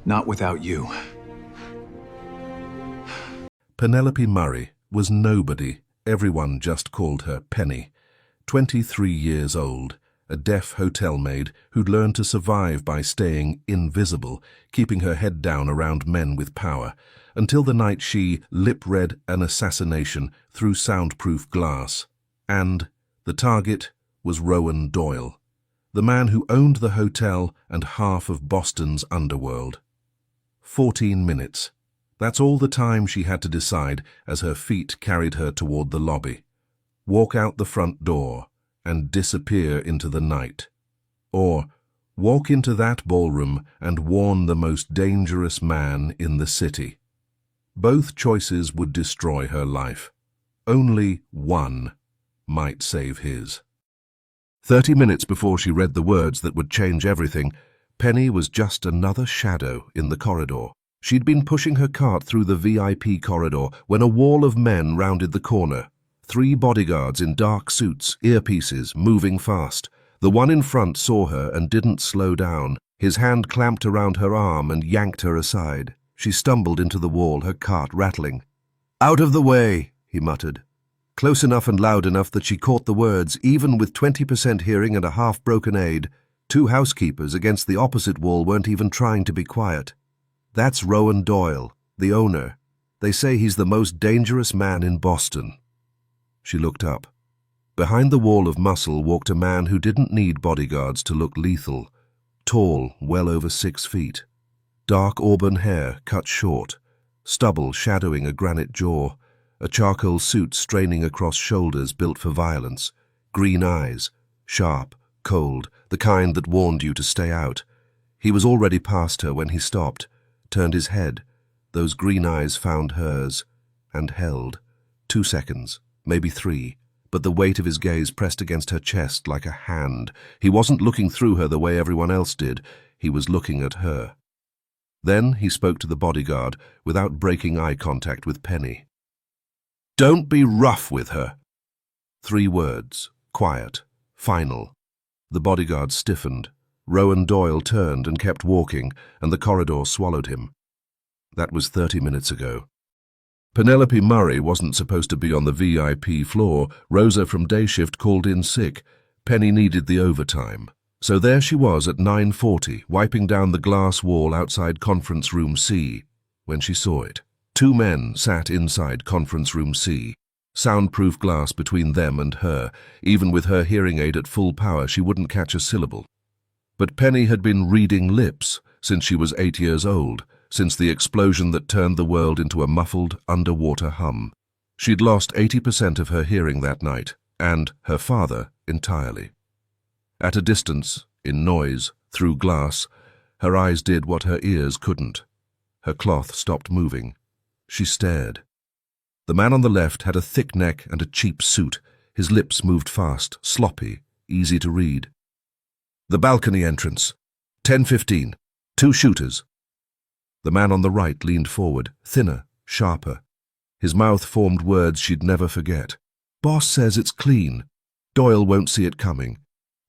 Not without you. Penelope Murray was nobody. Everyone just called her Penny. 23 years old, a deaf hotel maid who'd learned to survive by staying invisible, keeping her head down around men with power, until the night she lip-read an assassination through soundproof glass. And the target was Rowan Doyle, the man who owned the hotel and half of Boston's underworld. 14 minutes. That's all the time she had to decide as her feet carried her toward the lobby. Walk out the front door and disappear into the night. Or walk into that ballroom and warn the most dangerous man in the city. Both choices would destroy her life. Only one might save his. 30 minutes before she read the words that would change everything, Penny was just another shadow in the corridor. She'd been pushing her cart through the VIP corridor when a wall of men rounded the corner. 3 bodyguards in dark suits, earpieces, moving fast. The one in front saw her and didn't slow down. His hand clamped around her arm and yanked her aside. She stumbled into the wall, her cart rattling. "Out of the way," he muttered. Close enough and loud enough that she caught the words, even with 20% hearing and a half-broken aid. 2 housekeepers against the opposite wall weren't even trying to be quiet. "That's Rowan Doyle, the owner. They say he's the most dangerous man in Boston." She looked up. Behind the wall of muscle walked a man who didn't need bodyguards to look lethal. Tall, well over 6 feet. Dark auburn hair cut short, stubble shadowing a granite jaw, a charcoal suit straining across shoulders built for violence, green eyes, sharp, cold, the kind that warned you to stay out. He was already past her when he stopped, turned his head. Those green eyes found hers, and held. 2 seconds, maybe 3, but the weight of his gaze pressed against her chest like a hand. He wasn't looking through her the way everyone else did. He was looking at her. Then he spoke to the bodyguard without breaking eye contact with Penny. "Don't be rough with her." 3 words, quiet, final. The bodyguard stiffened. Rowan Doyle turned and kept walking, and the corridor swallowed him. That was 30 minutes ago. Penelope Murray wasn't supposed to be on the VIP floor. Rosa from day shift called in sick. Penny needed the overtime. So there she was at 9:40, wiping down the glass wall outside conference room C, when she saw it. 2 men sat inside conference room C. Soundproof glass between them and her. Even with her hearing aid at full power, she wouldn't catch a syllable. But Penny had been reading lips since she was 8 years old, since the explosion that turned the world into a muffled, underwater hum. She'd lost 80% of her hearing that night, and her father entirely. At a distance, in noise, through glass, her eyes did what her ears couldn't. Her cloth stopped moving. She stared. The man on the left had a thick neck and a cheap suit. His lips moved fast, sloppy, easy to read. "The balcony entrance. 10:15. 2 shooters." The man on the right leaned forward, thinner, sharper. His mouth formed words she'd never forget. "Boss says it's clean. Doyle won't see it coming."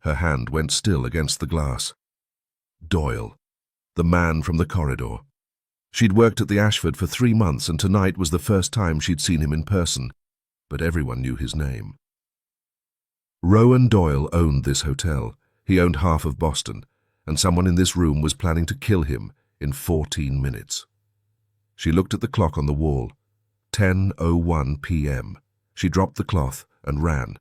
Her hand went still against the glass. Doyle. The man from the corridor. She'd worked at the Ashford for 3 months, and tonight was the first time she'd seen him in person. But everyone knew his name. Rowan Doyle owned this hotel. He owned half of Boston, and someone in this room was planning to kill him in 14 minutes. She looked at the clock on the wall. 10:01 p.m. She dropped the cloth and ran.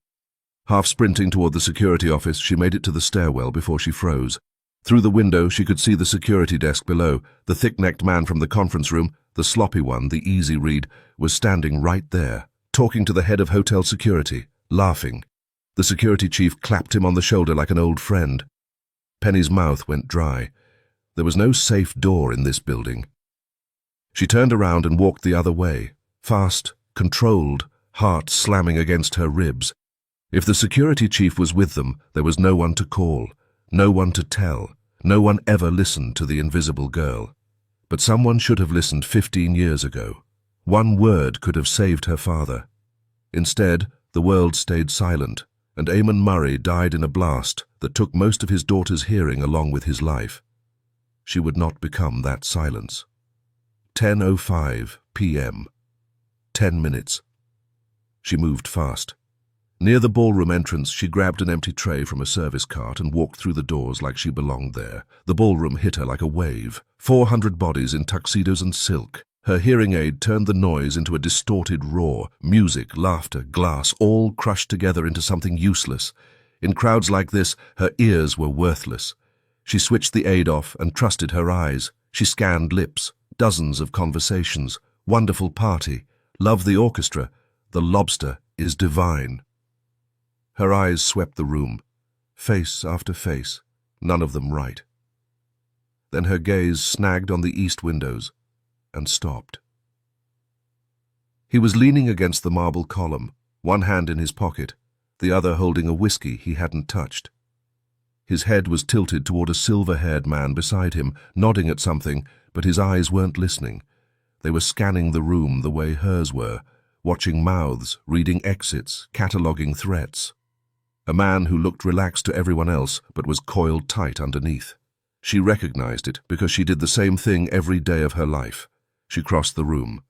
Half sprinting toward the security office, she made it to the stairwell before she froze. Through the window, she could see the security desk below. The thick-necked man from the conference room, the sloppy one, the easy read, was standing right there, talking to the head of hotel security, laughing. The security chief clapped him on the shoulder like an old friend. Penny's mouth went dry. There was no safe door in this building. She turned around and walked the other way, fast, controlled, heart slamming against her ribs. If the security chief was with them, there was no one to call, no one to tell, no one ever listened to the invisible girl. But someone should have listened 15 years ago. One word could have saved her father. Instead, the world stayed silent, and Eamon Murray died in a blast that took most of his daughter's hearing along with his life. she would not become that silence. 10:05 p.m. 10 minutes. She moved fast. Near the ballroom entrance, she grabbed an empty tray from a service cart and walked through the doors like she belonged there. The ballroom hit her like a wave. 400 bodies in tuxedos and silk. Her hearing aid turned the noise into a distorted roar. Music, laughter, glass, all crushed together into something useless. In crowds like this, her ears were worthless. She switched the aid off and trusted her eyes. She scanned lips, dozens of conversations. Wonderful party. Love the orchestra. The lobster is divine. Her eyes swept the room, face after face, none of them right. Then her gaze snagged on the east windows and stopped. He was leaning against the marble column, one hand in his pocket, the other holding a whiskey he hadn't touched. His head was tilted toward a silver-haired man beside him, nodding at something, but his eyes weren't listening. They were scanning the room the way hers were, watching mouths, reading exits, cataloguing threats. A man who looked relaxed to everyone else but was coiled tight underneath. She recognized it because she did the same thing every day of her life. She crossed the room.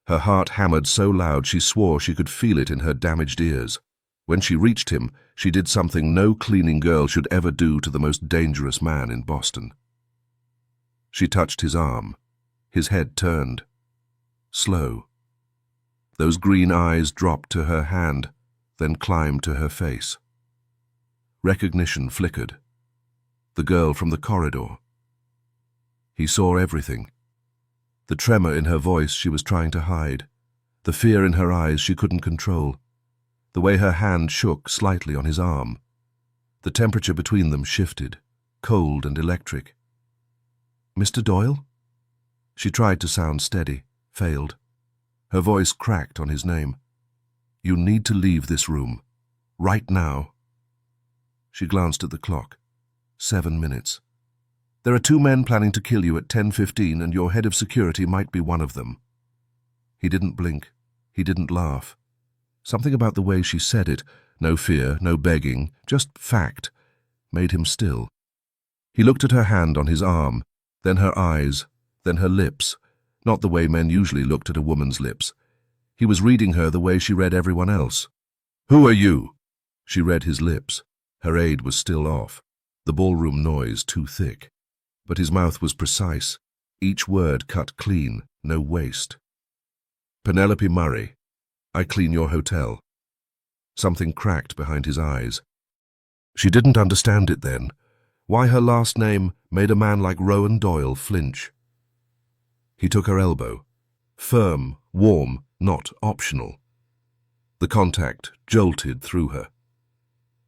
Her heart hammered so loud she swore she could feel it in her damaged ears. When she reached him, she did something no cleaning girl should ever do to the most dangerous man in Boston. She touched his arm. His head turned. Slow. Those green eyes dropped to her hand, then climbed to her face. Recognition flickered. The girl from the corridor. He saw everything. The tremor in her voice she was trying to hide. The fear in her eyes she couldn't control. The way her hand shook slightly on his arm. The temperature between them shifted, cold and electric. "Mr. Doyle?" She tried to sound steady, failed. Her voice cracked on his name. "You need to leave this room. Right now." She glanced at the clock. 7 minutes. "There are 2 men planning to kill you at 10:15, and your head of security might be one of them." He didn't blink. He didn't laugh. Something about the way she said it, no fear, no begging, just fact, made him still. He looked at her hand on his arm, then her eyes, then her lips, not the way men usually looked at a woman's lips. He was reading her the way she read everyone else. "Who are you?" She read his lips. Her aid was still off, the ballroom noise too thick. But his mouth was precise, each word cut clean, no waste. "Penelope Murray, I clean your hotel." Something cracked behind his eyes. She didn't understand it then, why her last name made a man like Rowan Doyle flinch. He took her elbow. Firm, warm, not optional. The contact jolted through her.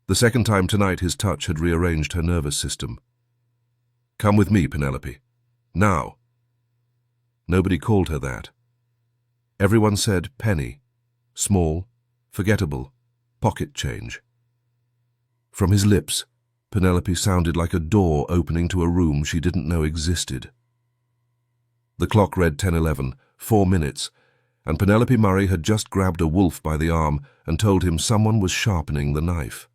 The second time tonight his touch had rearranged her nervous system. "Come with me, Penelope. Now." Nobody called her that. Everyone said Penny. Small, forgettable, pocket change. From his lips, Penelope sounded like a door opening to a room she didn't know existed. The clock read 10:11, 4 minutes, and Penelope Murray had just grabbed a wolf by the arm and told him someone was sharpening the knife.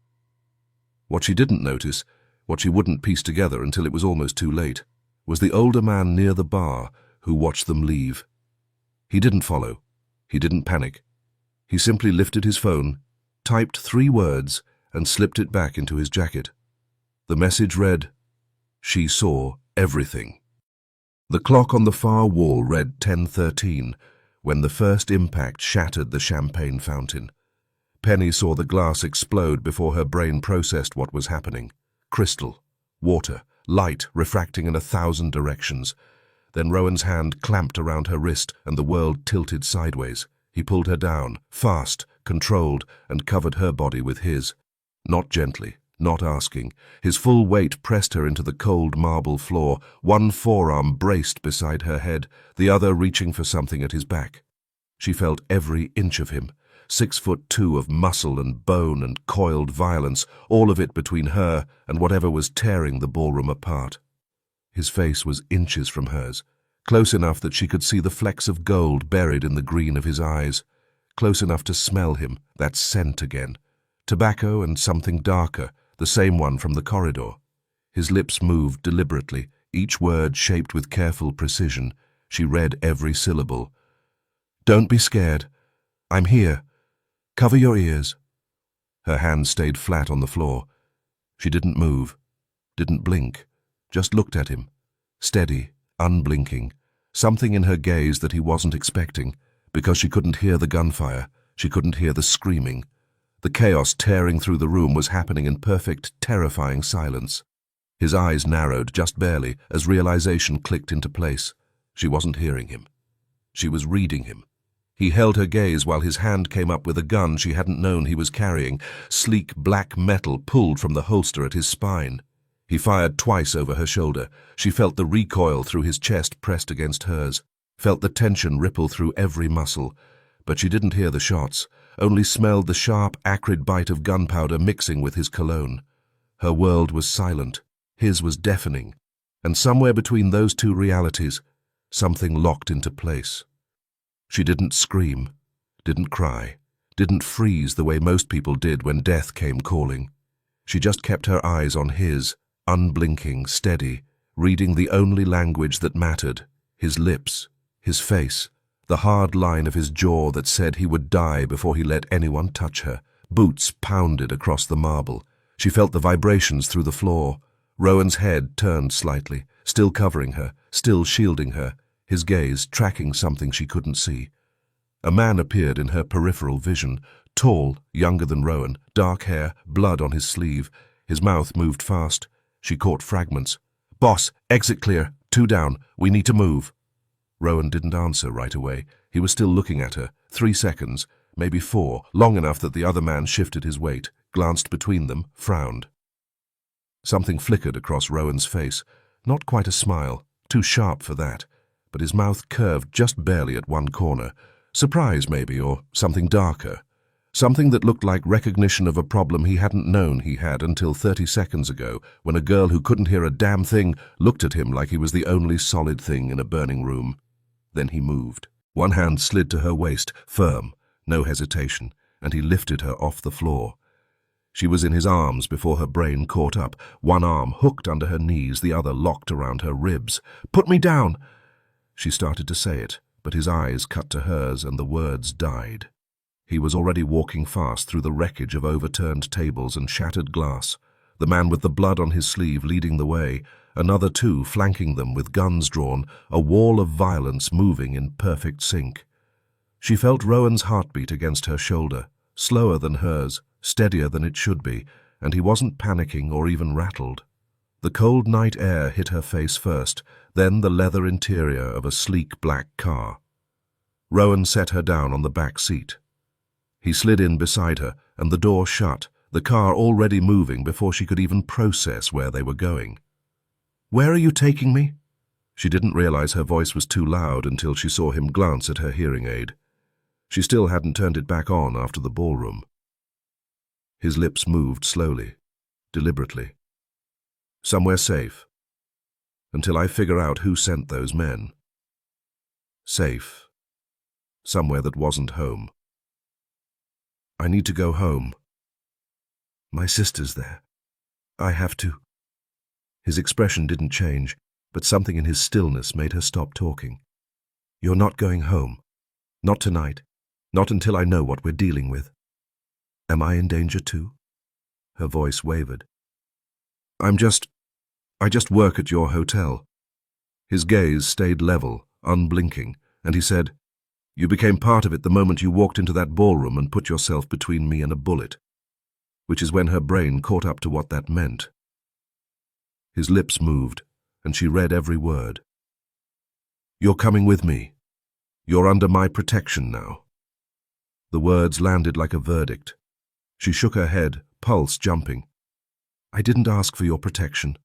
What she didn't notice, what she wouldn't piece together until it was almost too late, was the older man near the bar who watched them leave. He didn't follow. He didn't panic. He simply lifted his phone, typed 3 words, and slipped it back into his jacket. The message read, "She saw everything." The clock on the far wall read 10:13 when the first impact shattered the champagne fountain. Penny saw the glass explode before her brain processed what was happening. Crystal, water, light refracting in 1,000 directions. Then Rowan's hand clamped around her wrist and the world tilted sideways. He pulled her down, fast, controlled, and covered her body with his. Not gently, not asking. His full weight pressed her into the cold marble floor, one forearm braced beside her head, the other reaching for something at his back. She felt every inch of him. 6'2" of muscle and bone and coiled violence, all of it between her and whatever was tearing the ballroom apart. His face was inches from hers, close enough that she could see the flecks of gold buried in the green of his eyes, close enough to smell him, that scent again. Tobacco and something darker, the same one from the corridor. His lips moved deliberately, each word shaped with careful precision. She read every syllable. "Don't be scared. I'm here. Cover your ears." Her hands stayed flat on the floor. She didn't move, didn't blink, just looked at him, steady, unblinking, something in her gaze that he wasn't expecting, because she couldn't hear the gunfire, she couldn't hear the screaming. The chaos tearing through the room was happening in perfect, terrifying silence. His eyes narrowed just barely as realization clicked into place. She wasn't hearing him. She was reading him. He held her gaze while his hand came up with a gun she hadn't known he was carrying, sleek black metal pulled from the holster at his spine. He fired twice over her shoulder. She felt the recoil through his chest pressed against hers, felt the tension ripple through every muscle. But she didn't hear the shots, only smelled the sharp, acrid bite of gunpowder mixing with his cologne. Her world was silent. His was deafening. And somewhere between those two realities, something locked into place. She didn't scream, didn't cry, didn't freeze the way most people did when death came calling. She just kept her eyes on his, unblinking, steady, reading the only language that mattered, his lips, his face, the hard line of his jaw that said he would die before he let anyone touch her. Boots pounded across the marble. She felt the vibrations through the floor. Rowan's head turned slightly, still covering her, still shielding her, his gaze tracking something she couldn't see. A man appeared in her peripheral vision, tall, younger than Rowan, dark hair, blood on his sleeve. His mouth moved fast. She caught fragments. "Boss, exit clear. 2 down. We need to move." Rowan didn't answer right away. He was still looking at her. 3 seconds, maybe 4, long enough that the other man shifted his weight, glanced between them, frowned. Something flickered across Rowan's face. Not quite a smile, too sharp for that, but his mouth curved just barely at one corner. Surprise, maybe, or something darker. Something that looked like recognition of a problem he hadn't known he had until 30 seconds ago, when a girl who couldn't hear a damn thing looked at him like he was the only solid thing in a burning room. Then he moved. One hand slid to her waist, firm, no hesitation, and he lifted her off the floor. She was in his arms before her brain caught up, one arm hooked under her knees, the other locked around her ribs. "Put me down!" She started to say it, but his eyes cut to hers and the words died. He was already walking fast through the wreckage of overturned tables and shattered glass, the man with the blood on his sleeve leading the way, another 2 flanking them with guns drawn, a wall of violence moving in perfect sync. She felt Rowan's heartbeat against her shoulder, slower than hers, steadier than it should be, and he wasn't panicking or even rattled. The cold night air hit her face first, then the leather interior of a sleek black car. Rowan set her down on the back seat. He slid in beside her, and the door shut, the car already moving before she could even process where they were going. "Where are you taking me?" She didn't realize her voice was too loud until she saw him glance at her hearing aid. She still hadn't turned it back on after the ballroom. His lips moved slowly, deliberately. "Somewhere safe. Until I figure out who sent those men. Safe. Somewhere that wasn't home. I need to go home. My sister's there. I have to." His expression didn't change, but something in his stillness made her stop talking. "You're not going home. Not tonight. Not until I know what we're dealing with. Am I in danger too?" Her voice wavered. I just work at your hotel." His gaze stayed level, unblinking, and he said, "You became part of it the moment you walked into that ballroom and put yourself between me and a bullet," which is when her brain caught up to what that meant. His lips moved, and she read every word. "You're coming with me. You're under my protection now." The words landed like a verdict. She shook her head, pulse jumping. "I didn't ask for your protection.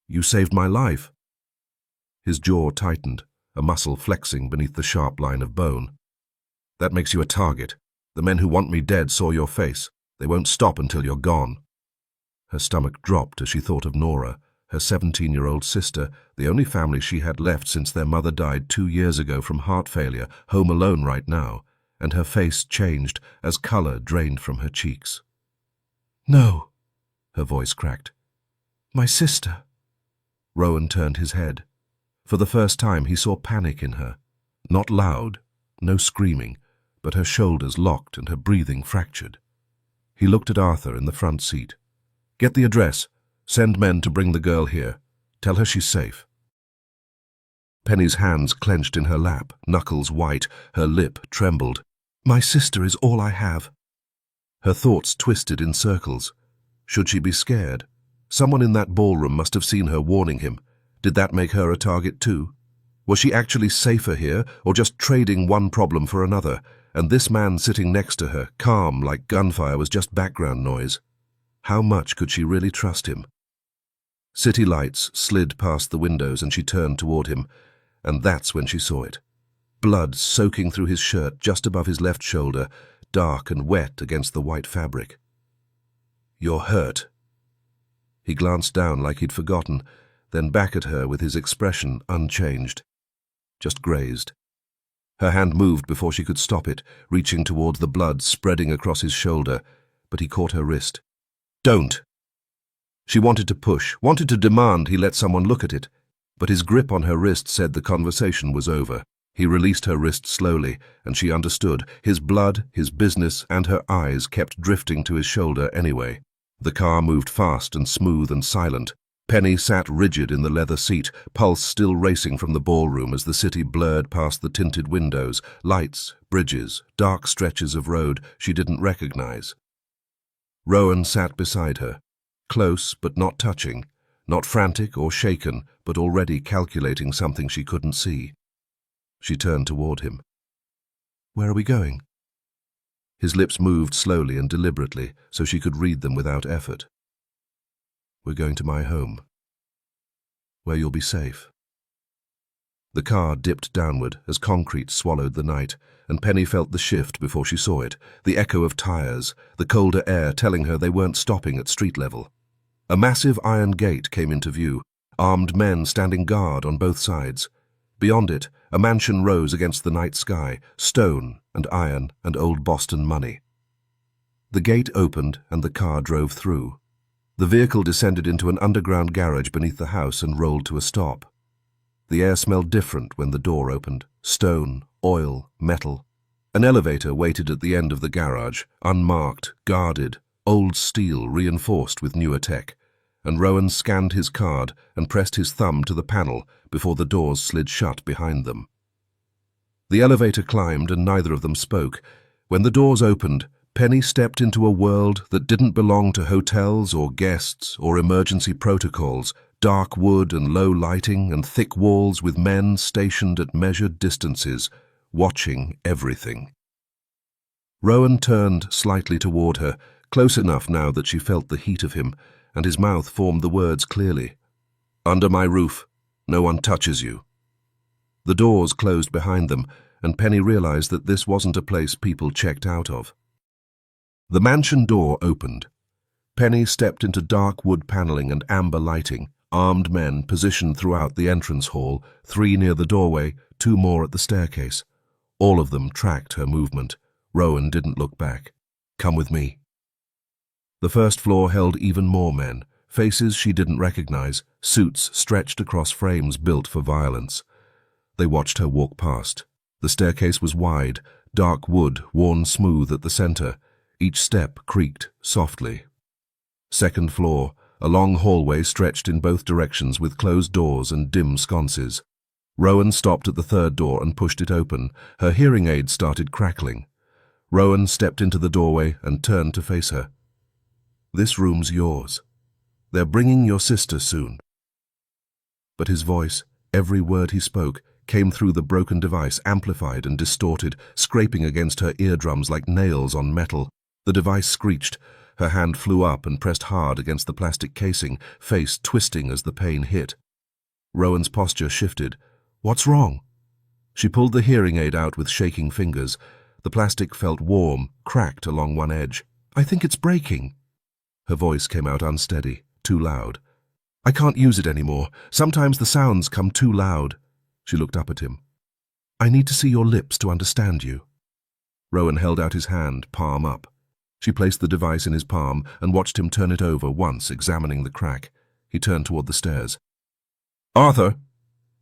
You saved my life." His jaw tightened, a muscle flexing beneath the sharp line of bone. "That makes you a target. The men who want me dead saw your face. They won't stop until you're gone." Her stomach dropped as she thought of Nora, her 17-year-old sister, the only family she had left since their mother died 2 years ago from heart failure, home alone right now, and her face changed as color drained from her cheeks. "No," her voice cracked. "My sister." Rowan turned his head. For the first time he saw panic in her. Not loud, no screaming, but her shoulders locked and her breathing fractured. He looked at Arthur in the front seat. "Get the address. Send men to bring the girl here. Tell her she's safe." Penny's hands clenched in her lap, knuckles white, her lip trembled. "My sister is all I have." Her thoughts twisted in circles. Should she be scared? Someone in that ballroom must have seen her warning him. Did that make her a target too? Was she actually safer here, or just trading one problem for another, and this man sitting next to her, calm like gunfire, was just background noise? How much could she really trust him? City lights slid past the windows and she turned toward him, and that's when she saw it. Blood soaking through his shirt just above his left shoulder, dark and wet against the white fabric. "You're hurt." He glanced down like he'd forgotten, then back at her with his expression unchanged. Just grazed. Her hand moved before she could stop it, reaching toward the blood spreading across his shoulder, but he caught her wrist. "Don't!" She wanted to push, wanted to demand he let someone look at it, but his grip on her wrist said the conversation was over. He released her wrist slowly, and she understood. His blood, his business, and her eyes kept drifting to his shoulder anyway. The car moved fast and smooth and silent. Penny sat rigid in the leather seat, pulse still racing from the ballroom as the city blurred past the tinted windows, lights, bridges, dark stretches of road she didn't recognize. Rowan sat beside her, close but not touching, not frantic or shaken, but already calculating something she couldn't see. She turned toward him. "Where are we going?" His lips moved slowly and deliberately, so she could read them without effort. "We're going to my home, where you'll be safe." The car dipped downward as concrete swallowed the night, and Penny felt the shift before she saw it, the echo of tires, the colder air telling her they weren't stopping at street level. A massive iron gate came into view, armed men standing guard on both sides. Beyond it, a mansion rose against the night sky, stone and iron and old Boston money. The gate opened and the car drove through. The vehicle descended into an underground garage beneath the house and rolled to a stop. The air smelled different when the door opened. Stone, oil, metal. An elevator waited at the end of the garage, unmarked, guarded, old steel reinforced with newer tech, and Rowan scanned his card and pressed his thumb to the panel before the doors slid shut behind them. The elevator climbed and neither of them spoke. When the doors opened, Penny stepped into a world that didn't belong to hotels or guests or emergency protocols, dark wood and low lighting and thick walls with men stationed at measured distances, watching everything. Rowan turned slightly toward her, close enough now that she felt the heat of him, and his mouth formed the words clearly. "Under my roof. No one touches you." The doors closed behind them, and Penny realized that this wasn't a place people checked out of. The mansion door opened. Penny stepped into dark wood paneling and amber lighting, armed men positioned throughout the entrance hall, 3 near the doorway, 2 more at the staircase. All of them tracked her movement. Rowan didn't look back. "Come with me." The first floor held even more men, faces she didn't recognize, suits stretched across frames built for violence. They watched her walk past. The staircase was wide, dark wood worn smooth at the center. Each step creaked softly. Second floor, a long hallway stretched in both directions with closed doors and dim sconces. Rowan stopped at the third door and pushed it open. Her hearing aid started crackling. Rowan stepped into the doorway and turned to face her. "This room's yours. They're bringing your sister soon." But his voice, every word he spoke, came through the broken device, amplified and distorted, scraping against her eardrums like nails on metal. The device screeched. Her hand flew up and pressed hard against the plastic casing, face twisting as the pain hit. Rowan's posture shifted. "What's wrong?" She pulled the hearing aid out with shaking fingers. The plastic felt warm, cracked along one edge. "I think it's breaking." Her voice came out unsteady, too loud. "I can't use it anymore. Sometimes the sounds come too loud." She looked up at him. "I need to see your lips to understand you." Rowan held out his hand, palm up. She placed the device in his palm and watched him turn it over once, examining the crack. He turned toward the stairs. Arthur!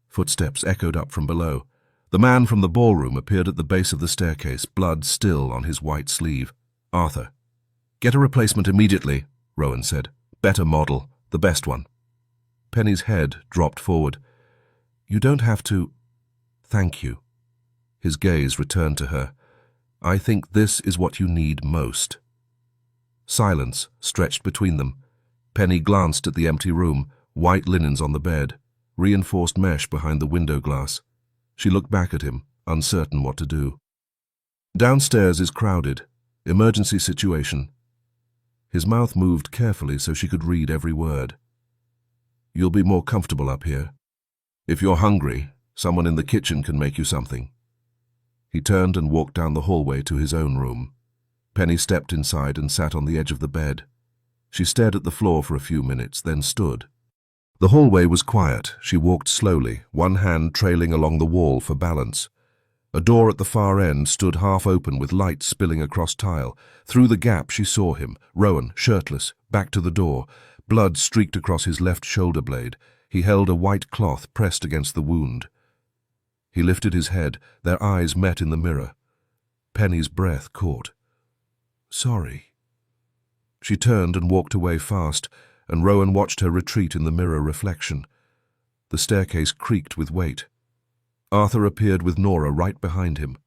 Footsteps echoed up from below. The man from the ballroom appeared at the base of the staircase, blood still on his white sleeve. Arthur. Get a replacement immediately, Rowan said. Better model, the best one. Penny's head dropped forward. You don't have to... Thank you. His gaze returned to her. I think this is what you need most. Silence stretched between them. Penny glanced at the empty room, white linens on the bed, reinforced mesh behind the window glass. She looked back at him, uncertain what to do. Downstairs is crowded. Emergency situation. His mouth moved carefully so she could read every word. You'll be more comfortable up here. If you're hungry, someone in the kitchen can make you something. He turned and walked down the hallway to his own room. Penny stepped inside and sat on the edge of the bed. She stared at the floor for a few minutes, then stood. The hallway was quiet. She walked slowly, one hand trailing along the wall for balance. A door at the far end stood half open with light spilling across tile. Through the gap she saw him, Rowan, shirtless, back to the door. Blood streaked across his left shoulder blade. He held a white cloth pressed against the wound. He lifted his head. Their eyes met in the mirror. Penny's breath caught. Sorry. She turned and walked away fast, and Rowan watched her retreat in the mirror reflection. The staircase creaked with weight. Arthur appeared with Nora right behind him.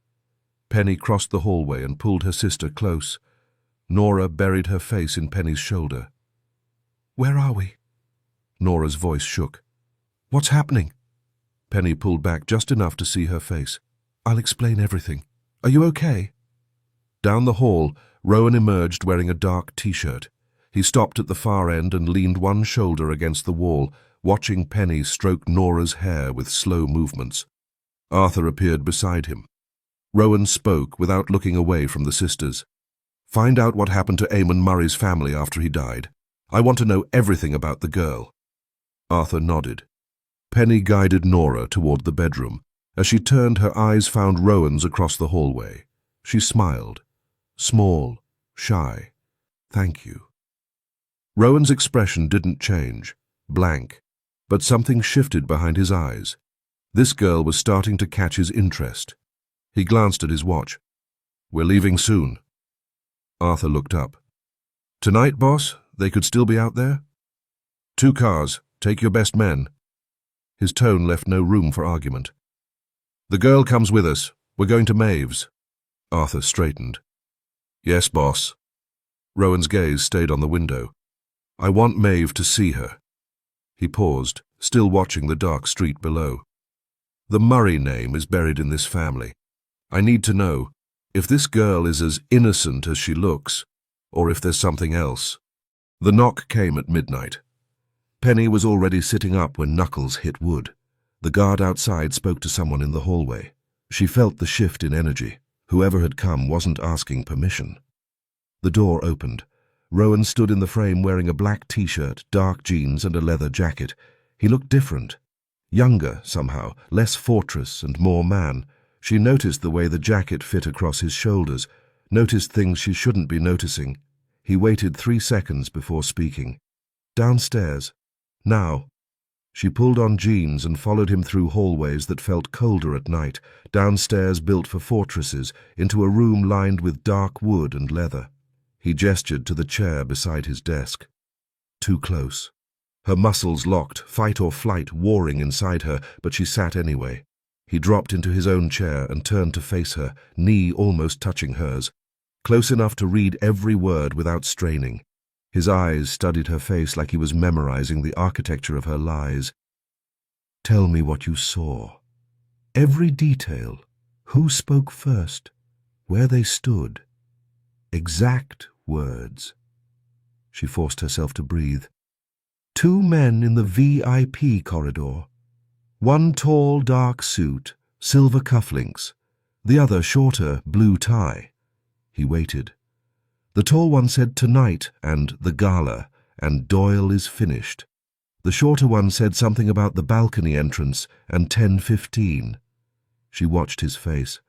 Penny crossed the hallway and pulled her sister close. Nora buried her face in Penny's shoulder. Where are we? Nora's voice shook. What's happening? Penny pulled back just enough to see her face. I'll explain everything. Are you okay? Down the hall, Rowan emerged wearing a dark t-shirt. He stopped at the far end and leaned one shoulder against the wall, watching Penny stroke Nora's hair with slow movements. Arthur appeared beside him. Rowan spoke without looking away from the sisters. Find out what happened to Eamon Murray's family after he died. I want to know everything about the girl. Arthur nodded. Penny guided Nora toward the bedroom. As she turned, her eyes found Rowan's across the hallway. She smiled. Small, shy. Thank you. Rowan's expression didn't change, blank, but something shifted behind his eyes. This girl was starting to catch his interest. He glanced at his watch. We're leaving soon. Arthur looked up. Tonight, boss? They could still be out there? 2 cars. Take your best men. His tone left no room for argument. The girl comes with us. We're going to Maeve's. Arthur straightened. Yes, boss. Rowan's gaze stayed on the window. I want Maeve to see her. He paused, still watching the dark street below. The Murray name is buried in this family. I need to know if this girl is as innocent as she looks, or if there's something else. The knock came at midnight. Penny was already sitting up when knuckles hit wood. The guard outside spoke to someone in the hallway. She felt the shift in energy. Whoever had come wasn't asking permission. The door opened. Rowan stood in the frame wearing a black t-shirt, dark jeans and a leather jacket. He looked different. Younger, somehow, less fortress and more man. She noticed the way the jacket fit across his shoulders, noticed things she shouldn't be noticing. He waited 3 seconds before speaking. Downstairs. Now. She pulled on jeans and followed him through hallways that felt colder at night, downstairs built for fortresses, into a room lined with dark wood and leather. He gestured to the chair beside his desk. Too close. Her muscles locked, fight or flight warring inside her, but she sat anyway. He dropped into his own chair and turned to face her, knee almost touching hers, close enough to read every word without straining. His eyes studied her face like he was memorizing the architecture of her lies. Tell me what you saw. Every detail. Who spoke first? Where they stood. Exact words. She forced herself to breathe. 2 men in the VIP corridor. One tall, dark suit, silver cufflinks. The other shorter, blue tie. He waited. The tall one said tonight and the gala, and Doyle is finished. The shorter one said something about the balcony entrance and 10:15. She watched his face.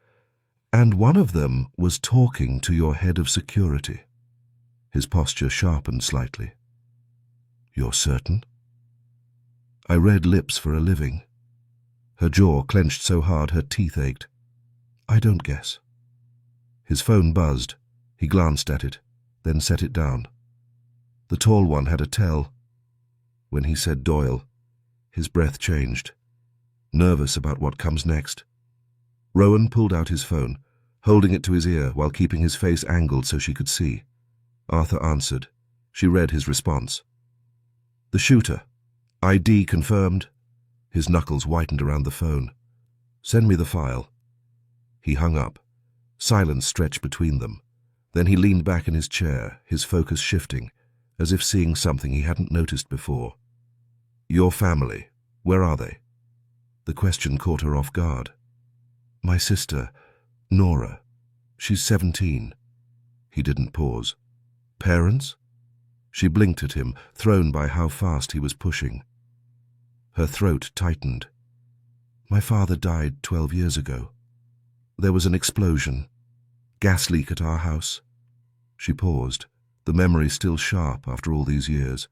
And one of them was talking to your head of security. His posture sharpened slightly. You're certain? I read lips for a living. Her jaw clenched so hard her teeth ached. I don't guess. His phone buzzed. He glanced at it, then set it down. The tall one had a tell. When he said Doyle, his breath changed. Nervous about what comes next. Rowan pulled out his phone, holding it to his ear while keeping his face angled so she could see. Arthur answered. She read his response. The shooter. ID confirmed. His knuckles whitened around the phone. Send me the file. He hung up. Silence stretched between them. Then he leaned back in his chair, his focus shifting, as if seeing something he hadn't noticed before. Your family, where are they? The question caught her off guard. My sister, Nora. She's 17. He didn't pause. Parents? She blinked at him, thrown by how fast he was pushing. Her throat tightened. My father died 12 years ago. There was an explosion. Gas leak at our house. She paused, the memory still sharp after all these years.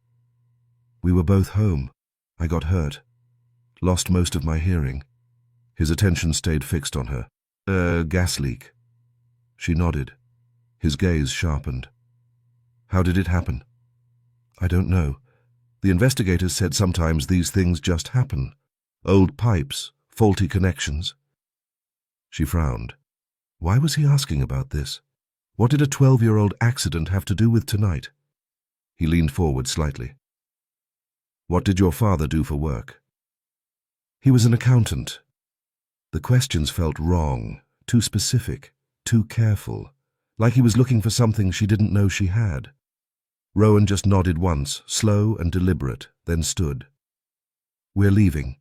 We were both home. I got hurt. Lost most of my hearing. His attention stayed fixed on her. Gas leak. She nodded. His gaze sharpened. How did it happen? I don't know. The investigators said sometimes these things just happen. Old pipes, faulty connections. She frowned. Why was he asking about this? What did a 12-year-old accident have to do with tonight? He leaned forward slightly. What did your father do for work? He was an accountant. The questions felt wrong, too specific, too careful, like he was looking for something she didn't know she had. Rowan just nodded once, slow and deliberate, then stood. We're leaving.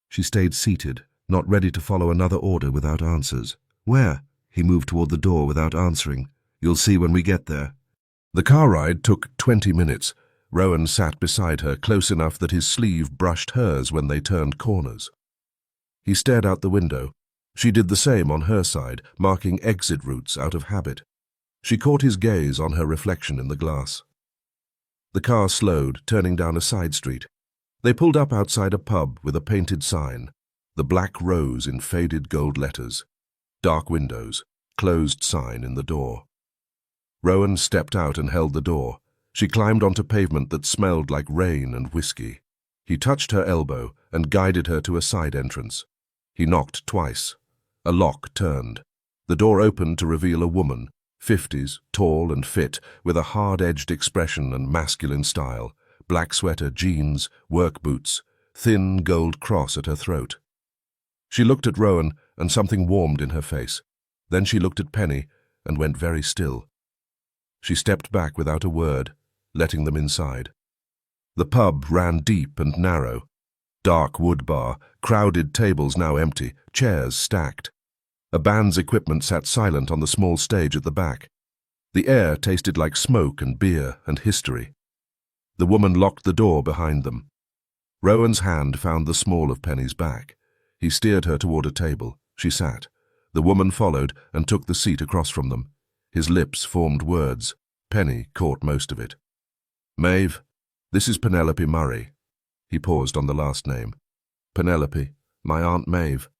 She stayed seated, not ready to follow another order without answers. Where? He moved toward the door without answering. You'll see when we get there. The car ride took 20 minutes. Rowan sat beside her, close enough that his sleeve brushed hers when they turned corners. He stared out the window. She did the same on her side, marking exit routes out of habit. She caught his gaze on her reflection in the glass. The car slowed, turning down a side street. They pulled up outside a pub with a painted sign, the Black Rose in faded gold letters. Dark windows, closed sign in the door. Rowan stepped out and held the door. She climbed onto pavement that smelled like rain and whiskey. He touched her elbow and guided her to a side entrance. He knocked twice. A lock turned. The door opened to reveal a woman, 50s, tall and fit, with a hard-edged expression and masculine style, black sweater, jeans, work boots, thin gold cross at her throat. She looked at Rowan, and something warmed in her face. Then she looked at Penny and went very still. She stepped back without a word, letting them inside. The pub ran deep and narrow. Dark wood bar, crowded tables now empty, chairs stacked. A band's equipment sat silent on the small stage at the back. The air tasted like smoke and beer and history. The woman locked the door behind them. Rowan's hand found the small of Penny's back. He steered her toward a table. She sat. The woman followed and took the seat across from them. His lips formed words. Penny caught most of it. Maeve, this is Penelope Murray. He paused on the last name. Penelope, my Aunt Maeve.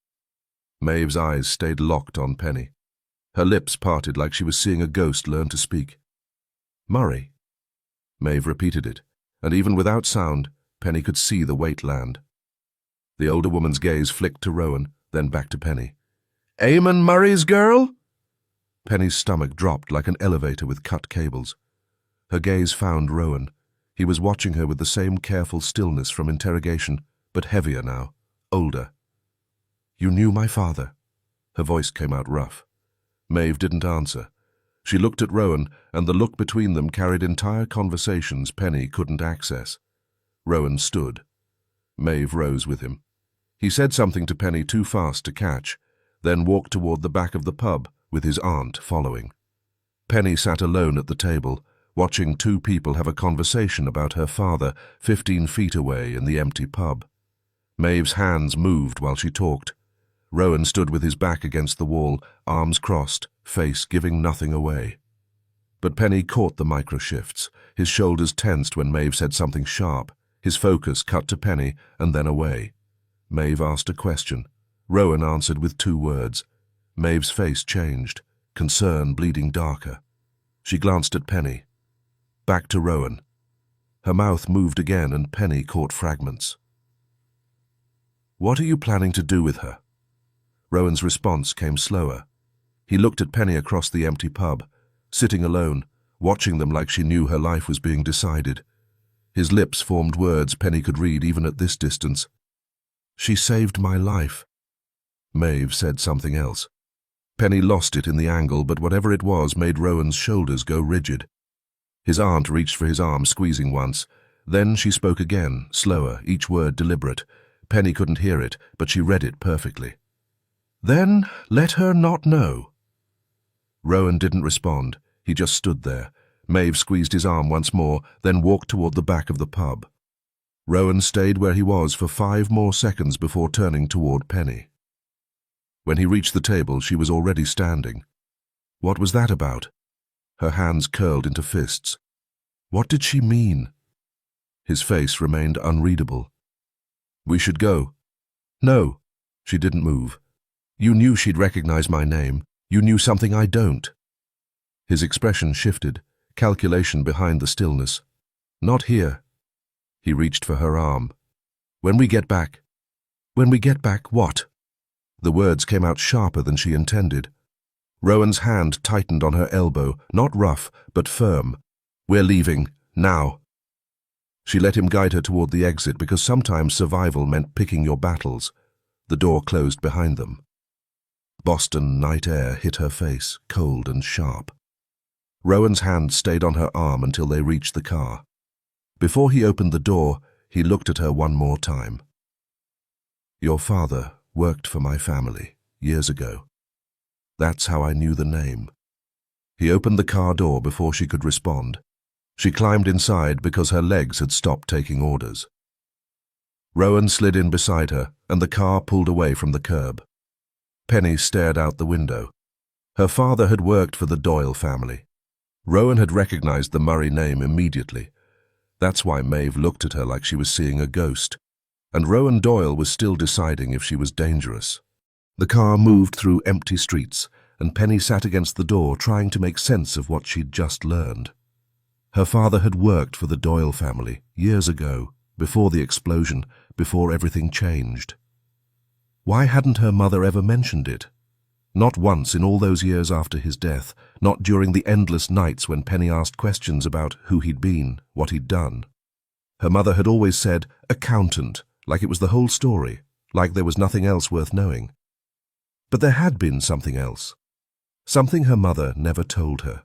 Maeve's eyes stayed locked on Penny. Her lips parted like she was seeing a ghost learn to speak. Murray. Maeve repeated it, and even without sound, Penny could see the weight land. The older woman's gaze flicked to Rowan, then back to Penny. Eamon Murray's girl? Penny's stomach dropped like an elevator with cut cables. Her gaze found Rowan. He was watching her with the same careful stillness from interrogation, but heavier now, older. You knew my father? Her voice came out rough. Maeve didn't answer. She looked at Rowan, and the look between them carried entire conversations Penny couldn't access. Rowan stood. Maeve rose with him. He said something to Penny too fast to catch, then walked toward the back of the pub, with his aunt following. Penny sat alone at the table, watching two people have a conversation about her father 15 feet away in the empty pub. Maeve's hands moved while she talked. Rowan stood with his back against the wall, arms crossed, face giving nothing away. But Penny caught the micro-shifts. His shoulders tensed when Maeve said something sharp. His focus cut to Penny and then away. Maeve asked a question. Rowan answered with 2 words. Maeve's face changed, concern bleeding darker. She glanced at Penny. Back to Rowan. Her mouth moved again and Penny caught fragments. "What are you planning to do with her?" Rowan's response came slower. He looked at Penny across the empty pub, sitting alone, watching them like she knew her life was being decided. His lips formed words Penny could read even at this distance. "She saved my life." Maeve said something else. Penny lost it in the angle, but whatever it was made Rowan's shoulders go rigid. His aunt reached for his arm, squeezing once. Then she spoke again, slower, each word deliberate. Penny couldn't hear it, but she read it perfectly. "Then let her not know." Rowan didn't respond. He just stood there. Maeve squeezed his arm once more, then walked toward the back of the pub. Rowan stayed where he was for 5 more seconds before turning toward Penny. When he reached the table, she was already standing. What was that about? Her hands curled into fists. What did she mean? His face remained unreadable. "We should go." "No." She didn't move. "You knew she'd recognize my name. You knew something I don't." His expression shifted, calculation behind the stillness. "Not here." He reached for her arm. "When we get back." "When we get back, what?" The words came out sharper than she intended. Rowan's hand tightened on her elbow, not rough, but firm. "We're leaving, now." She let him guide her toward the exit because sometimes survival meant picking your battles. The door closed behind them. Boston night air hit her face, cold and sharp. Rowan's hand stayed on her arm until they reached the car. Before he opened the door, he looked at her one more time. "Your father worked for my family years ago. That's how I knew the name." He opened the car door before she could respond. She climbed inside because her legs had stopped taking orders. Rowan slid in beside her, and the car pulled away from the curb. Penny stared out the window. Her father had worked for the Doyle family. Rowan had recognized the Murray name immediately. That's why Maeve looked at her like she was seeing a ghost. And Rowan Doyle was still deciding if she was dangerous. The car moved through empty streets, and Penny sat against the door trying to make sense of what she'd just learned. Her father had worked for the Doyle family years ago, before the explosion, before everything changed. Why hadn't her mother ever mentioned it? Not once in all those years after his death, not during the endless nights when Penny asked questions about who he'd been, what he'd done. Her mother had always said, "accountant," like it was the whole story, like there was nothing else worth knowing. But there had been something else. Something her mother never told her.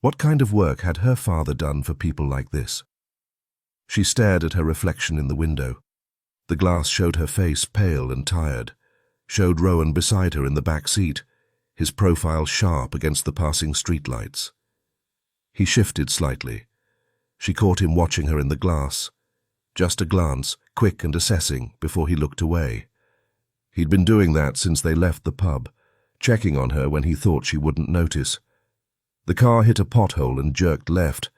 What kind of work had her father done for people like this? She stared at her reflection in the window. The glass showed her face pale and tired, showed Rowan beside her in the back seat, his profile sharp against the passing streetlights. He shifted slightly. She caught him watching her in the glass. Just a glance, quick and assessing, before he looked away. He'd been doing that since they left the pub, checking on her when he thought she wouldn't notice. The car hit a pothole and jerked left.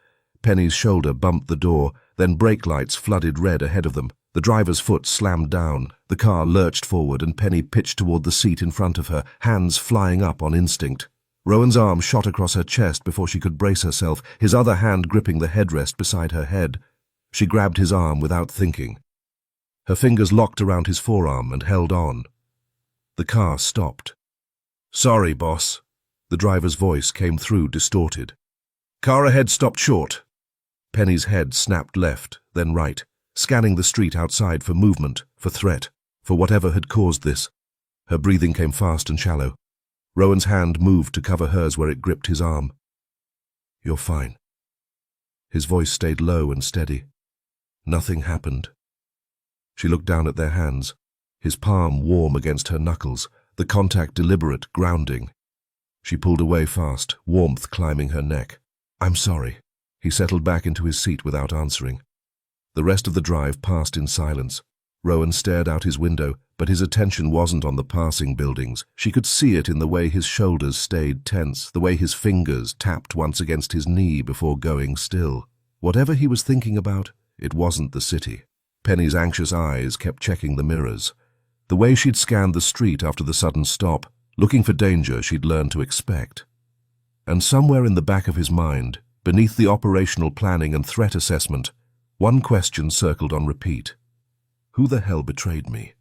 Penny's shoulder bumped the door, then brake lights flooded red ahead of them. The driver's foot slammed down. The car lurched forward and Penny pitched toward the seat in front of her, hands flying up on instinct. Rowan's arm shot across her chest before she could brace herself, his other hand gripping the headrest beside her head. She grabbed his arm without thinking. Her fingers locked around his forearm and held on. The car stopped. "Sorry, boss." The driver's voice came through distorted. "Car ahead stopped short." Penny's head snapped left, then right, scanning the street outside for movement, for threat, for whatever had caused this. Her breathing came fast and shallow. Rowan's hand moved to cover hers where it gripped his arm. "You're fine." His voice stayed low and steady. Nothing happened. She looked down at their hands, his palm warm against her knuckles, the contact deliberate, grounding. She pulled away fast, warmth climbing her neck. "I'm sorry." He settled back into his seat without answering. The rest of the drive passed in silence. Rowan stared out his window, but his attention wasn't on the passing buildings. She could see it in the way his shoulders stayed tense, the way his fingers tapped once against his knee before going still. Whatever he was thinking about, It wasn't the city. Penny's anxious eyes kept checking the mirrors. The way she'd scanned the street after the sudden stop, looking for danger she'd learned to expect. And somewhere in the back of his mind, beneath the operational planning and threat assessment, one question circled on repeat. Who the hell betrayed me?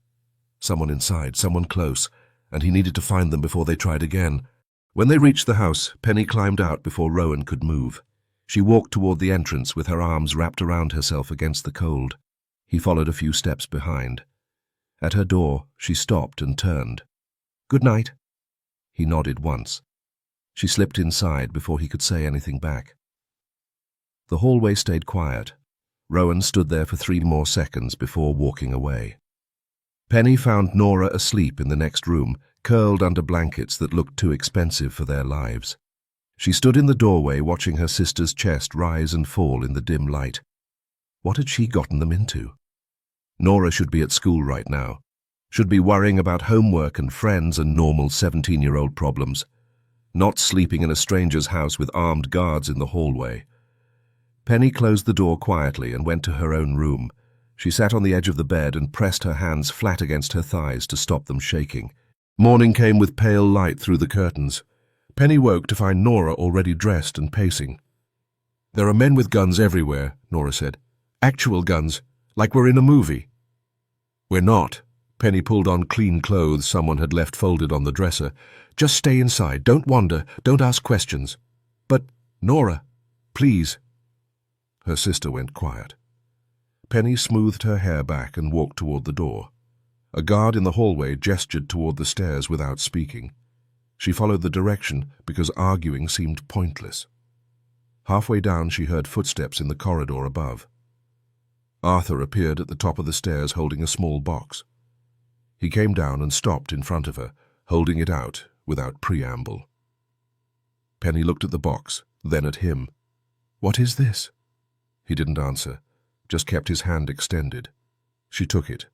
Someone inside, someone close, and he needed to find them before they tried again. When they reached the house, Penny climbed out before Rowan could move. She walked toward the entrance with her arms wrapped around herself against the cold. He followed a few steps behind. At her door, she stopped and turned. "Good night." He nodded once. She slipped inside before he could say anything back. The hallway stayed quiet. Rowan stood there for 3 more seconds before walking away. Penny found Nora asleep in the next room, curled under blankets that looked too expensive for their lives. She stood in the doorway watching her sister's chest rise and fall in the dim light. What had she gotten them into? Nora should be at school right now, should be worrying about homework and friends and normal 17-year-old problems, not sleeping in a stranger's house with armed guards in the hallway. Penny closed the door quietly and went to her own room. She sat on the edge of the bed and pressed her hands flat against her thighs to stop them shaking. Morning came with pale light through the curtains. Penny woke to find Nora already dressed and pacing. "There are men with guns everywhere," Nora said. "Actual guns, like we're in a movie." "We're not." Penny pulled on clean clothes someone had left folded on the dresser. "Just stay inside. Don't wander. Don't ask questions." "But, Nora, please." Her sister went quiet. Penny smoothed her hair back and walked toward the door. A guard in the hallway gestured toward the stairs without speaking. She followed the direction because arguing seemed pointless. Halfway down she heard footsteps in the corridor above. Arthur appeared at the top of the stairs holding a small box. He came down and stopped in front of her, holding it out without preamble. Penny looked at the box, then at him. "What is this?" He didn't answer, just kept his hand extended. She took it,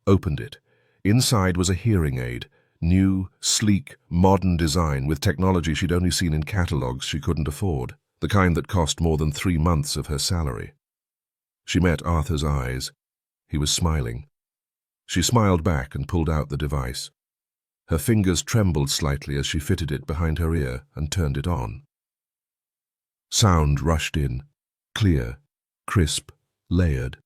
opened it. Inside was a hearing aid, new, sleek, modern design with technology she'd only seen in catalogues she couldn't afford, the kind that cost more than 3 months of her salary. She met Arthur's eyes. He was smiling. She smiled back and pulled out the device. Her fingers trembled slightly as she fitted it behind her ear and turned it on. Sound rushed in, clear, crisp, layered.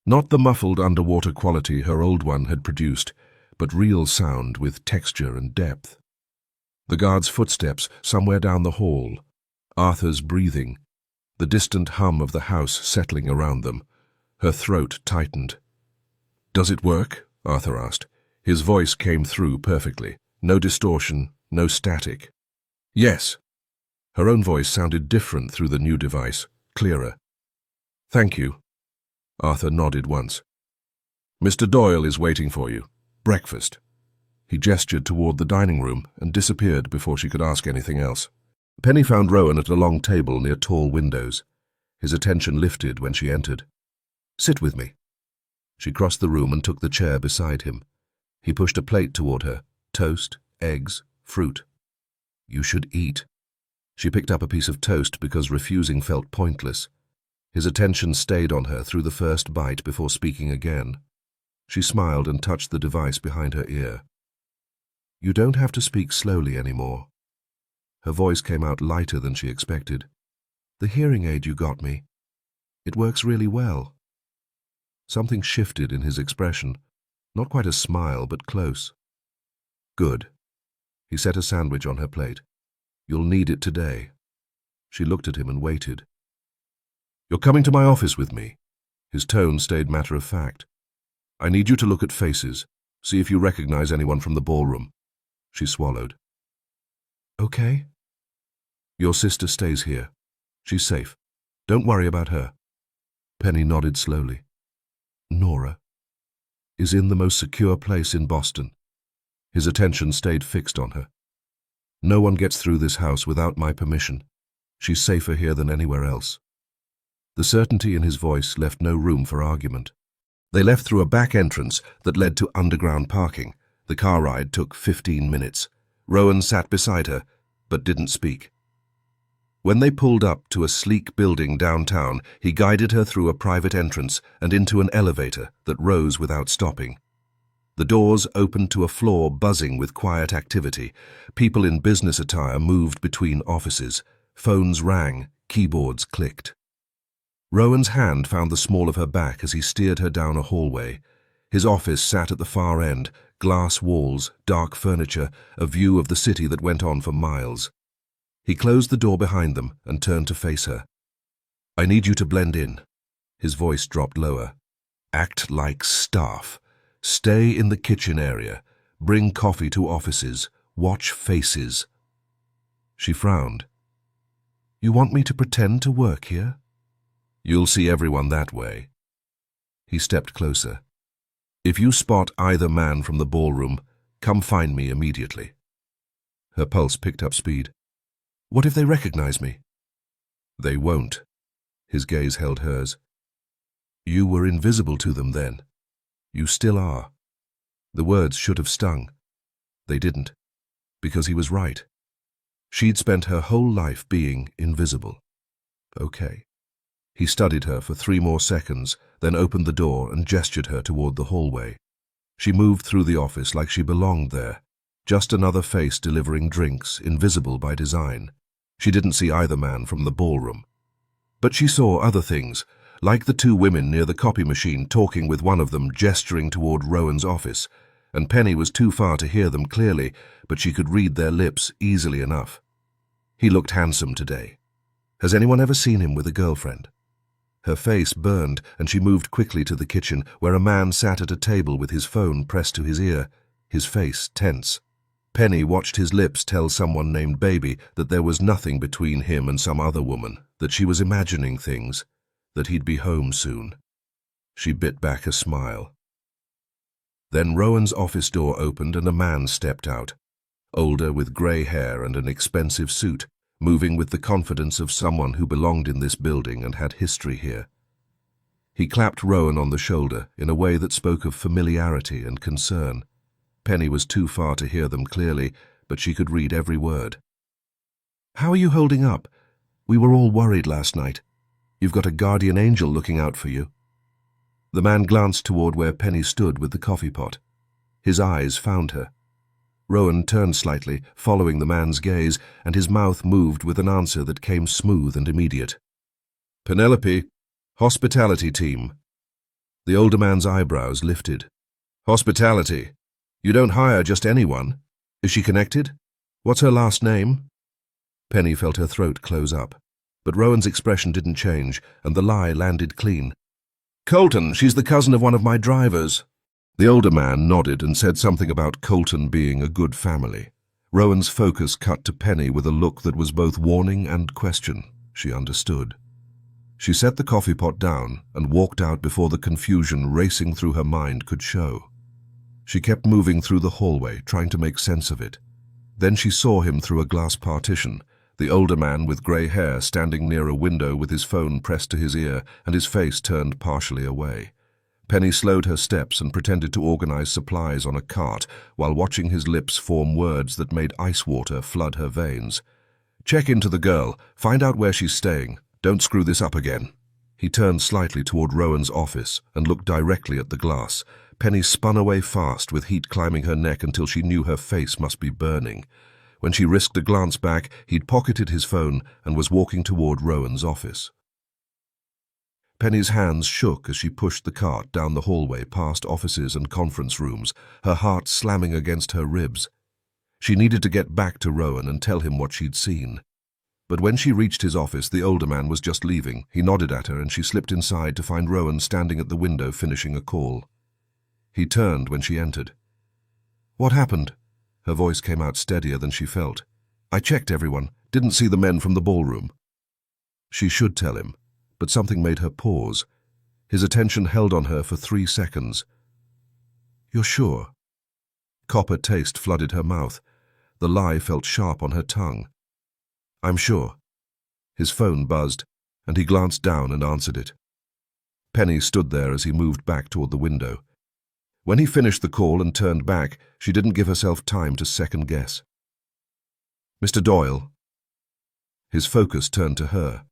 Not the muffled underwater quality her old one had produced, but real sound with texture and depth. The guard's footsteps somewhere down the hall, Arthur's breathing, the distant hum of the house settling around them. Her throat tightened. "Does it work?" Arthur asked. His voice came through perfectly. No distortion, no static. "Yes." Her own voice sounded different through the new device, clearer. "Thank you." Arthur nodded once. "Mr. Doyle is waiting for you. Breakfast." He gestured toward the dining room and disappeared before she could ask anything else. Penny found Rowan at a long table near tall windows. His attention lifted when she entered. "Sit with me." She crossed the room and took the chair beside him. He pushed a plate toward her, toast, eggs, fruit. "You should eat." She picked up a piece of toast because refusing felt pointless. His attention stayed on her through the first bite before speaking again. She smiled and touched the device behind her ear. "You don't have to speak slowly anymore." Her voice came out lighter than she expected. "The hearing aid you got me. It works really well." Something shifted in his expression. Not quite a smile, but close. "Good." He set a sandwich on her plate. "You'll need it today." She looked at him and waited. "You're coming to my office with me." His tone stayed matter-of-fact. "I need you to look at faces, see if you recognize anyone from the ballroom." She swallowed. "Okay." "Your sister stays here. She's safe. Don't worry about her." Penny nodded slowly. "Nora is in the most secure place in Boston." His attention stayed fixed on her. "No one gets through this house without my permission. She's safer here than anywhere else." The certainty in his voice left no room for argument. They left through a back entrance that led to underground parking. The car ride took 15 minutes. Rowan sat beside her, but didn't speak. When they pulled up to a sleek building downtown, he guided her through a private entrance and into an elevator that rose without stopping. The doors opened to a floor buzzing with quiet activity. People in business attire moved between offices. Phones rang, keyboards clicked. Rowan's hand found the small of her back as he steered her down a hallway. His office sat at the far end, glass walls, dark furniture, a view of the city that went on for miles. He closed the door behind them and turned to face her. "I need you to blend in." His voice dropped lower. "Act like staff. Stay in the kitchen area. Bring coffee to offices. Watch faces." She frowned. "You want me to pretend to work here?" "You'll see everyone that way." He stepped closer. "If you spot either man from the ballroom, come find me immediately." Her pulse picked up speed. "What if they recognize me?" "They won't." His gaze held hers. "You were invisible to them then. You still are." The words should have stung. They didn't, because he was right. She'd spent her whole life being invisible. Okay. He studied her for 3 more seconds, then opened the door and gestured her toward the hallway. She moved through the office like she belonged there. Just another face delivering drinks, invisible by design. She didn't see either man from the ballroom. But she saw other things, like the 2 women near the copy machine talking with one of them gesturing toward Rowan's office, and Penny was too far to hear them clearly, but she could read their lips easily enough. He looked handsome today. Has anyone ever seen him with a girlfriend? Her face burned, and she moved quickly to the kitchen, where a man sat at a table with his phone pressed to his ear, his face tense. Penny watched his lips tell someone named Baby that there was nothing between him and some other woman, that she was imagining things, that he'd be home soon. She bit back a smile. Then Rowan's office door opened and a man stepped out, older with grey hair and an expensive suit, moving with the confidence of someone who belonged in this building and had history here. He clapped Rowan on the shoulder in a way that spoke of familiarity and concern. Penny was too far to hear them clearly, but she could read every word. "How are you holding up? We were all worried last night. You've got a guardian angel looking out for you." The man glanced toward where Penny stood with the coffee pot. His eyes found her. Rowan turned slightly, following the man's gaze, and his mouth moved with an answer that came smooth and immediate. "Penelope, hospitality team." The older man's eyebrows lifted. "Hospitality? You don't hire just anyone. Is she connected? What's her last name?" Penny felt her throat close up, but Rowan's expression didn't change, and the lie landed clean. "Colton, she's the cousin of one of my drivers." The older man nodded and said something about Colton being a good family. Rowan's focus cut to Penny with a look that was both warning and question. She understood. She set the coffee pot down and walked out before the confusion racing through her mind could show. She kept moving through the hallway, trying to make sense of it. Then she saw him through a glass partition, the older man with grey hair standing near a window with his phone pressed to his ear and his face turned partially away. Penny slowed her steps and pretended to organize supplies on a cart while watching his lips form words that made ice water flood her veins. "Check into the girl. Find out where she's staying. Don't screw this up again." He turned slightly toward Rowan's office and looked directly at the glass. Penny spun away fast, with heat climbing her neck until she knew her face must be burning. When she risked a glance back, he'd pocketed his phone and was walking toward Rowan's office. Penny's hands shook as she pushed the cart down the hallway past offices and conference rooms, her heart slamming against her ribs. She needed to get back to Rowan and tell him what she'd seen. But when she reached his office, the older man was just leaving. He nodded at her and she slipped inside to find Rowan standing at the window finishing a call. He turned when she entered. "What happened?" Her voice came out steadier than she felt. "I checked everyone. Didn't see the men from the ballroom." She should tell him, but something made her pause. His attention held on her for 3 seconds. "You're sure?" Copper taste flooded her mouth. The lie felt sharp on her tongue. "I'm sure." His phone buzzed, and he glanced down and answered it. Penny stood there as he moved back toward the window. When he finished the call and turned back, she didn't give herself time to second guess. "Mr. Doyle." His focus turned to her.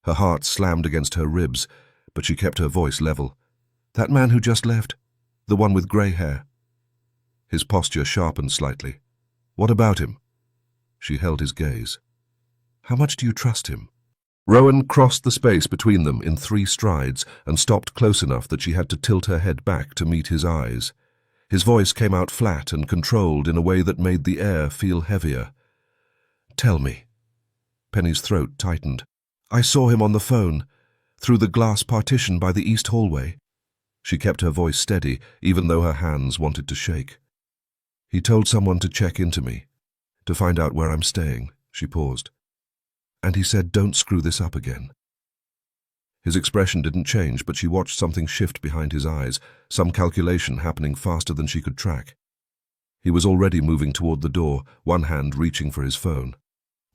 Her heart slammed against her ribs, but she kept her voice level. "That man who just left? The one with grey hair?" His posture sharpened slightly. "What about him?" She held his gaze. "How much do you trust him?" Rowan crossed the space between them in 3 strides and stopped close enough that she had to tilt her head back to meet his eyes. His voice came out flat and controlled in a way that made the air feel heavier. "Tell me." Penny's throat tightened. "I saw him on the phone, through the glass partition by the east hallway." She kept her voice steady, even though her hands wanted to shake. "He told someone to check into me, to find out where I'm staying." She paused. "And he said, don't screw this up again." His expression didn't change, but she watched something shift behind his eyes, some calculation happening faster than she could track. He was already moving toward the door, one hand reaching for his phone.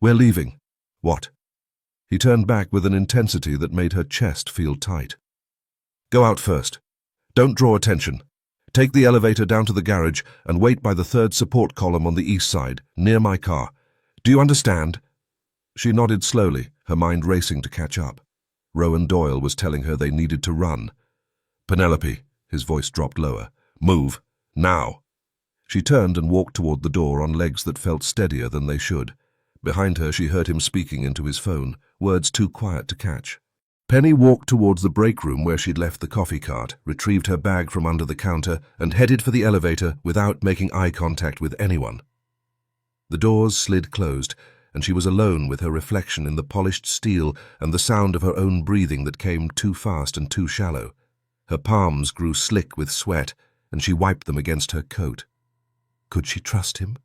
"We're leaving." "What?" He turned back with an intensity that made her chest feel tight. "Go out first. Don't draw attention. Take the elevator down to the garage and wait by the 3rd support column on the east side, near my car. Do you understand?" She nodded slowly, her mind racing to catch up. Rowan Doyle was telling her they needed to run. "Penelope," his voice dropped lower. "Move. Now." She turned and walked toward the door on legs that felt steadier than they should. Behind her she heard him speaking into his phone, words too quiet to catch. Penny walked towards the break room where she'd left the coffee cart, retrieved her bag from under the counter, and headed for the elevator without making eye contact with anyone. The doors slid closed, and she was alone with her reflection in the polished steel and the sound of her own breathing that came too fast and too shallow. Her palms grew slick with sweat, and she wiped them against her coat. Could she trust him?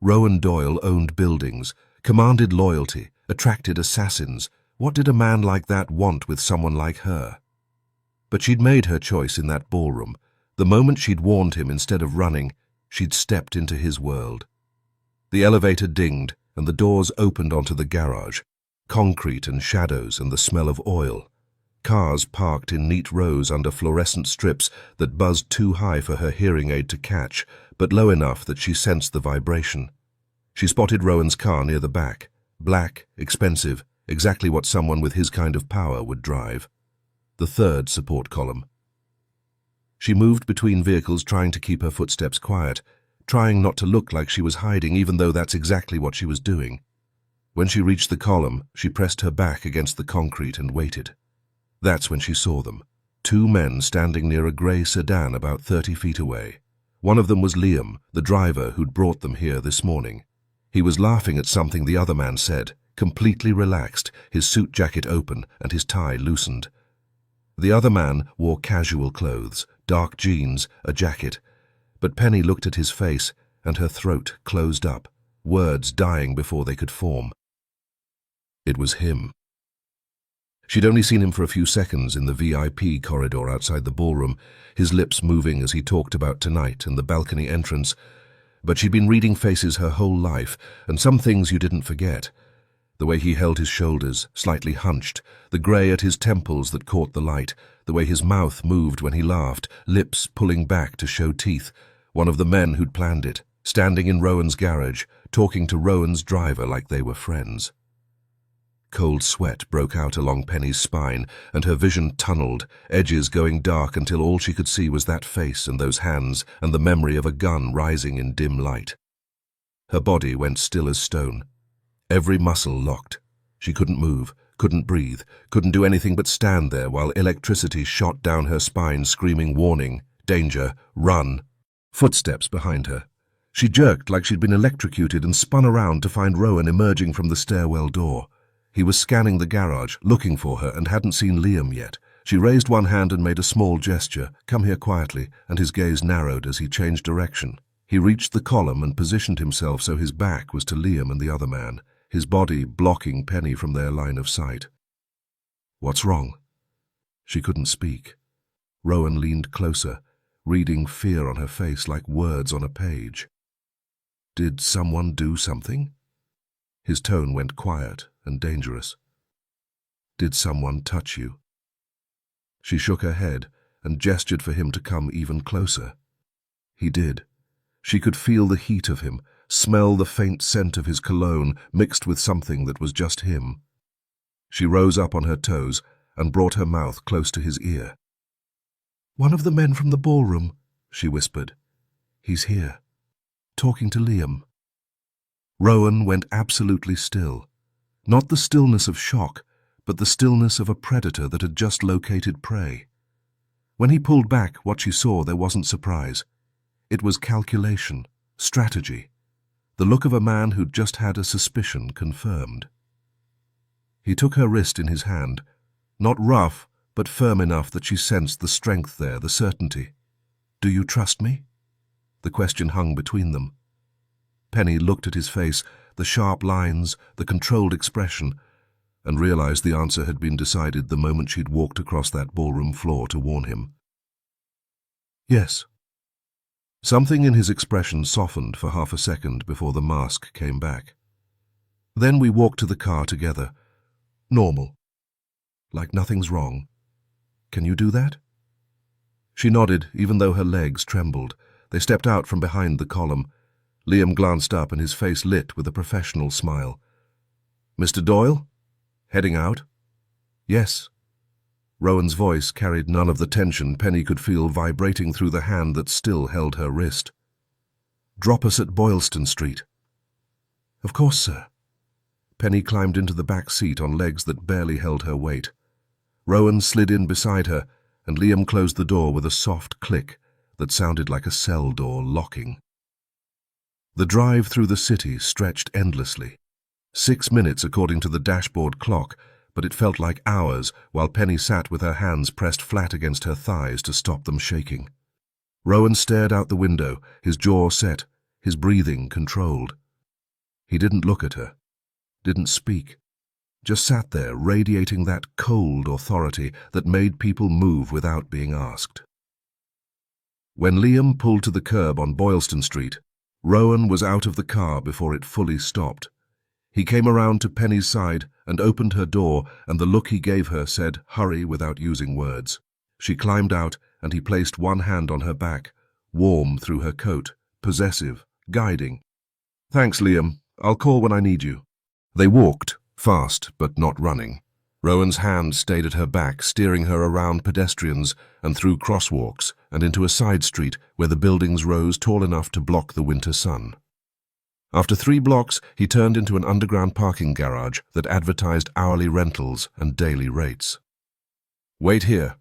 Rowan Doyle owned buildings, commanded loyalty, attracted assassins. What did a man like that want with someone like her? But she'd made her choice in that ballroom. The moment she'd warned him instead of running, she'd stepped into his world. The elevator dinged, and the doors opened onto the garage. Concrete and shadows and the smell of oil. Cars parked in neat rows under fluorescent strips that buzzed too high for her hearing aid to catch, but low enough that she sensed the vibration. She spotted Rowan's car near the back. Black, expensive, exactly what someone with his kind of power would drive. The 3rd support column. She moved between vehicles, trying to keep her footsteps quiet, trying not to look like she was hiding, even though that's exactly what she was doing. When she reached the column, she pressed her back against the concrete and waited. That's when she saw them. 2 men standing near a grey sedan about 30 feet away. One of them was Liam, the driver who'd brought them here this morning. He was laughing at something the other man said, completely relaxed, his suit jacket open and his tie loosened. The other man wore casual clothes, dark jeans, a jacket, but Penny looked at his face and her throat closed up, words dying before they could form. It was him. She'd only seen him for a few seconds in the VIP corridor outside the ballroom, his lips moving as he talked about tonight and the balcony entrance, but she'd been reading faces her whole life, and some things you didn't forget. The way he held his shoulders, slightly hunched, the grey at his temples that caught the light, the way his mouth moved when he laughed, lips pulling back to show teeth. One of the men who'd planned it, standing in Rowan's garage, talking to Rowan's driver like they were friends. Cold sweat broke out along Penny's spine, and her vision tunneled, edges going dark until all she could see was that face and those hands and the memory of a gun rising in dim light. Her body went still as stone. Every muscle locked. She couldn't move, couldn't breathe, couldn't do anything but stand there while electricity shot down her spine, screaming warning, danger, run. Footsteps behind her. She jerked like she'd been electrocuted and spun around to find Rowan emerging from the stairwell door. He was scanning the garage, looking for her, and hadn't seen Liam yet. She raised one hand and made a small gesture, "Come here quietly," and his gaze narrowed as he changed direction. He reached the column and positioned himself so his back was to Liam and the other man, his body blocking Penny from their line of sight. "What's wrong?" She couldn't speak. Rowan leaned closer, reading fear on her face like words on a page. "Did someone do something?" His tone went quiet and dangerous. "Did someone touch you?" She shook her head and gestured for him to come even closer. He did. She could feel the heat of him, smell the faint scent of his cologne mixed with something that was just him. She rose up on her toes and brought her mouth close to his ear. "One of the men from the ballroom," she whispered. "He's here, talking to Liam." Rowan went absolutely still. Not the stillness of shock, but the stillness of a predator that had just located prey. When he pulled back, what she saw there wasn't surprise. It was calculation, strategy, the look of a man who'd just had a suspicion confirmed. He took her wrist in his hand, not rough, but firm enough that she sensed the strength there, the certainty. "Do you trust me?" The question hung between them. Penny looked at his face, the sharp lines, the controlled expression, and realized the answer had been decided the moment she'd walked across that ballroom floor to warn him. "Yes." Something in his expression softened for half a second before the mask came back. "Then we walked to the car together. Normal. Like nothing's wrong. Can you do that?" She nodded, even though her legs trembled. They stepped out from behind the column. Liam glanced up and his face lit with a professional smile. "Mr. Doyle? Heading out?" "Yes." Rowan's voice carried none of the tension Penny could feel vibrating through the hand that still held her wrist. "Drop us at Boylston Street." "Of course, sir." Penny climbed into the back seat on legs that barely held her weight. Rowan slid in beside her, and Liam closed the door with a soft click that sounded like a cell door locking. The drive through the city stretched endlessly. 6 minutes according to the dashboard clock, but it felt like hours while Penny sat with her hands pressed flat against her thighs to stop them shaking. Rowan stared out the window, his jaw set, his breathing controlled. He didn't look at her, didn't speak, just sat there radiating that cold authority that made people move without being asked. When Liam pulled to the curb on Boylston Street, Rowan was out of the car before it fully stopped. He came around to Penny's side and opened her door, and the look he gave her said, "Hurry," without using words. She climbed out, and he placed one hand on her back, warm through her coat, possessive, guiding. "Thanks, Liam. I'll call when I need you." They walked, fast but not running. Rowan's hand stayed at her back, steering her around pedestrians and through crosswalks and into a side street where the buildings rose tall enough to block the winter sun. After 3 blocks, he turned into an underground parking garage that advertised hourly rentals and daily rates. "Wait here."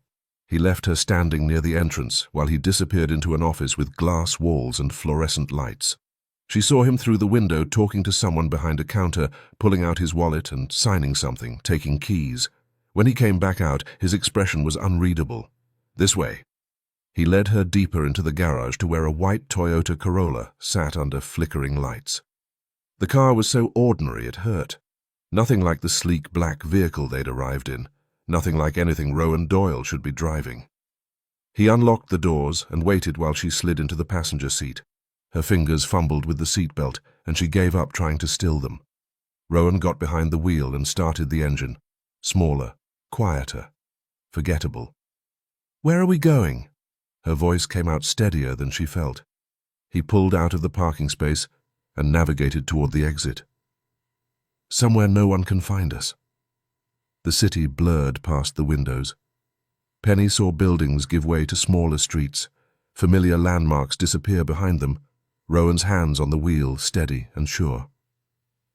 He left her standing near the entrance while he disappeared into an office with glass walls and fluorescent lights. She saw him through the window talking to someone behind a counter, pulling out his wallet and signing something, taking keys. When he came back out, his expression was unreadable. "This way." He led her deeper into the garage to where a white Toyota Corolla sat under flickering lights. The car was so ordinary it hurt. Nothing like the sleek black vehicle they'd arrived in. Nothing like anything Rowan Doyle should be driving. He unlocked the doors and waited while she slid into the passenger seat. Her fingers fumbled with the seatbelt, and she gave up trying to still them. Rowan got behind the wheel and started the engine. Smaller, quieter, forgettable. "Where are we going?" Her voice came out steadier than she felt. He pulled out of the parking space and navigated toward the exit. "Somewhere no one can find us." The city blurred past the windows. Penny saw buildings give way to smaller streets, familiar landmarks disappear behind them, Rowan's hands on the wheel, steady and sure.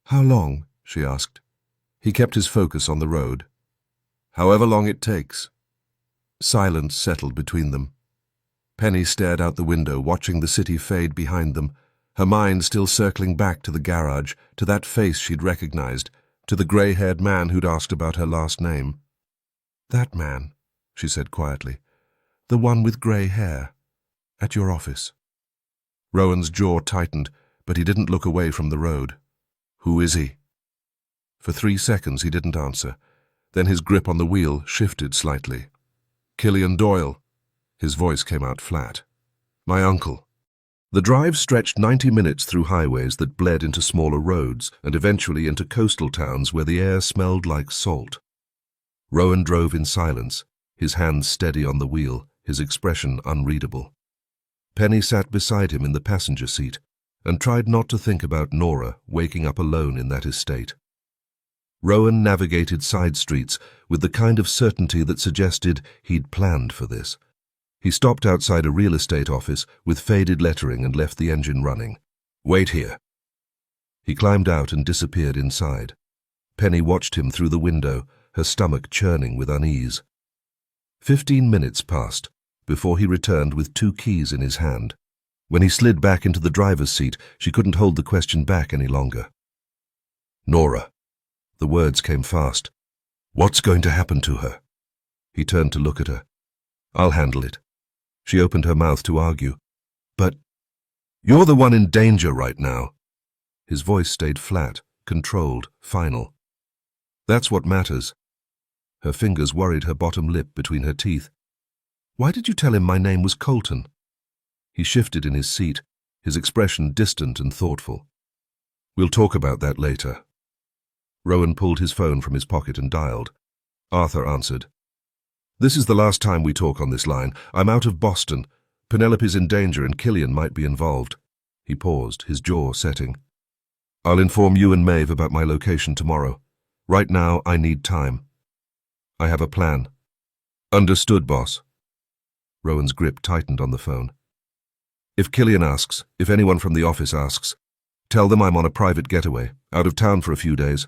"How long?" she asked. He kept his focus on the road. "However long it takes." Silence settled between them. Penny stared out the window, watching the city fade behind them, her mind still circling back to the garage, to that face she'd recognized, to the grey-haired man who'd asked about her last name. "That man," she said quietly. "The one with grey hair. At your office." Rowan's jaw tightened, but he didn't look away from the road. "Who is he?" For 3 seconds he didn't answer. Then his grip on the wheel shifted slightly. "Killian Doyle." His voice came out flat. "My uncle." The drive stretched 90 minutes through highways that bled into smaller roads and eventually into coastal towns where the air smelled like salt. Rowan drove in silence, his hands steady on the wheel, his expression unreadable. Penny sat beside him in the passenger seat, and tried not to think about Nora waking up alone in that estate. Rowan navigated side streets with the kind of certainty that suggested he'd planned for this. He stopped outside a real estate office with faded lettering and left the engine running. "Wait here." He climbed out and disappeared inside. Penny watched him through the window, her stomach churning with unease. 15 minutes passed before he returned with 2 keys in his hand. When he slid back into the driver's seat, she couldn't hold the question back any longer. "Nora." The words came fast. "What's going to happen to her?" He turned to look at her. "I'll handle it." She opened her mouth to argue. "But you're the one in danger right now." His voice stayed flat, controlled, final. "That's what matters." Her fingers worried her bottom lip between her teeth. "Why did you tell him my name was Colton?" He shifted in his seat, his expression distant and thoughtful. "We'll talk about that later." Rowan pulled his phone from his pocket and dialed. Arthur answered. "This is the last time we talk on this line. I'm out of Boston. Penelope's in danger and Killian might be involved." He paused, his jaw setting. "I'll inform you and Maeve about my location tomorrow. Right now, I need time. I have a plan." "Understood, boss." Rowan's grip tightened on the phone. "If Killian asks, if anyone from the office asks, tell them I'm on a private getaway, out of town for a few days.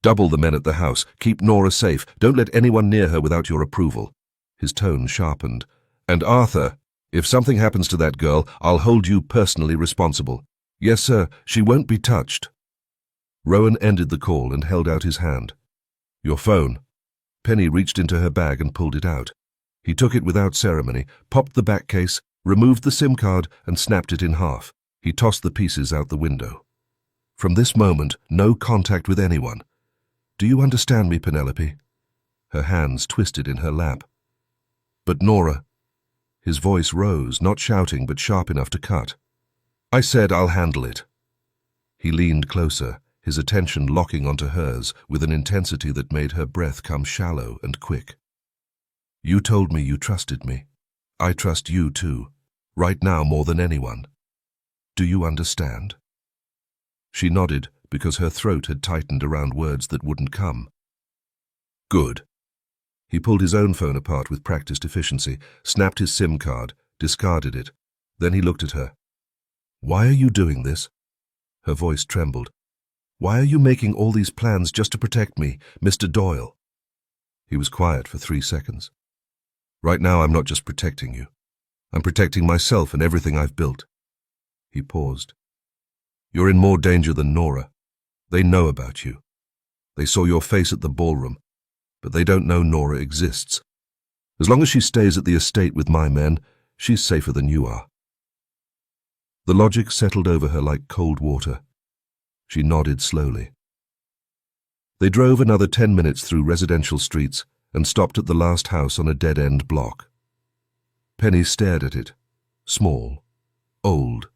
Double the men at the house. Keep Nora safe. Don't let anyone near her without your approval." His tone sharpened. "And Arthur, if something happens to that girl, I'll hold you personally responsible." "Yes, sir. She won't be touched." Rowan ended the call and held out his hand. "Your phone." Penny reached into her bag and pulled it out. He took it without ceremony, popped the back case, removed the SIM card and snapped it in half. He tossed the pieces out the window. "From this moment, no contact with anyone. Do you understand me, Penelope?" Her hands twisted in her lap. "But Nora..." His voice rose, not shouting but sharp enough to cut. "I said I'll handle it." He leaned closer, his attention locking onto hers with an intensity that made her breath come shallow and quick. "You told me you trusted me. I trust you too, right now more than anyone. Do you understand?" She nodded because her throat had tightened around words that wouldn't come. "Good." He pulled his own phone apart with practiced efficiency, snapped his SIM card, discarded it. Then he looked at her. "Why are you doing this?" Her voice trembled. "Why are you making all these plans just to protect me, Mr. Doyle?" He was quiet for 3 seconds. "Right now I'm not just protecting you. I'm protecting myself and everything I've built." He paused. "You're in more danger than Nora. They know about you. They saw your face at the ballroom, but they don't know Nora exists. As long as she stays at the estate with my men, she's safer than you are." The logic settled over her like cold water. She nodded slowly. They drove another 10 minutes through residential streets and stopped at the last house on a dead-end block. Penny stared at it. Small, old,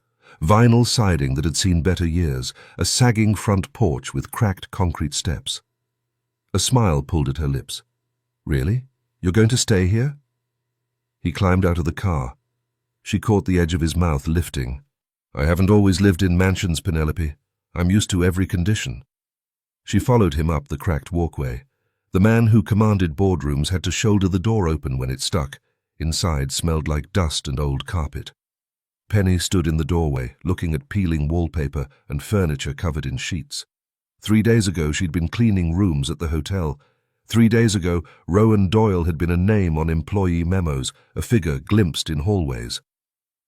vinyl siding that had seen better years, a sagging front porch with cracked concrete steps. A smile pulled at her lips. "Really? You're going to stay here?" He climbed out of the car. She caught the edge of his mouth lifting. "I haven't always lived in mansions, Penelope. I'm used to every condition." She followed him up the cracked walkway. The man who commanded boardrooms had to shoulder the door open when it stuck. Inside smelled like dust and old carpet. Penny stood in the doorway, looking at peeling wallpaper and furniture covered in sheets. 3 days ago she'd been cleaning rooms at the hotel. 3 days ago Rowan Doyle had been a name on employee memos, a figure glimpsed in hallways.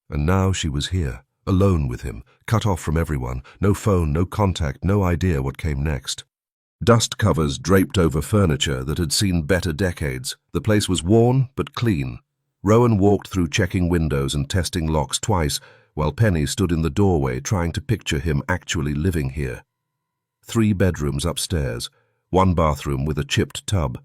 And now she was here, alone with him, cut off from everyone, no phone, no contact, no idea what came next. Dust covers draped over furniture that had seen better decades. The place was worn but clean. Rowan walked through checking windows and testing locks twice, while Penny stood in the doorway trying to picture him actually living here. 3 bedrooms upstairs, 1 bathroom with a chipped tub.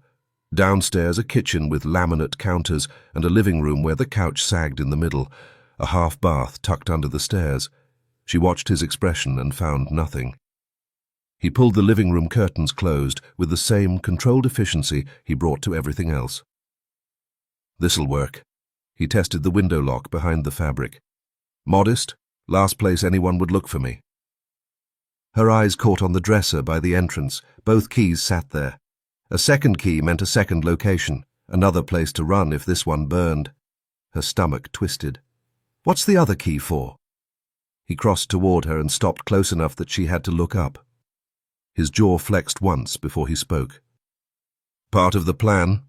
Downstairs a kitchen with laminate counters and a living room where the couch sagged in the middle, a half bath tucked under the stairs. She watched his expression and found nothing. He pulled the living room curtains closed with the same controlled efficiency he brought to everything else. "This'll work." He tested the window lock behind the fabric. Modest, Last place anyone would look for me. Her eyes caught on the dresser by the entrance. Both keys sat there. A second key meant a second location, another place to run if this one burned. Her stomach twisted. What's the other key for? He crossed toward her and stopped close enough that she had to look up. His jaw flexed once before he spoke. Part of the plan?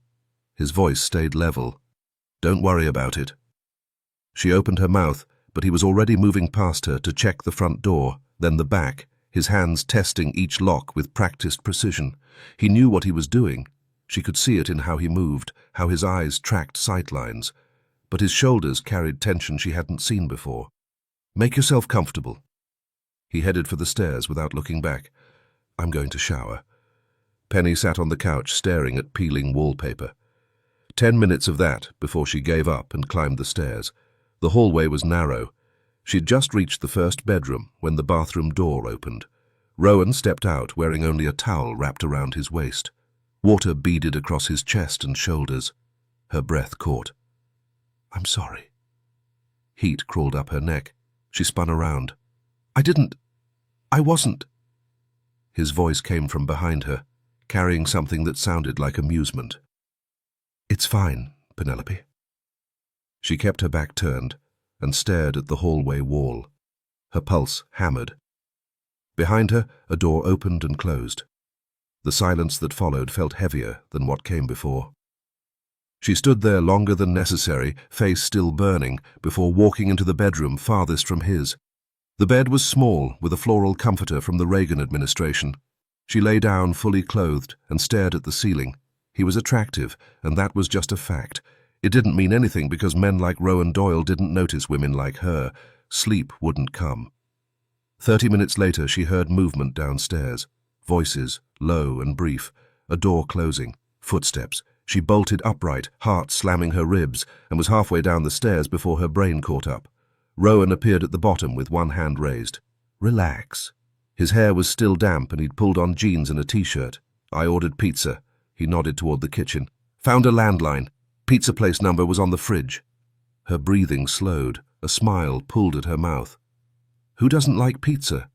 His voice stayed level. Don't worry about it. She opened her mouth, but he was already moving past her to check the front door, then the back, his hands testing each lock with practiced precision. He knew what he was doing. She could see it in how he moved, how his eyes tracked sightlines. But his shoulders carried tension she hadn't seen before. Make yourself comfortable. He headed for the stairs without looking back. I'm going to shower. Penny sat on the couch staring at peeling wallpaper. 10 minutes of that before she gave up and climbed the stairs. The hallway was narrow. She'd just reached the first bedroom when the bathroom door opened. Rowan stepped out wearing only a towel wrapped around his waist. Water beaded across his chest and shoulders. Her breath caught. I'm sorry. Heat crawled up her neck. She spun around. I wasn't. His voice came from behind her, carrying something that sounded like amusement. It's fine, Penelope. She kept her back turned and stared at the hallway wall. Her pulse hammered. Behind her, a door opened and closed. The silence that followed felt heavier than what came before. She stood there longer than necessary, face still burning, before walking into the bedroom farthest from his. The bed was small, with a floral comforter from the Reagan administration. She lay down fully clothed and stared at the ceiling. He was attractive, and that was just a fact. It didn't mean anything because men like Rowan Doyle didn't notice women like her. Sleep wouldn't come. 30 minutes later, she heard movement downstairs. Voices, low and brief. A door closing. Footsteps. She bolted upright, heart slamming her ribs, and was halfway down the stairs before her brain caught up. Rowan appeared at the bottom with one hand raised. Relax. His hair was still damp and he'd pulled on jeans and a t-shirt. I ordered pizza. He nodded toward the kitchen. Found a landline. Pizza place number was on the fridge. Her breathing slowed. A smile pulled at her mouth. Who doesn't like pizza?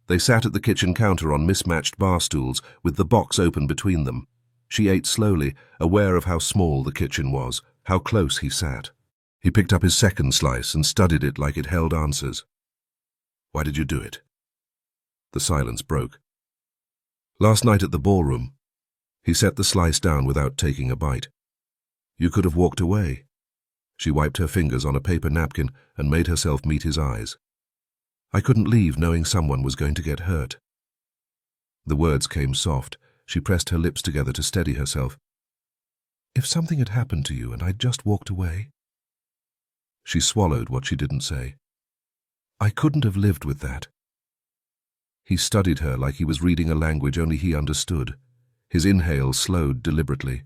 They sat at the kitchen counter on mismatched bar stools, with the box open between them. She ate slowly, aware of how small the kitchen was, how close he sat. He picked up his second slice and studied it like it held answers. Why did you do it? The silence broke. Last night at the ballroom. He set the slice down without taking a bite. You could have walked away. She wiped her fingers on a paper napkin and made herself meet his eyes. I couldn't leave knowing someone was going to get hurt. The words came soft. She pressed her lips together to steady herself. If something had happened to you and I'd just walked away. She swallowed what she didn't say. I couldn't have lived with that. He studied her like he was reading a language only he understood. His inhale slowed deliberately.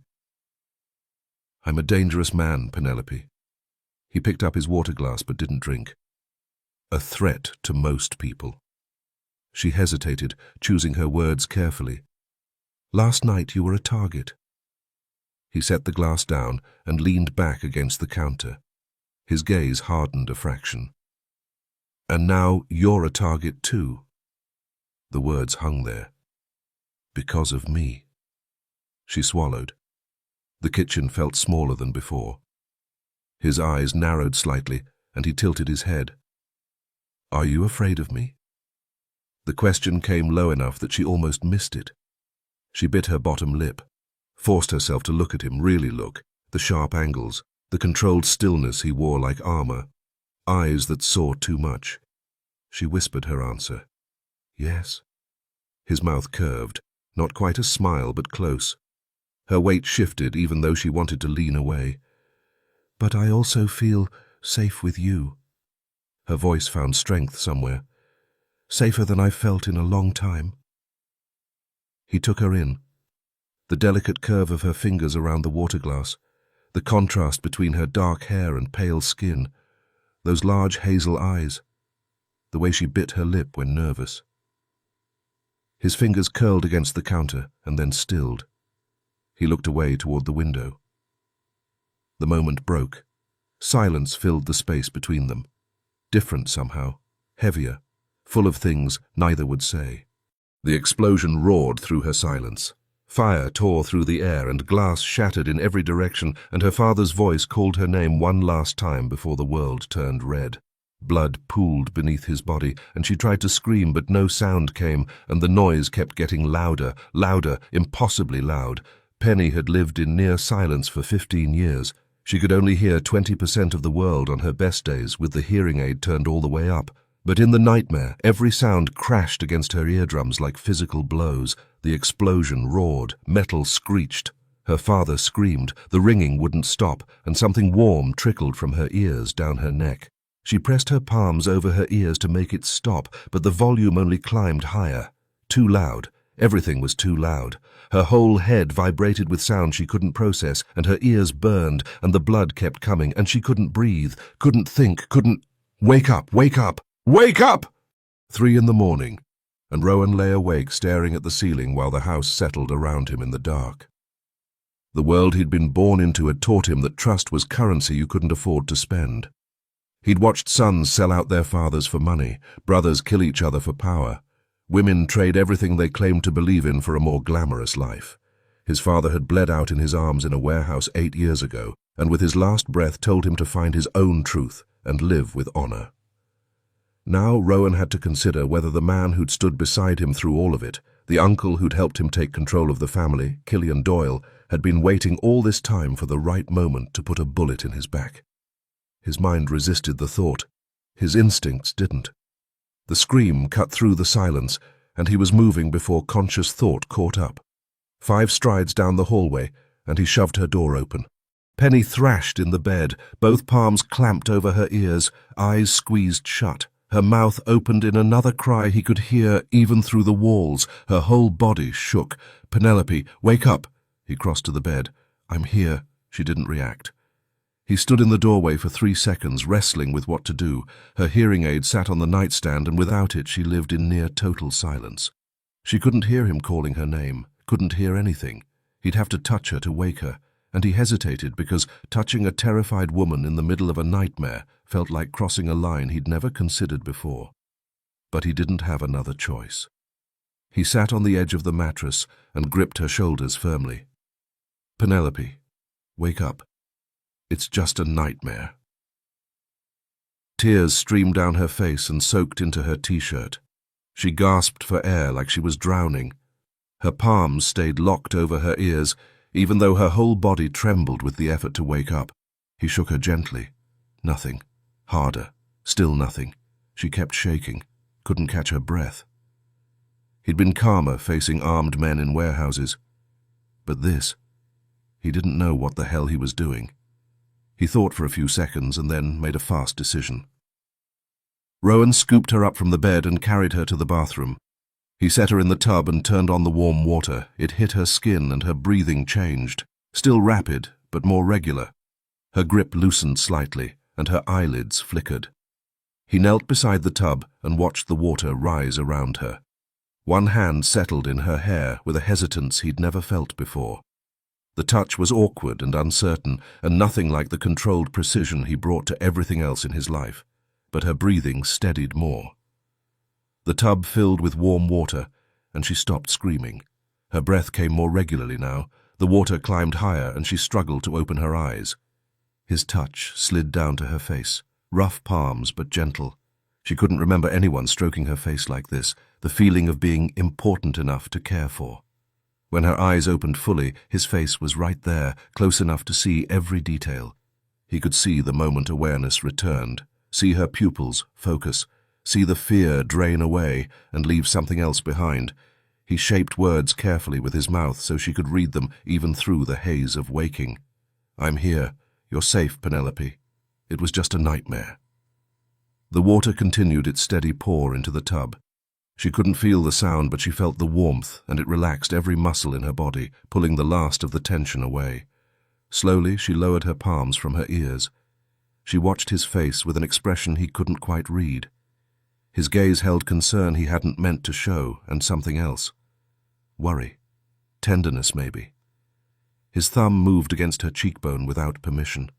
I'm a dangerous man, Penelope. He picked up his water glass but didn't drink. A threat to most people. She hesitated, choosing her words carefully. Last night you were a target. He set the glass down and leaned back against the counter. His gaze hardened a fraction. And now you're a target too. The words hung there. Because of me. She swallowed. The kitchen felt smaller than before. His eyes narrowed slightly, and he tilted his head. Are you afraid of me? The question came low enough that she almost missed it. She bit her bottom lip, forced herself to look at him, really look, the sharp angles, the controlled stillness he wore like armor, eyes that saw too much. She whispered her answer. Yes. His mouth curved, not quite a smile but close. Her weight shifted even though she wanted to lean away. But I also feel safe with you. Her voice found strength somewhere, safer than I've felt in a long time. He took her in. The delicate curve of her fingers around the water glass, the contrast between her dark hair and pale skin, those large hazel eyes, the way she bit her lip when nervous. His fingers curled against the counter and then stilled. He looked away toward the window. The moment broke. Silence filled the space between them. Different somehow, heavier, full of things neither would say. The explosion roared through her silence. Fire tore through the air and glass shattered in every direction, and her father's voice called her name one last time before the world turned red. Blood pooled beneath his body, and she tried to scream, but no sound came, and the noise kept getting louder, louder, impossibly loud. Penny had lived in near silence for 15 years. She could only hear 20% of the world on her best days with the hearing aid turned all the way up. But in the nightmare, every sound crashed against her eardrums like physical blows. The explosion roared, metal screeched. Her father screamed, the ringing wouldn't stop, and something warm trickled from her ears down her neck. She pressed her palms over her ears to make it stop, but the volume only climbed higher. Too loud. Everything was too loud. Her whole head vibrated with sound she couldn't process, and her ears burned, and the blood kept coming, and she couldn't breathe, couldn't think, couldn't— Wake up! Wake up! Wake up! 3 in the morning, and Rowan lay awake staring at the ceiling while the house settled around him in the dark. The world he'd been born into had taught him that trust was currency you couldn't afford to spend. He'd watched sons sell out their fathers for money, brothers kill each other for power. Women trade everything they claimed to believe in for a more glamorous life. His father had bled out in his arms in a warehouse 8 years ago, and with his last breath told him to find his own truth and live with honor. Now Rowan had to consider whether the man who'd stood beside him through all of it, the uncle who'd helped him take control of the family, Killian Doyle, had been waiting all this time for the right moment to put a bullet in his back. His mind resisted the thought. His instincts didn't. The scream cut through the silence, and he was moving before conscious thought caught up. 5 strides down the hallway, and he shoved her door open. Penny thrashed in the bed, both palms clamped over her ears, eyes squeezed shut. Her mouth opened in another cry he could hear even through the walls. Her whole body shook. "Penelope, wake up!" He crossed to the bed. "I'm here." She didn't react. He stood in the doorway for 3 seconds, wrestling with what to do. Her hearing aid sat on the nightstand, and without it she lived in near total silence. She couldn't hear him calling her name, couldn't hear anything. He'd have to touch her to wake her, and he hesitated because touching a terrified woman in the middle of a nightmare felt like crossing a line he'd never considered before. But he didn't have another choice. He sat on the edge of the mattress and gripped her shoulders firmly. "Penelope, wake up. It's just a nightmare." Tears streamed down her face and soaked into her t-shirt. She gasped for air like she was drowning. Her palms stayed locked over her ears, even though her whole body trembled with the effort to wake up. He shook her gently. Nothing. Harder. Still nothing. She kept shaking, couldn't catch her breath. He'd been calmer facing armed men in warehouses. But this, he didn't know what the hell he was doing. He thought for a few seconds and then made a fast decision. Rowan scooped her up from the bed and carried her to the bathroom. He set her in the tub and turned on the warm water. It hit her skin and her breathing changed, still rapid but more regular. Her grip loosened slightly and her eyelids flickered. He knelt beside the tub and watched the water rise around her. One hand settled in her hair with a hesitance he'd never felt before. The touch was awkward and uncertain, and nothing like the controlled precision he brought to everything else in his life, but her breathing steadied more. The tub filled with warm water, and she stopped screaming. Her breath came more regularly now. The water climbed higher, and she struggled to open her eyes. His touch slid down to her face, rough palms but gentle. She couldn't remember anyone stroking her face like this, the feeling of being important enough to care for. When her eyes opened fully, his face was right there, close enough to see every detail. He could see the moment awareness returned, see her pupils focus, see the fear drain away and leave something else behind. He shaped words carefully with his mouth so she could read them even through the haze of waking. "I'm here. You're safe, Penelope. It was just a nightmare." The water continued its steady pour into the tub. She couldn't feel the sound, but she felt the warmth, and it relaxed every muscle in her body, pulling the last of the tension away. Slowly, she lowered her palms from her ears. She watched his face with an expression he couldn't quite read. His gaze held concern he hadn't meant to show, and something else. Worry. Tenderness, maybe. His thumb moved against her cheekbone without permission.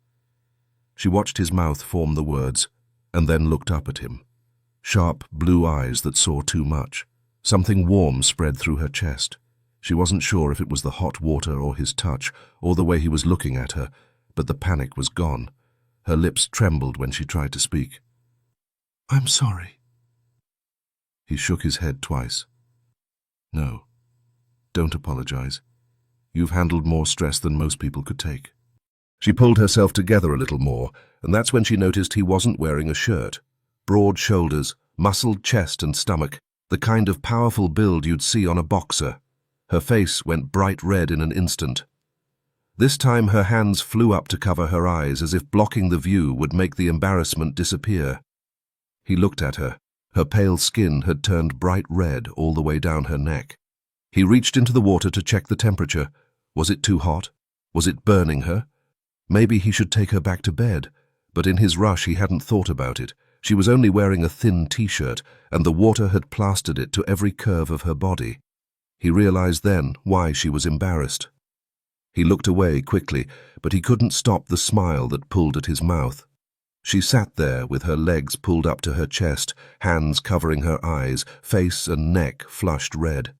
She watched his mouth form the words, and then looked up at him. sharp blue eyes that saw too much. Something warm spread through her chest. She wasn't sure if it was the hot water or his touch or the way he was looking at her, but the panic was gone. Her lips trembled when she tried to speak. "I'm sorry." He shook his head twice. "No, don't apologize. You've handled more stress than most people could take." She pulled herself together a little more, and that's when she noticed he wasn't wearing a shirt. Broad shoulders, muscled chest and stomach, the kind of powerful build you'd see on a boxer. Her face went bright red in an instant. This time her hands flew up to cover her eyes as if blocking the view would make the embarrassment disappear. He looked at her. Her pale skin had turned bright red all the way down her neck. He reached into the water to check the temperature. Was it too hot? Was it burning her? Maybe he should take her back to bed, but in his rush he hadn't thought about it. She was only wearing a thin t-shirt, and the water had plastered it to every curve of her body. He realized then why she was embarrassed. He looked away quickly, but he couldn't stop the smile that pulled at his mouth. She sat there with her legs pulled up to her chest, hands covering her eyes, face and neck flushed red.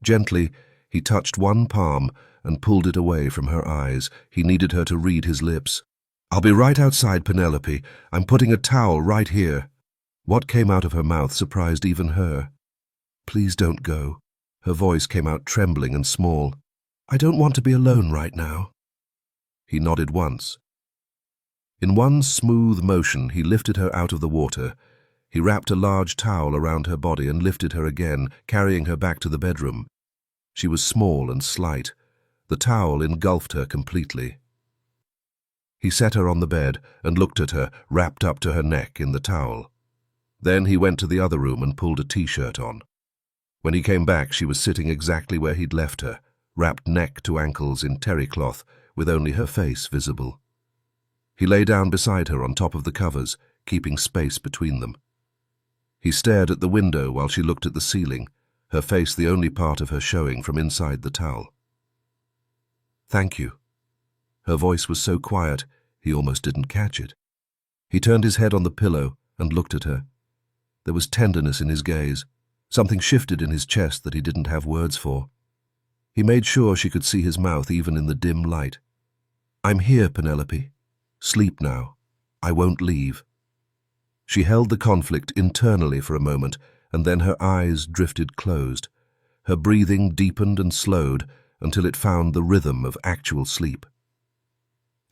Gently, he touched one palm and pulled it away from her eyes. He needed her to read his lips. "I'll be right outside, Penelope. I'm putting a towel right here." What came out of her mouth surprised even her. "Please don't go." Her voice came out trembling and small. "I don't want to be alone right now." He nodded once. In one smooth motion, he lifted her out of the water. He wrapped a large towel around her body and lifted her again, carrying her back to the bedroom. She was small and slight. The towel engulfed her completely. He set her on the bed and looked at her, wrapped up to her neck in the towel. Then he went to the other room and pulled a t-shirt on. When he came back, she was sitting exactly where he'd left her, wrapped neck to ankles in terry cloth, with only her face visible. He lay down beside her on top of the covers, keeping space between them. He stared at the window while she looked at the ceiling, her face the only part of her showing from inside the towel. "Thank you." Her voice was so quiet, he almost didn't catch it. He turned his head on the pillow and looked at her. There was tenderness in his gaze. Something shifted in his chest that he didn't have words for. He made sure she could see his mouth even in the dim light. "I'm here, Penelope. Sleep now. I won't leave." She held the conflict internally for a moment, and then her eyes drifted closed. Her breathing deepened and slowed until it found the rhythm of actual sleep.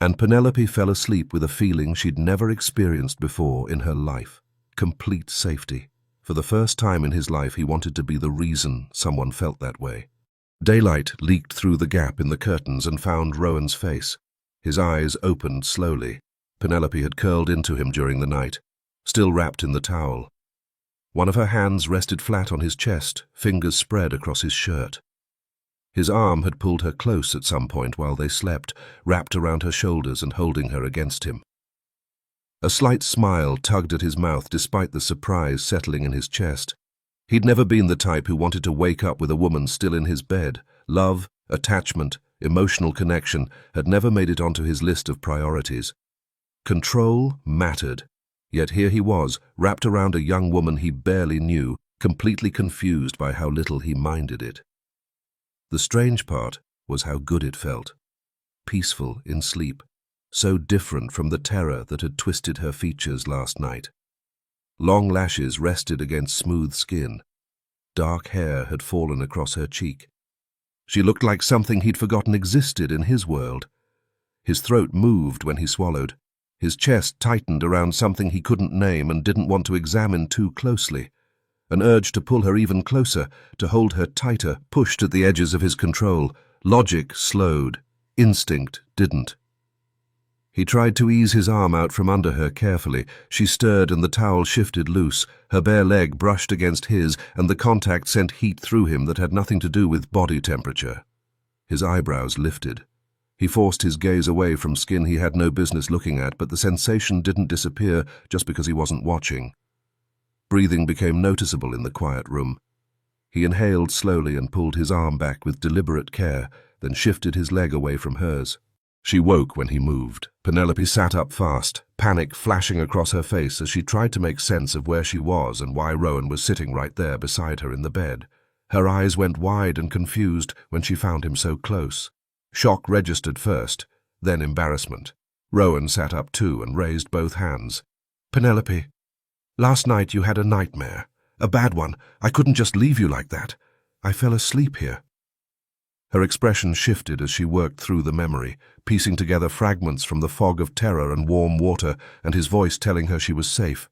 And Penelope fell asleep with a feeling she'd never experienced before in her life. Complete safety. For the first time in his life, he wanted to be the reason someone felt that way. Daylight leaked through the gap in the curtains and found Rowan's face. His eyes opened slowly. Penelope had curled into him during the night, still wrapped in the towel. One of her hands rested flat on his chest, fingers spread across his shirt. His arm had pulled her close at some point while they slept, wrapped around her shoulders and holding her against him. A slight smile tugged at his mouth despite the surprise settling in his chest. He'd never been the type who wanted to wake up with a woman still in his bed. Love, attachment, emotional connection had never made it onto his list of priorities. Control mattered, yet here he was, wrapped around a young woman he barely knew, completely confused by how little he minded it. The strange part was how good it felt. Peaceful in sleep. So different from the terror that had twisted her features last night. Long lashes rested against smooth skin. Dark hair had fallen across her cheek. She looked like something he'd forgotten existed in his world. His throat moved when he swallowed. His chest tightened around something he couldn't name and didn't want to examine too closely. An urge to pull her even closer, to hold her tighter, pushed at the edges of his control. Logic slowed. Instinct didn't. He tried to ease his arm out from under her carefully. She stirred and the towel shifted loose. Her bare leg brushed against his, and the contact sent heat through him that had nothing to do with body temperature. His eyebrows lifted. He forced his gaze away from skin he had no business looking at, but the sensation didn't disappear just because he wasn't watching. Breathing became noticeable in the quiet room. He inhaled slowly and pulled his arm back with deliberate care, then shifted his leg away from hers. She woke when he moved. Penelope sat up fast, panic flashing across her face as she tried to make sense of where she was and why Rowan was sitting right there beside her in the bed. Her eyes went wide and confused when she found him so close. Shock registered first, then embarrassment. Rowan sat up too and raised both hands. "Penelope, last night you had a nightmare. A bad one. I couldn't just leave you like that. I fell asleep here." Her expression shifted as she worked through the memory, piecing together fragments from the fog of terror and warm water and his voice telling her she was safe.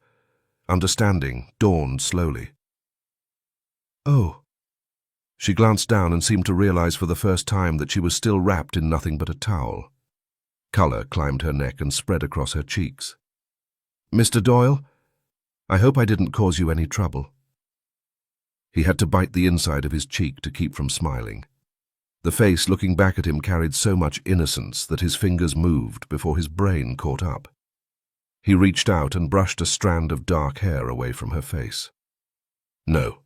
Understanding dawned slowly. "Oh." She glanced down and seemed to realize for the first time that she was still wrapped in nothing but a towel. Color climbed her neck and spread across her cheeks. "Mr. Doyle, I hope I didn't cause you any trouble." He had to bite the inside of his cheek to keep from smiling. The face looking back at him carried so much innocence that his fingers moved before his brain caught up. He reached out and brushed a strand of dark hair away from her face. "No."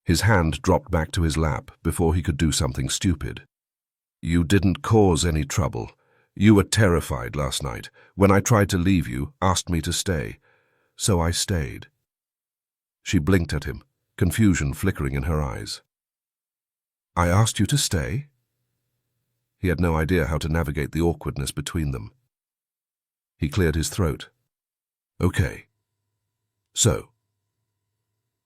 His hand dropped back to his lap before he could do something stupid. "You didn't cause any trouble. You were terrified last night. When I tried to leave you, asked me to stay. So I stayed." She blinked at him, confusion flickering in her eyes. "I asked you to stay?" He had no idea how to navigate the awkwardness between them. He cleared his throat. "Okay. So."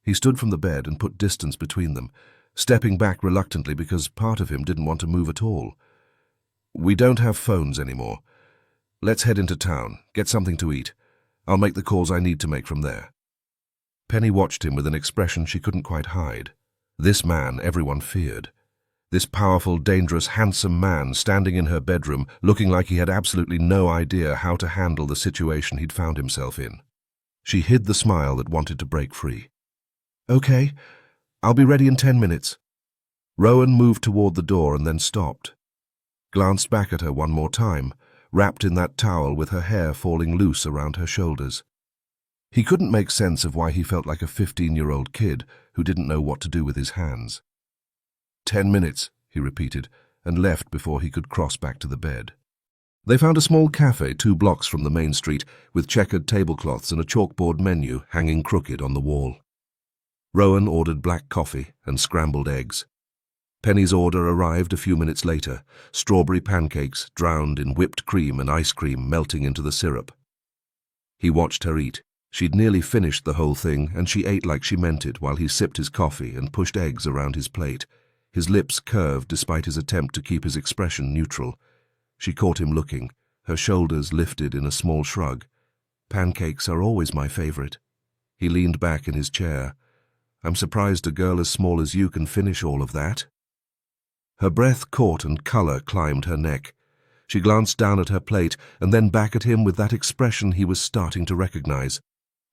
He stood from the bed and put distance between them, stepping back reluctantly because part of him didn't want to move at all. "We don't have phones anymore. Let's head into town, get something to eat. I'll make the calls I need to make from there." Penny watched him with an expression she couldn't quite hide. This man everyone feared. This powerful, dangerous, handsome man standing in her bedroom, looking like he had absolutely no idea how to handle the situation he'd found himself in. She hid the smile that wanted to break free. "Okay, I'll be ready in 10 minutes. Rowan moved toward the door and then stopped. Glanced back at her one more time, wrapped in that towel with her hair falling loose around her shoulders. He couldn't make sense of why he felt like a 15-year-old kid who didn't know what to do with his hands. 10 minutes, he repeated, and left before he could cross back to the bed. They found a small cafe 2 blocks from the main street with checkered tablecloths and a chalkboard menu hanging crooked on the wall. Rowan ordered black coffee and scrambled eggs. Penny's order arrived a few minutes later, strawberry pancakes drowned in whipped cream and ice cream melting into the syrup. He watched her eat. She'd nearly finished the whole thing, and she ate like she meant it while he sipped his coffee and pushed eggs around his plate. His lips curved despite his attempt to keep his expression neutral. She caught him looking, her shoulders lifted in a small shrug. "Pancakes are always my favorite." He leaned back in his chair. "I'm surprised a girl as small as you can finish all of that." Her breath caught and color climbed her neck. She glanced down at her plate and then back at him with that expression he was starting to recognize,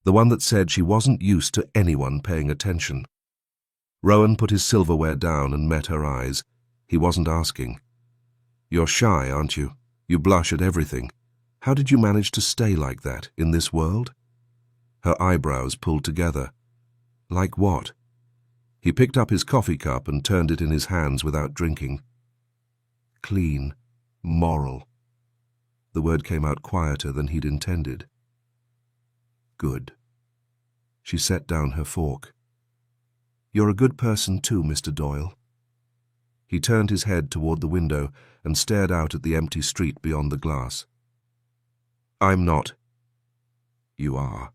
the one that said she wasn't used to anyone paying attention. Rowan put his silverware down and met her eyes. He wasn't asking. "You're shy, aren't you? You blush at everything. How did you manage to stay like that in this world?" Her eyebrows pulled together. "Like what?" He picked up his coffee cup and turned it in his hands without drinking. "Clean. Moral." The word came out quieter than he'd intended. "Good." She set down her fork. "You're a good person too, Mr. Doyle." He turned his head toward the window and stared out at the empty street beyond the glass. "I'm not." "You are."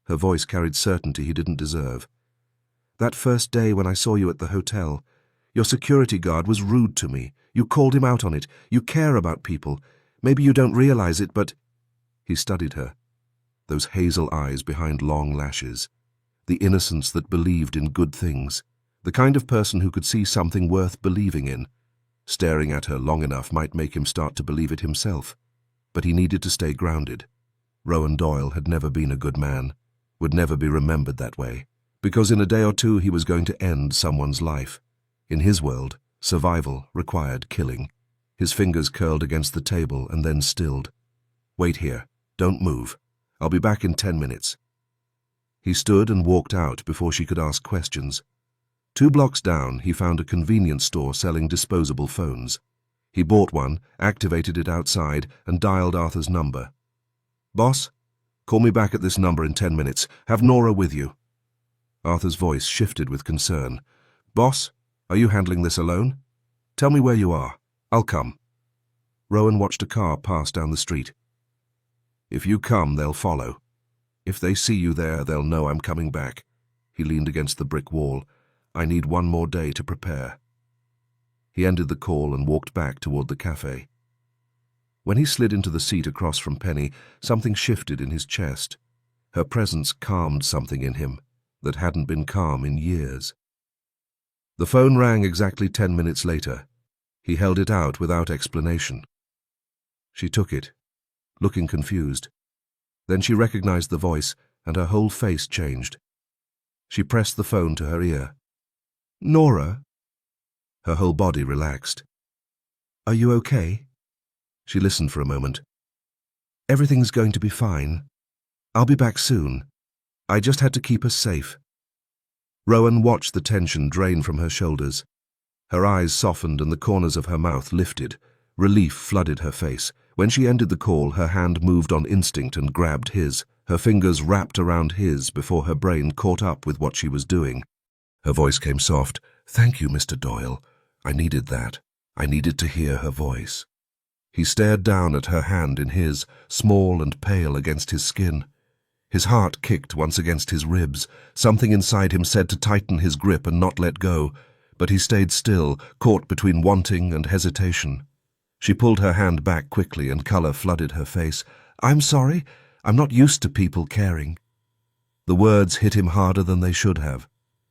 Her voice carried certainty he didn't deserve. "That first day when I saw you at the hotel, your security guard was rude to me. You called him out on it. You care about people. Maybe you don't realize it, but—" He studied her. Those hazel eyes behind long lashes. The innocence that believed in good things. The kind of person who could see something worth believing in. Staring at her long enough might make him start to believe it himself. But he needed to stay grounded. Rowan Doyle had never been a good man. Would never be remembered that way. Because in a day or two he was going to end someone's life. In his world, survival required killing. His fingers curled against the table and then stilled. "Wait here. Don't move. I'll be back in 10 minutes. He stood and walked out before she could ask questions. 2 blocks down, he found a convenience store selling disposable phones. He bought one, activated it outside, and dialed Arthur's number. "Boss, call me back at this number in 10 minutes. Have Nora with you." Arthur's voice shifted with concern. "Boss, are you handling this alone? Tell me where you are. I'll come." Rowan watched a car pass down the street. "If you come, they'll follow. If they see you there, they'll know I'm coming back." He leaned against the brick wall. "I need one more day to prepare." He ended the call and walked back toward the cafe. When he slid into the seat across from Penny, something shifted in his chest. Her presence calmed something in him that hadn't been calm in years. The phone rang exactly 10 minutes later. He held it out without explanation. She took it, looking confused. Then she recognized the voice, and her whole face changed. She pressed the phone to her ear. "Nora?" Her whole body relaxed. "Are you okay?" She listened for a moment. "Everything's going to be fine. I'll be back soon. I just had to keep us safe." Rowan watched the tension drain from her shoulders. Her eyes softened and the corners of her mouth lifted. Relief flooded her face. When she ended the call, her hand moved on instinct and grabbed his. Her fingers wrapped around his before her brain caught up with what she was doing. Her voice came soft. "Thank you, Mr. Doyle. I needed that. I needed to hear her voice." He stared down at her hand in his, small and pale against his skin. His heart kicked once against his ribs. Something inside him said to tighten his grip and not let go, but he stayed still, caught between wanting and hesitation. She pulled her hand back quickly and color flooded her face. "I'm sorry. I'm not used to people caring." The words hit him harder than they should have.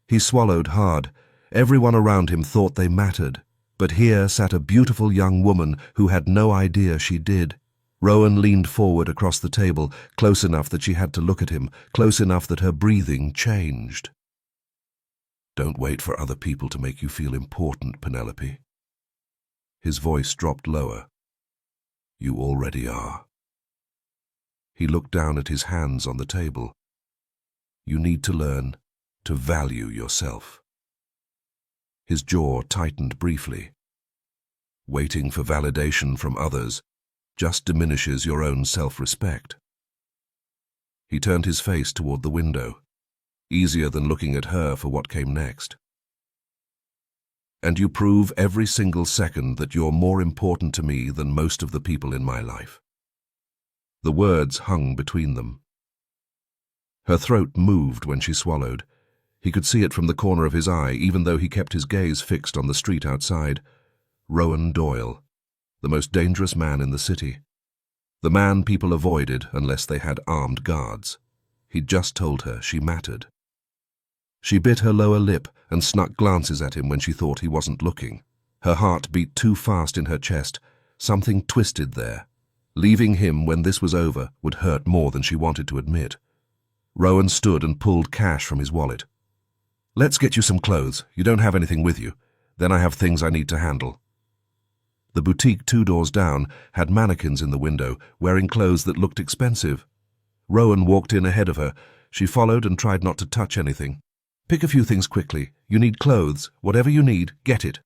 He swallowed hard. Everyone around him thought they mattered, but here sat a beautiful young woman who had no idea she did. Rowan leaned forward across the table, close enough that she had to look at him, close enough that her breathing changed. "Don't wait for other people to make you feel important, Penelope." His voice dropped lower. "You already are." He looked down at his hands on the table. "You need to learn to value yourself." His jaw tightened briefly. Waiting for validation from others just diminishes your own self-respect. He turned his face toward the window, easier than looking at her for what came next. "And you prove every single second that you're more important to me than most of the people in my life." The words hung between them. Her throat moved when she swallowed. He could see it from the corner of his eye, even though he kept his gaze fixed on the street outside. Rowan Doyle, the most dangerous man in the city. The man people avoided unless they had armed guards. He'd just told her she mattered. She bit her lower lip and snuck glances at him when she thought he wasn't looking. Her heart beat too fast in her chest. Something twisted there. Leaving him when this was over would hurt more than she wanted to admit. Rowan stood and pulled cash from his wallet. "Let's get you some clothes. You don't have anything with you. Then I have things I need to handle." The boutique 2 doors down had mannequins in the window, wearing clothes that looked expensive. Rowan walked in ahead of her. She followed and tried not to touch anything. "Pick a few things quickly. You need clothes. Whatever you need, get it."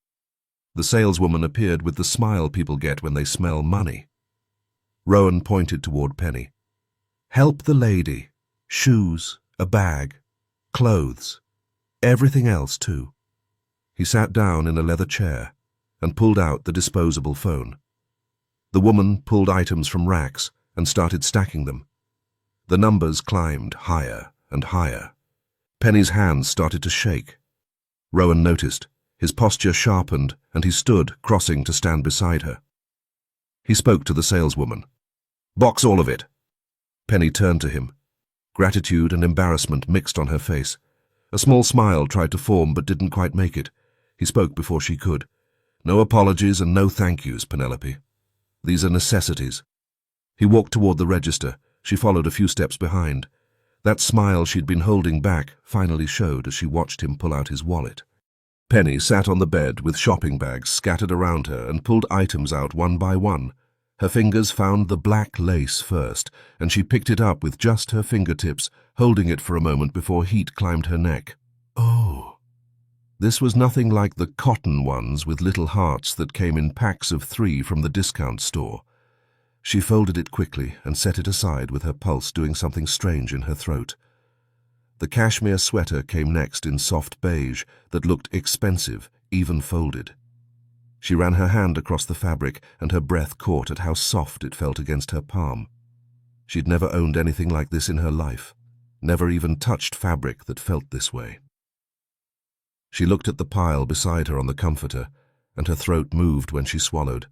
The saleswoman appeared with the smile people get when they smell money. Rowan pointed toward Penny. "Help the lady. Shoes, a bag, clothes. Everything else, too." He sat down in a leather chair and pulled out the disposable phone. The woman pulled items from racks and started stacking them. The numbers climbed higher and higher. Penny's hands started to shake. Rowan noticed. His posture sharpened, and he stood, crossing to stand beside her. He spoke to the saleswoman. "Box all of it." Penny turned to him. Gratitude and embarrassment mixed on her face. A small smile tried to form but didn't quite make it. He spoke before she could. "No apologies and no thank yous, Penelope. These are necessities." He walked toward the register. She followed a few steps behind. That smile she'd been holding back finally showed as she watched him pull out his wallet. Penny sat on the bed with shopping bags scattered around her and pulled items out one by one. Her fingers found the black lace first, and she picked it up with just her fingertips, holding it for a moment before heat climbed her neck. "Oh." This was nothing like the cotton ones with little hearts that came in packs of 3 from the discount store. She folded it quickly and set it aside with her pulse doing something strange in her throat. The cashmere sweater came next in soft beige that looked expensive, even folded. She ran her hand across the fabric and her breath caught at how soft it felt against her palm. She'd never owned anything like this in her life, never even touched fabric that felt this way. She looked at the pile beside her on the comforter, and her throat moved when she swallowed.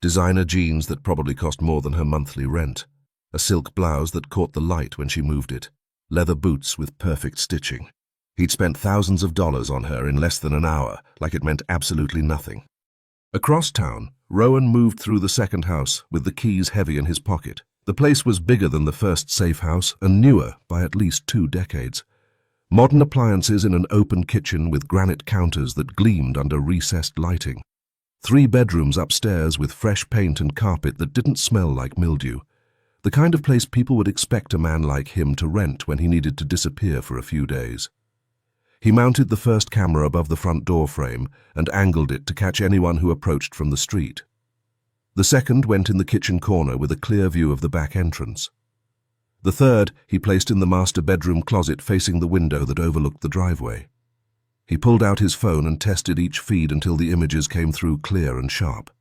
Designer jeans that probably cost more than her monthly rent, a silk blouse that caught the light when she moved it, leather boots with perfect stitching. He'd spent thousands of dollars on her in less than an hour, like it meant absolutely nothing. Across town, Rowan moved through the second house with the keys heavy in his pocket. The place was bigger than the first safe house and newer by at least 2 decades. Modern appliances in an open kitchen with granite counters that gleamed under recessed lighting. 3 bedrooms upstairs with fresh paint and carpet that didn't smell like mildew. The kind of place people would expect a man like him to rent when he needed to disappear for a few days. He mounted the first camera above the front door frame and angled it to catch anyone who approached from the street. The second went in the kitchen corner with a clear view of the back entrance. The third he placed in the master bedroom closet facing the window that overlooked the driveway. He pulled out his phone and tested each feed until the images came through clear and sharp.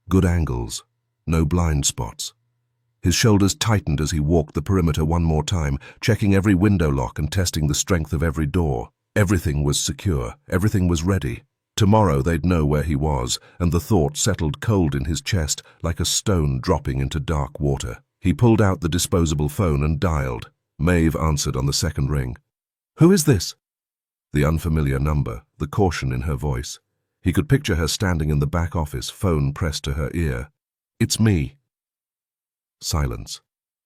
Good angles, no blind spots. His shoulders tightened as he walked the perimeter one more time, checking every window lock and testing the strength of every door. Everything was secure, everything was ready. Tomorrow they'd know where he was, and the thought settled cold in his chest like a stone dropping into dark water. He pulled out the disposable phone and dialed. Maeve answered on the second ring. "Who is this?" The unfamiliar number, the caution in her voice. He could picture her standing in the back office, phone pressed to her ear. "It's me." Silence.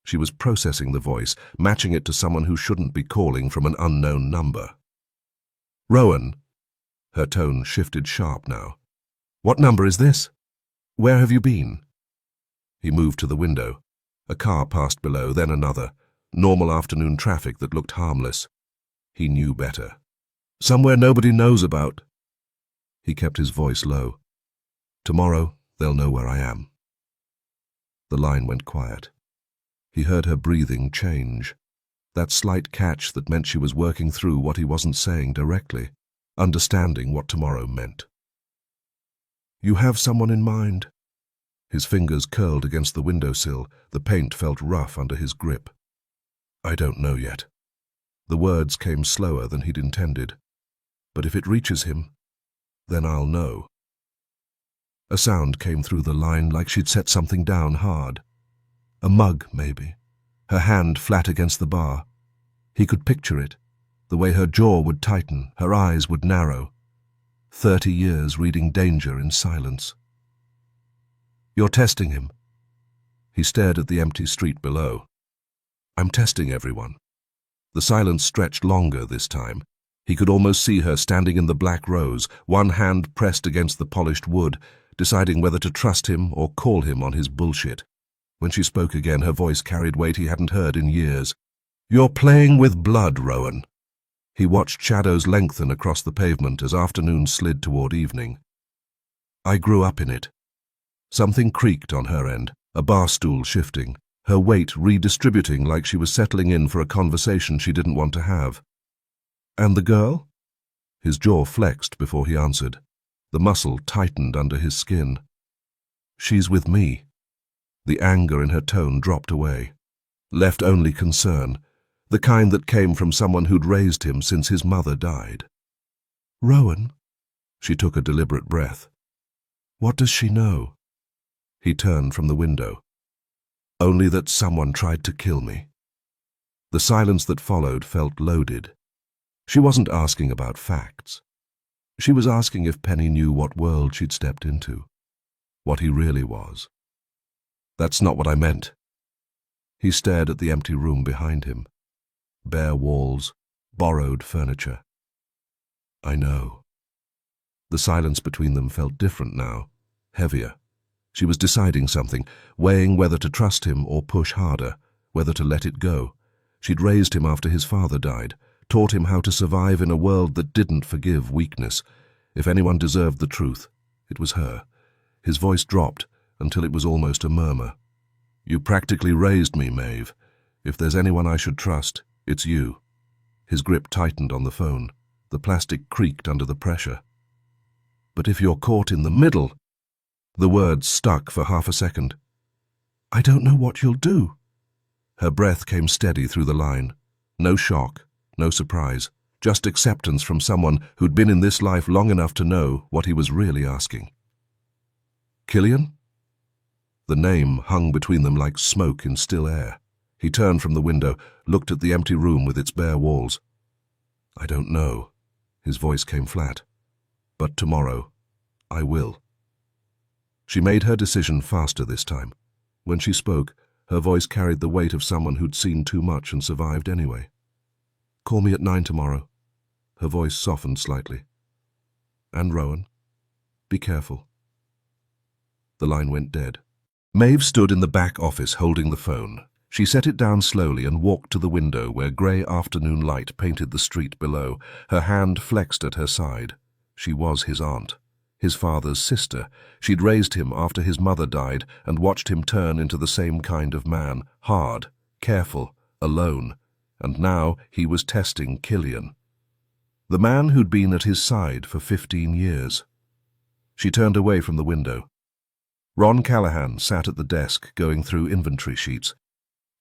She was processing the voice, matching it to someone who shouldn't be calling from an unknown number. "Rowan." Her tone shifted sharp now. "What number is this? Where have you been?" He moved to the window. A car passed below, then another. Normal afternoon traffic that looked harmless. He knew better. "Somewhere nobody knows about." He kept his voice low. "Tomorrow, they'll know where I am." The line went quiet. He heard her breathing change. That slight catch that meant she was working through what he wasn't saying directly, understanding what tomorrow meant. "You have someone in mind?" His fingers curled against the windowsill. The paint felt rough under his grip. "I don't know yet." The words came slower than he'd intended. "But if it reaches him, then I'll know." A sound came through the line like she'd set something down hard. A mug, maybe. Her hand flat against the bar. He could picture it. The way her jaw would tighten, her eyes would narrow. 30 years reading danger in silence. "You're testing him." He stared at the empty street below. "I'm testing everyone." The silence stretched longer this time. He could almost see her standing in the black rose, one hand pressed against the polished wood, deciding whether to trust him or call him on his bullshit. When she spoke again, her voice carried weight he hadn't heard in years. "You're playing with blood, Rowan." He watched shadows lengthen across the pavement as afternoon slid toward evening. "I grew up in it." Something creaked on her end, a bar stool shifting, her weight redistributing like she was settling in for a conversation she didn't want to have. "And the girl?" His jaw flexed before he answered. The muscle tightened under his skin. "She's with me." The anger in her tone dropped away. Left only concern, the kind that came from someone who'd raised him since his mother died. "Rowan?" She took a deliberate breath. "What does she know?" He turned from the window. "Only that someone tried to kill me." The silence that followed felt loaded. She wasn't asking about facts. She was asking if Penny knew what world she'd stepped into, what he really was. "That's not what I meant." He stared at the empty room behind him. Bare walls, borrowed furniture. "I know." The silence between them felt different now, heavier. She was deciding something, weighing whether to trust him or push harder, whether to let it go. She'd raised him after his father died, taught him how to survive in a world that didn't forgive weakness. If anyone deserved the truth, it was her. His voice dropped until it was almost a murmur. "You practically raised me, Maeve. If there's anyone I should trust, it's you." His grip tightened on the phone. The plastic creaked under the pressure. "But if you're caught in the middle..." The words stuck for half a second. "I don't know what you'll do." Her breath came steady through the line. No shock, no surprise, just acceptance from someone who'd been in this life long enough to know what he was really asking. "Killian?" The name hung between them like smoke in still air. He turned from the window, looked at the empty room with its bare walls. "I don't know." His voice came flat. "But tomorrow, I will." She made her decision faster this time. When she spoke, her voice carried the weight of someone who'd seen too much and survived anyway. "Call me at 9 tomorrow." Her voice softened slightly. "And Rowan, be careful." The line went dead. Maeve stood in the back office holding the phone. She set it down slowly and walked to the window where grey afternoon light painted the street below. Her hand flexed at her side. She was his aunt, his father's sister. She'd raised him after his mother died and watched him turn into the same kind of man, hard, careful, alone. And now he was testing Killian, the man who'd been at his side for 15 years. She turned away from the window. Ron Callahan sat at the desk going through inventory sheets.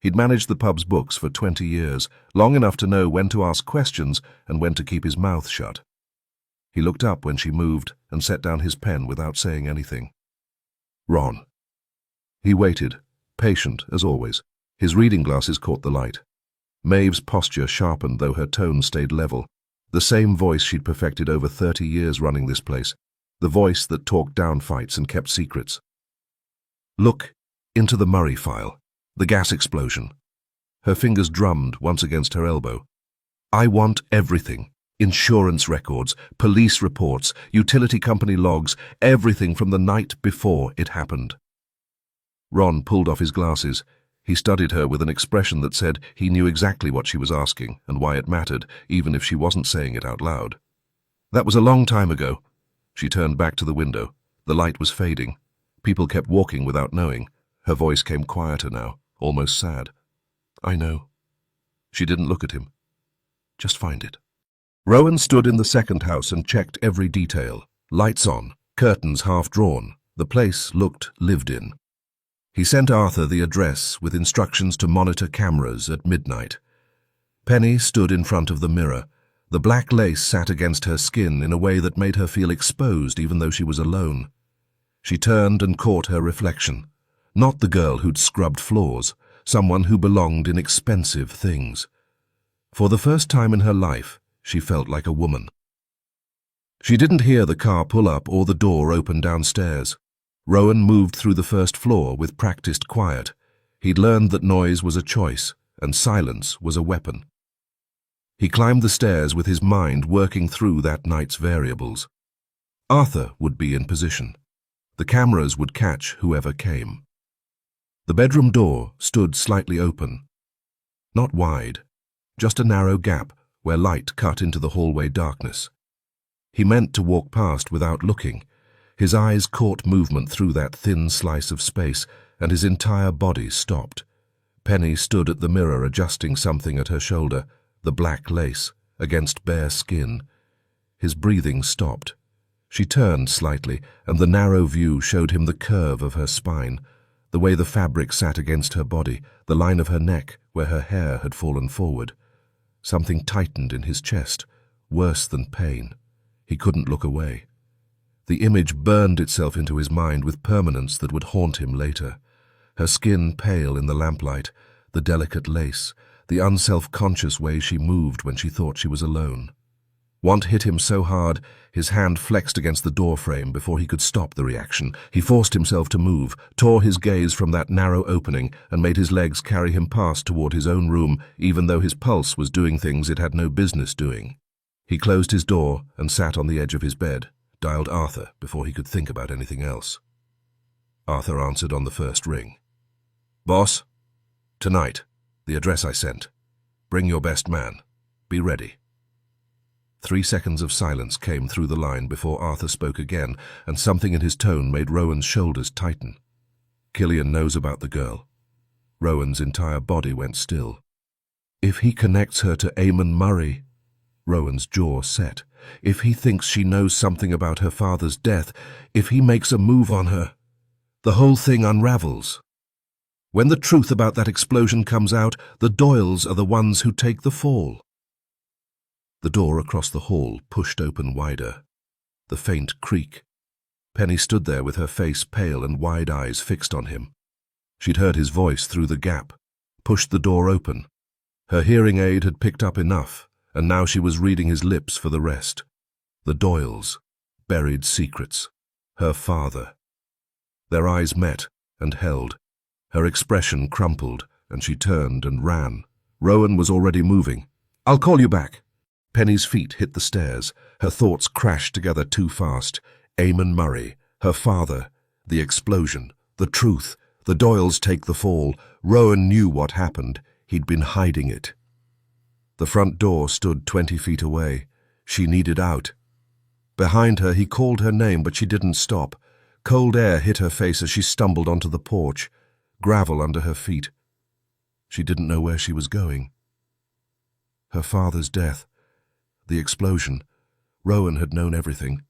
He'd managed the pub's books for 20 years, long enough to know when to ask questions and when to keep his mouth shut. He looked up when she moved and set down his pen without saying anything. "Ron." He waited, patient as always. His reading glasses caught the light. Maeve's posture sharpened though her tone stayed level. The same voice she'd perfected over 30 years running this place. The voice that talked down fights and kept secrets. "Look into the Murray file. The gas explosion." Her fingers drummed once against her elbow. "I want everything. Insurance records, police reports, utility company logs, everything from the night before it happened." Ron pulled off his glasses. He studied her with an expression that said he knew exactly what she was asking and why it mattered, even if she wasn't saying it out loud. "That was a long time ago." She turned back to the window. The light was fading. People kept walking without knowing. Her voice came quieter now, almost sad. "I know." She didn't look at him. "Just find it." Rowan stood in the second house and checked every detail. Lights on, curtains half drawn. The place looked lived in. He sent Arthur the address with instructions to monitor cameras at midnight. Penny stood in front of the mirror. The black lace sat against her skin in a way that made her feel exposed even though she was alone. She turned and caught her reflection. Not the girl who'd scrubbed floors, someone who belonged in expensive things. For the first time in her life, she felt like a woman. She didn't hear the car pull up or the door open downstairs. Rowan moved through the first floor with practiced quiet. He'd learned that noise was a choice and silence was a weapon. He climbed the stairs with his mind working through that night's variables. Arthur would be in position. The cameras would catch whoever came. The bedroom door stood slightly open. Not wide, just a narrow gap where light cut into the hallway darkness. He meant to walk past without looking. His eyes caught movement through that thin slice of space, and his entire body stopped. Penny stood at the mirror adjusting something at her shoulder, the black lace, against bare skin. His breathing stopped. She turned slightly, and the narrow view showed him the curve of her spine, the way the fabric sat against her body, the line of her neck where her hair had fallen forward. Something tightened in his chest, worse than pain. He couldn't look away. The image burned itself into his mind with permanence that would haunt him later. Her skin pale in the lamplight, the delicate lace, the unself-conscious way she moved when she thought she was alone. Want hit him so hard, his hand flexed against the doorframe before he could stop the reaction. He forced himself to move, tore his gaze from that narrow opening, and made his legs carry him past toward his own room, even though his pulse was doing things it had no business doing. He closed his door and sat on the edge of his bed, dialed Arthur before he could think about anything else. Arthur answered on the first ring. "Boss? Tonight, the address I sent. Bring your best man. Be ready." 3 seconds of silence came through the line before Arthur spoke again, and something in his tone made Rowan's shoulders tighten. Killian knows about the girl. Rowan's entire body went still. If he connects her to Eamon Murray, Rowan's jaw set. If he thinks she knows something about her father's death, if he makes a move on her, the whole thing unravels. When the truth about that explosion comes out, the Doyles are the ones who take the fall. The door across the hall pushed open wider. The faint creak. Penny stood there with her face pale and wide eyes fixed on him. She'd heard his voice through the gap, pushed the door open. Her hearing aid had picked up enough, and now she was reading his lips for the rest. The Doyles, buried secrets, her father. Their eyes met and held. Her expression crumpled, and she turned and ran. Rowan was already moving. "I'll call you back." Penny's feet hit the stairs. Her thoughts crashed together too fast. Eamon Murray, her father, the explosion, the truth, the Doyles take the fall. Rowan knew what happened. He'd been hiding it. The front door stood 20 feet away. She needed out. Behind her, he called her name, but she didn't stop. Cold air hit her face as she stumbled onto the porch, gravel under her feet. She didn't know where she was going. Her father's death, the explosion. Rowan had known everything.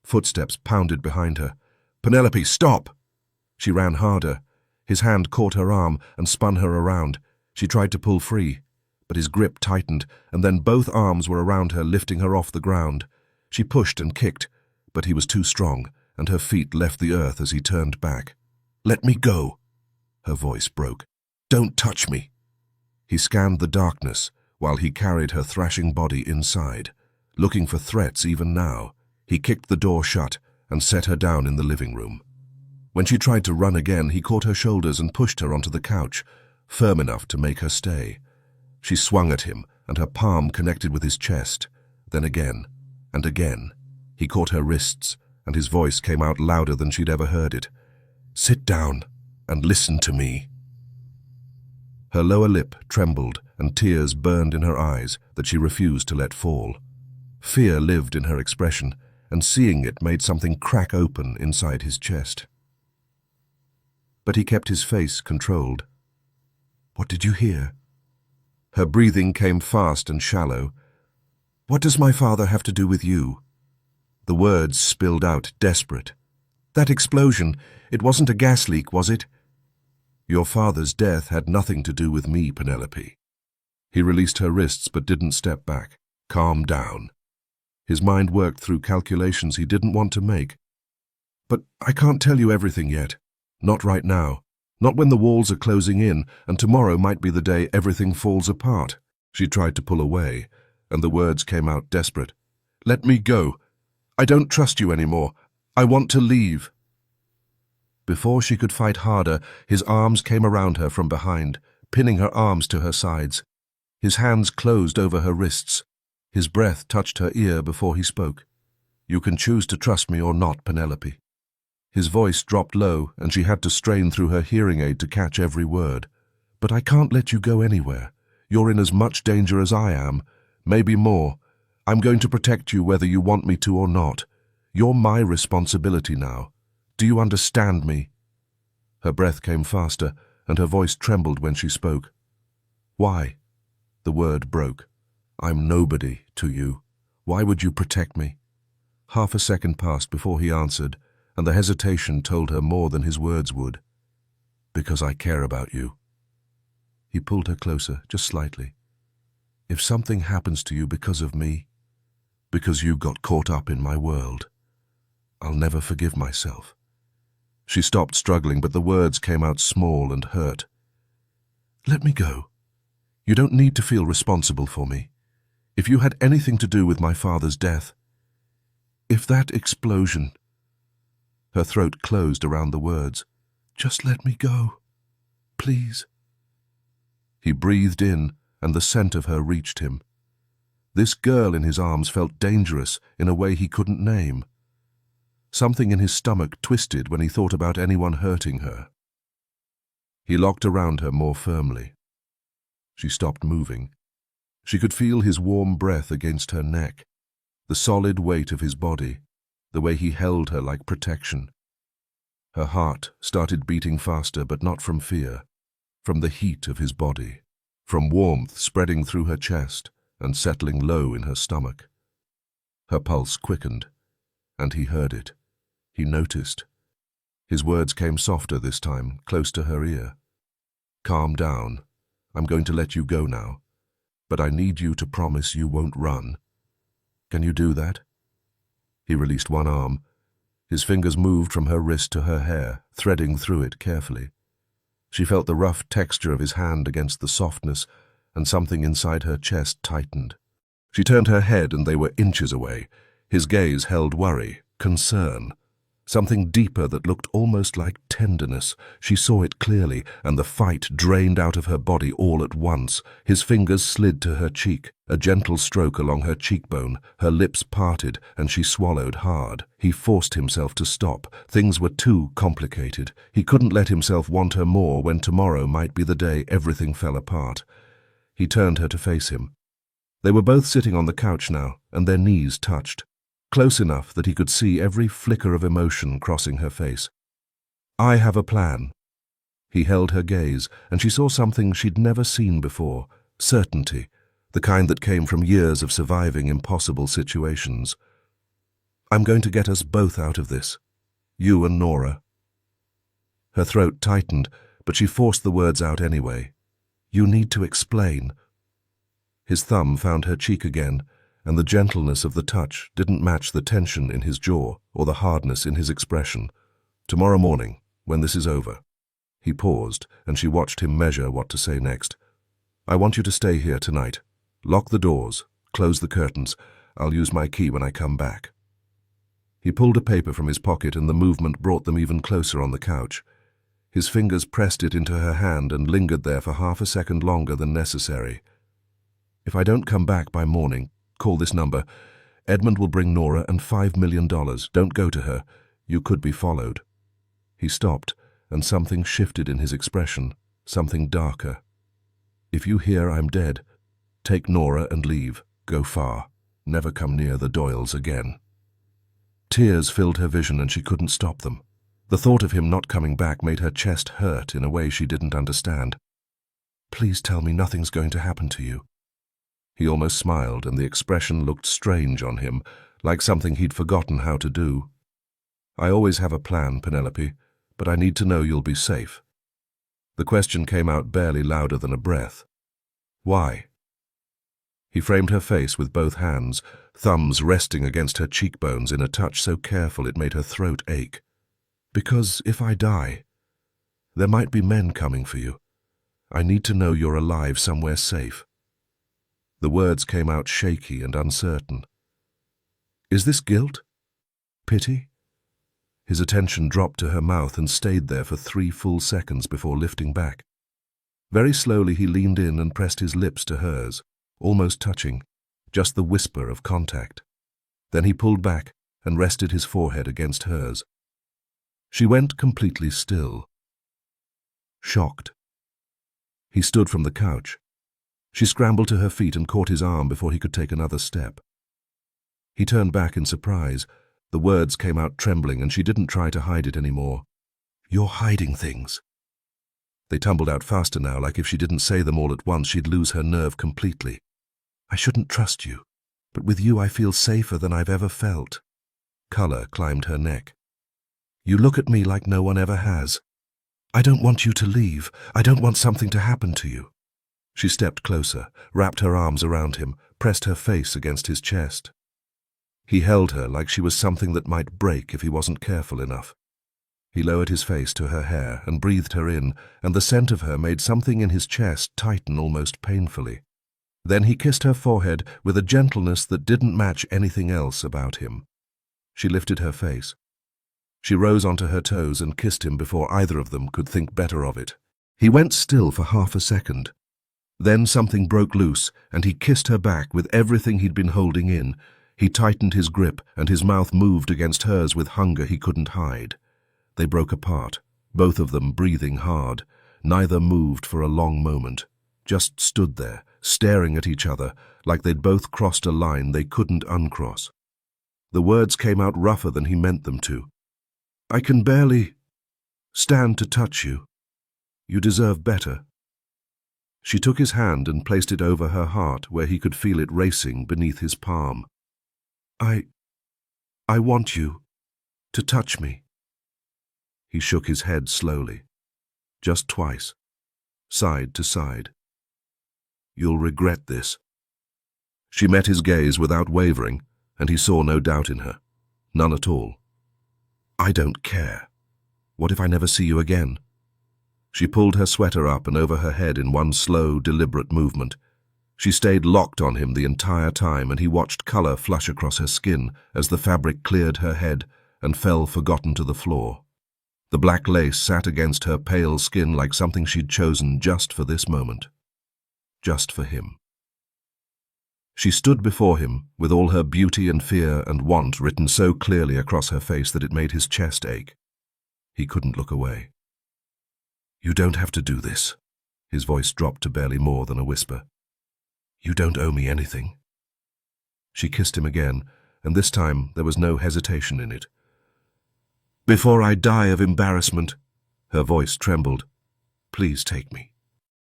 Footsteps pounded behind her. "Penelope, stop!" She ran harder. His hand caught her arm and spun her around. She tried to pull free, but his grip tightened, and then both arms were around her, lifting her off the ground. She pushed and kicked, but he was too strong, and her feet left the earth as he turned back. "Let me go!" Her voice broke. "Don't touch me!" He scanned the darkness while he carried her thrashing body inside, looking for threats even now. He kicked the door shut and set her down in the living room. When she tried to run again, he caught her shoulders and pushed her onto the couch, firm enough to make her stay. She swung at him, and her palm connected with his chest. Then again, and again. He caught her wrists, and his voice came out louder than she'd ever heard it. "Sit down and listen to me." Her lower lip trembled, and tears burned in her eyes that she refused to let fall. Fear lived in her expression, and seeing it made something crack open inside his chest. But he kept his face controlled. "What did you hear?" Her breathing came fast and shallow. "What does my father have to do with you?" The words spilled out, desperate. "That explosion, it wasn't a gas leak, was it?" "Your father's death had nothing to do with me, Penelope." He released her wrists but didn't step back. "Calm down." His mind worked through calculations he didn't want to make. "But I can't tell you everything yet. Not right now. Not when the walls are closing in, and tomorrow might be the day everything falls apart." She tried to pull away, and the words came out desperate. "Let me go. I don't trust you anymore. I want to leave." Before she could fight harder, his arms came around her from behind, pinning her arms to her sides. His hands closed over her wrists. His breath touched her ear before he spoke. "You can choose to trust me or not, Penelope." His voice dropped low, and she had to strain through her hearing aid to catch every word. "But I can't let you go anywhere. You're in as much danger as I am, maybe more. I'm going to protect you whether you want me to or not. You're my responsibility now. Do you understand me?" Her breath came faster, and her voice trembled when she spoke. "Why?" The word broke. "I'm nobody to you. Why would you protect me?" Half a second passed before he answered, and the hesitation told her more than his words would. "Because I care about you." He pulled her closer, just slightly. "If something happens to you because of me, because you got caught up in my world, I'll never forgive myself." She stopped struggling, but the words came out small and hurt. "Let me go. You don't need to feel responsible for me. If you had anything to do with my father's death, if that explosion—" Her throat closed around the words. "Just let me go. Please." He breathed in, and the scent of her reached him. This girl in his arms felt dangerous in a way he couldn't name. Something in his stomach twisted when he thought about anyone hurting her. He locked around her more firmly. She stopped moving. She could feel his warm breath against her neck. the solid weight of his body, the way he held her like protection. Her heart started beating faster, but not from fear, from the heat of his body, from warmth spreading through her chest and settling low in her stomach. Her pulse quickened, and he heard it. He noticed. His words came softer this time, close to her ear. "Calm down. I'm going to let you go now, but I need you to promise you won't run. Can you do that?" He released one arm. His fingers moved from her wrist to her hair, threading through it carefully. She felt the rough texture of his hand against the softness, and something inside her chest tightened. She turned her head, and they were inches away. His gaze held worry, concern, something deeper that looked almost like tenderness. She saw it clearly, and the fight drained out of her body all at once. His fingers slid to her cheek, a gentle stroke along her cheekbone. Her lips parted, and she swallowed hard. He forced himself to stop. Things were too complicated. He couldn't let himself want her more when tomorrow might be the day everything fell apart. He turned her to face him. They were both sitting on the couch now, and their knees touched, close enough that he could see every flicker of emotion crossing her face. "I have a plan." He held her gaze, and she saw something she'd never seen before, certainty, the kind that came from years of surviving impossible situations. "I'm going to get us both out of this. You and Nora." Her throat tightened, but she forced the words out anyway. "You need to explain." His thumb found her cheek again, and the gentleness of the touch didn't match the tension in his jaw or the hardness in his expression. "Tomorrow morning, when this is over." He paused, and she watched him measure what to say next. "I want you to stay here tonight. Lock the doors, close the curtains. I'll use my key when I come back." He pulled a paper from his pocket, and the movement brought them even closer on the couch. His fingers pressed it into her hand and lingered there for half a second longer than necessary. "If I don't come back by morning, call this number. Edmund will bring Nora and $5 million. Don't go to her. You could be followed." He stopped, and something shifted in his expression, something darker. "If you hear I'm dead, take Nora and leave. Go far. Never come near the Doyles again." Tears filled her vision, and she couldn't stop them. The thought of him not coming back made her chest hurt in a way she didn't understand. "Please tell me nothing's going to happen to you." He almost smiled, and the expression looked strange on him, like something he'd forgotten how to do. "I always have a plan, Penelope, but I need to know you'll be safe." The question came out barely louder than a breath. "Why?" He framed her face with both hands, thumbs resting against her cheekbones in a touch so careful it made her throat ache. "Because if I die, there might be men coming for you. I need to know you're alive somewhere safe." The words came out shaky and uncertain. "Is this guilt? Pity?" His attention dropped to her mouth and stayed there for 3 full seconds before lifting back. Very slowly he leaned in and pressed his lips to hers, almost touching, just the whisper of contact. Then he pulled back and rested his forehead against hers. She went completely still, shocked. He stood from the couch. She scrambled to her feet and caught his arm before he could take another step. He turned back in surprise. The words came out trembling, and she didn't try to hide it anymore. "You're hiding things." They tumbled out faster now, like if she didn't say them all at once, she'd lose her nerve completely. "I shouldn't trust you, but with you I feel safer than I've ever felt." Color climbed her neck. "You look at me like no one ever has. I don't want you to leave. I don't want something to happen to you." She stepped closer, wrapped her arms around him, pressed her face against his chest. He held her like she was something that might break if he wasn't careful enough. He lowered his face to her hair and breathed her in, and the scent of her made something in his chest tighten almost painfully. Then he kissed her forehead with a gentleness that didn't match anything else about him. She lifted her face. She rose onto her toes and kissed him before either of them could think better of it. He went still for half a second. Then something broke loose, and he kissed her back with everything he'd been holding in. He tightened his grip, and his mouth moved against hers with hunger he couldn't hide. They broke apart, both of them breathing hard. Neither moved for a long moment, just stood there, staring at each other like they'd both crossed a line they couldn't uncross. The words came out rougher than he meant them to. "I can barely stand to touch you. You deserve better." She took his hand and placed it over her heart where he could feel it racing beneath his palm. I want you to touch me." He shook his head slowly, just twice, side to side. "You'll regret this." She met his gaze without wavering, and he saw no doubt in her. None at all. "I don't care. What if I never see you again?" She pulled her sweater up and over her head in one slow, deliberate movement. She stayed locked on him the entire time, and he watched color flush across her skin as the fabric cleared her head and fell forgotten to the floor. The black lace sat against her pale skin like something she'd chosen just for this moment. Just for him. She stood before him, with all her beauty and fear and want written so clearly across her face that it made his chest ache. He couldn't look away. "You don't have to do this." His voice dropped to barely more than a whisper. "You don't owe me anything." She kissed him again, and this time there was no hesitation in it. "Before I die of embarrassment," her voice trembled, "please take me."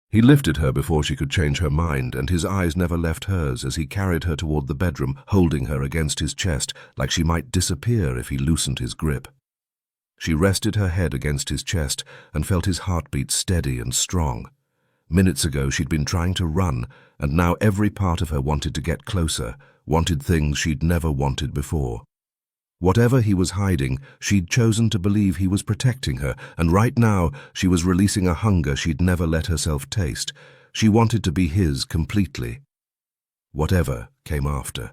He lifted her before she could change her mind, and his eyes never left hers as he carried her toward the bedroom, holding her against his chest like she might disappear if he loosened his grip. She rested her head against his chest and felt his heartbeat steady and strong. Minutes ago she'd been trying to run, and now every part of her wanted to get closer, wanted things she'd never wanted before. Whatever he was hiding, she'd chosen to believe he was protecting her, and right now she was releasing a hunger she'd never let herself taste. She wanted to be his completely. Whatever came after.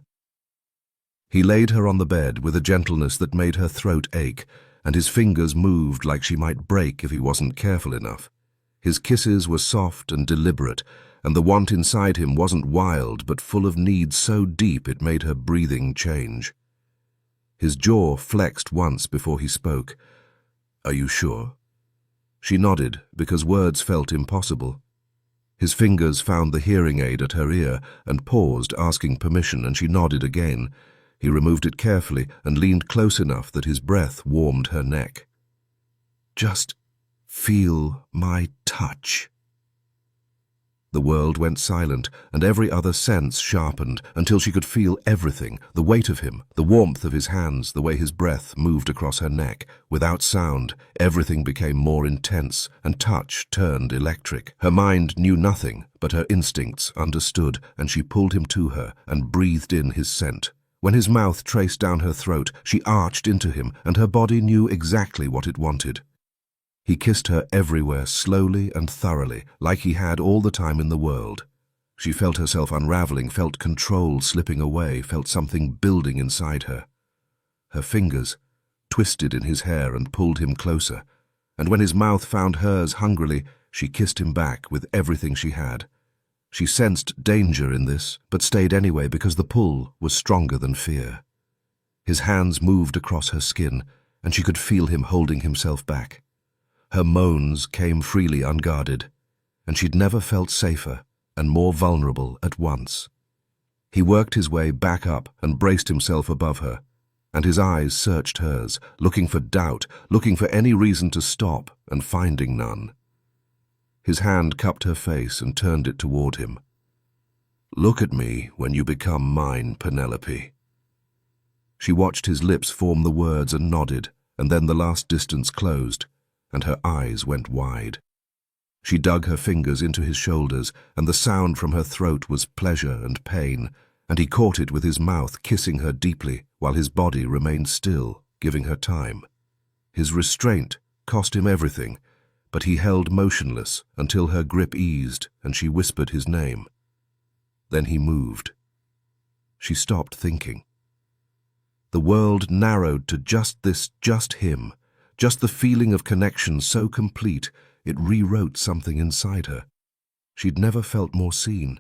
He laid her on the bed with a gentleness that made her throat ache, and his fingers moved like she might break if he wasn't careful enough. His kisses were soft and deliberate, and the want inside him wasn't wild but full of need so deep it made her breathing change. His jaw flexed once before he spoke. "Are you sure?" She nodded, because words felt impossible. His fingers found the hearing aid at her ear and paused, asking permission, and she nodded again. He removed it carefully and leaned close enough that his breath warmed her neck. "Just feel my touch." The world went silent, and every other sense sharpened until she could feel everything, the weight of him, the warmth of his hands, the way his breath moved across her neck. Without sound, everything became more intense, and touch turned electric. Her mind knew nothing, but her instincts understood, and she pulled him to her and breathed in his scent. When his mouth traced down her throat, she arched into him, and her body knew exactly what it wanted. He kissed her everywhere, slowly and thoroughly, like he had all the time in the world. She felt herself unraveling, felt control slipping away, felt something building inside her. Her fingers twisted in his hair and pulled him closer, and when his mouth found hers hungrily, she kissed him back with everything she had. She sensed danger in this, but stayed anyway because the pull was stronger than fear. His hands moved across her skin, and she could feel him holding himself back. Her moans came freely unguarded, and she'd never felt safer and more vulnerable at once. He worked his way back up and braced himself above her, and his eyes searched hers, looking for doubt, looking for any reason to stop, and finding none. His hand cupped her face and turned it toward him. "Look at me when you become mine, Penelope." She watched his lips form the words and nodded, and then the last distance closed, and her eyes went wide. She dug her fingers into his shoulders, and the sound from her throat was pleasure and pain, and he caught it with his mouth, kissing her deeply, while his body remained still, giving her time. His restraint cost him everything, but he held motionless until her grip eased and she whispered his name. Then he moved. She stopped thinking. The world narrowed to just this, just him, just the feeling of connection so complete it rewrote something inside her. She'd never felt more seen.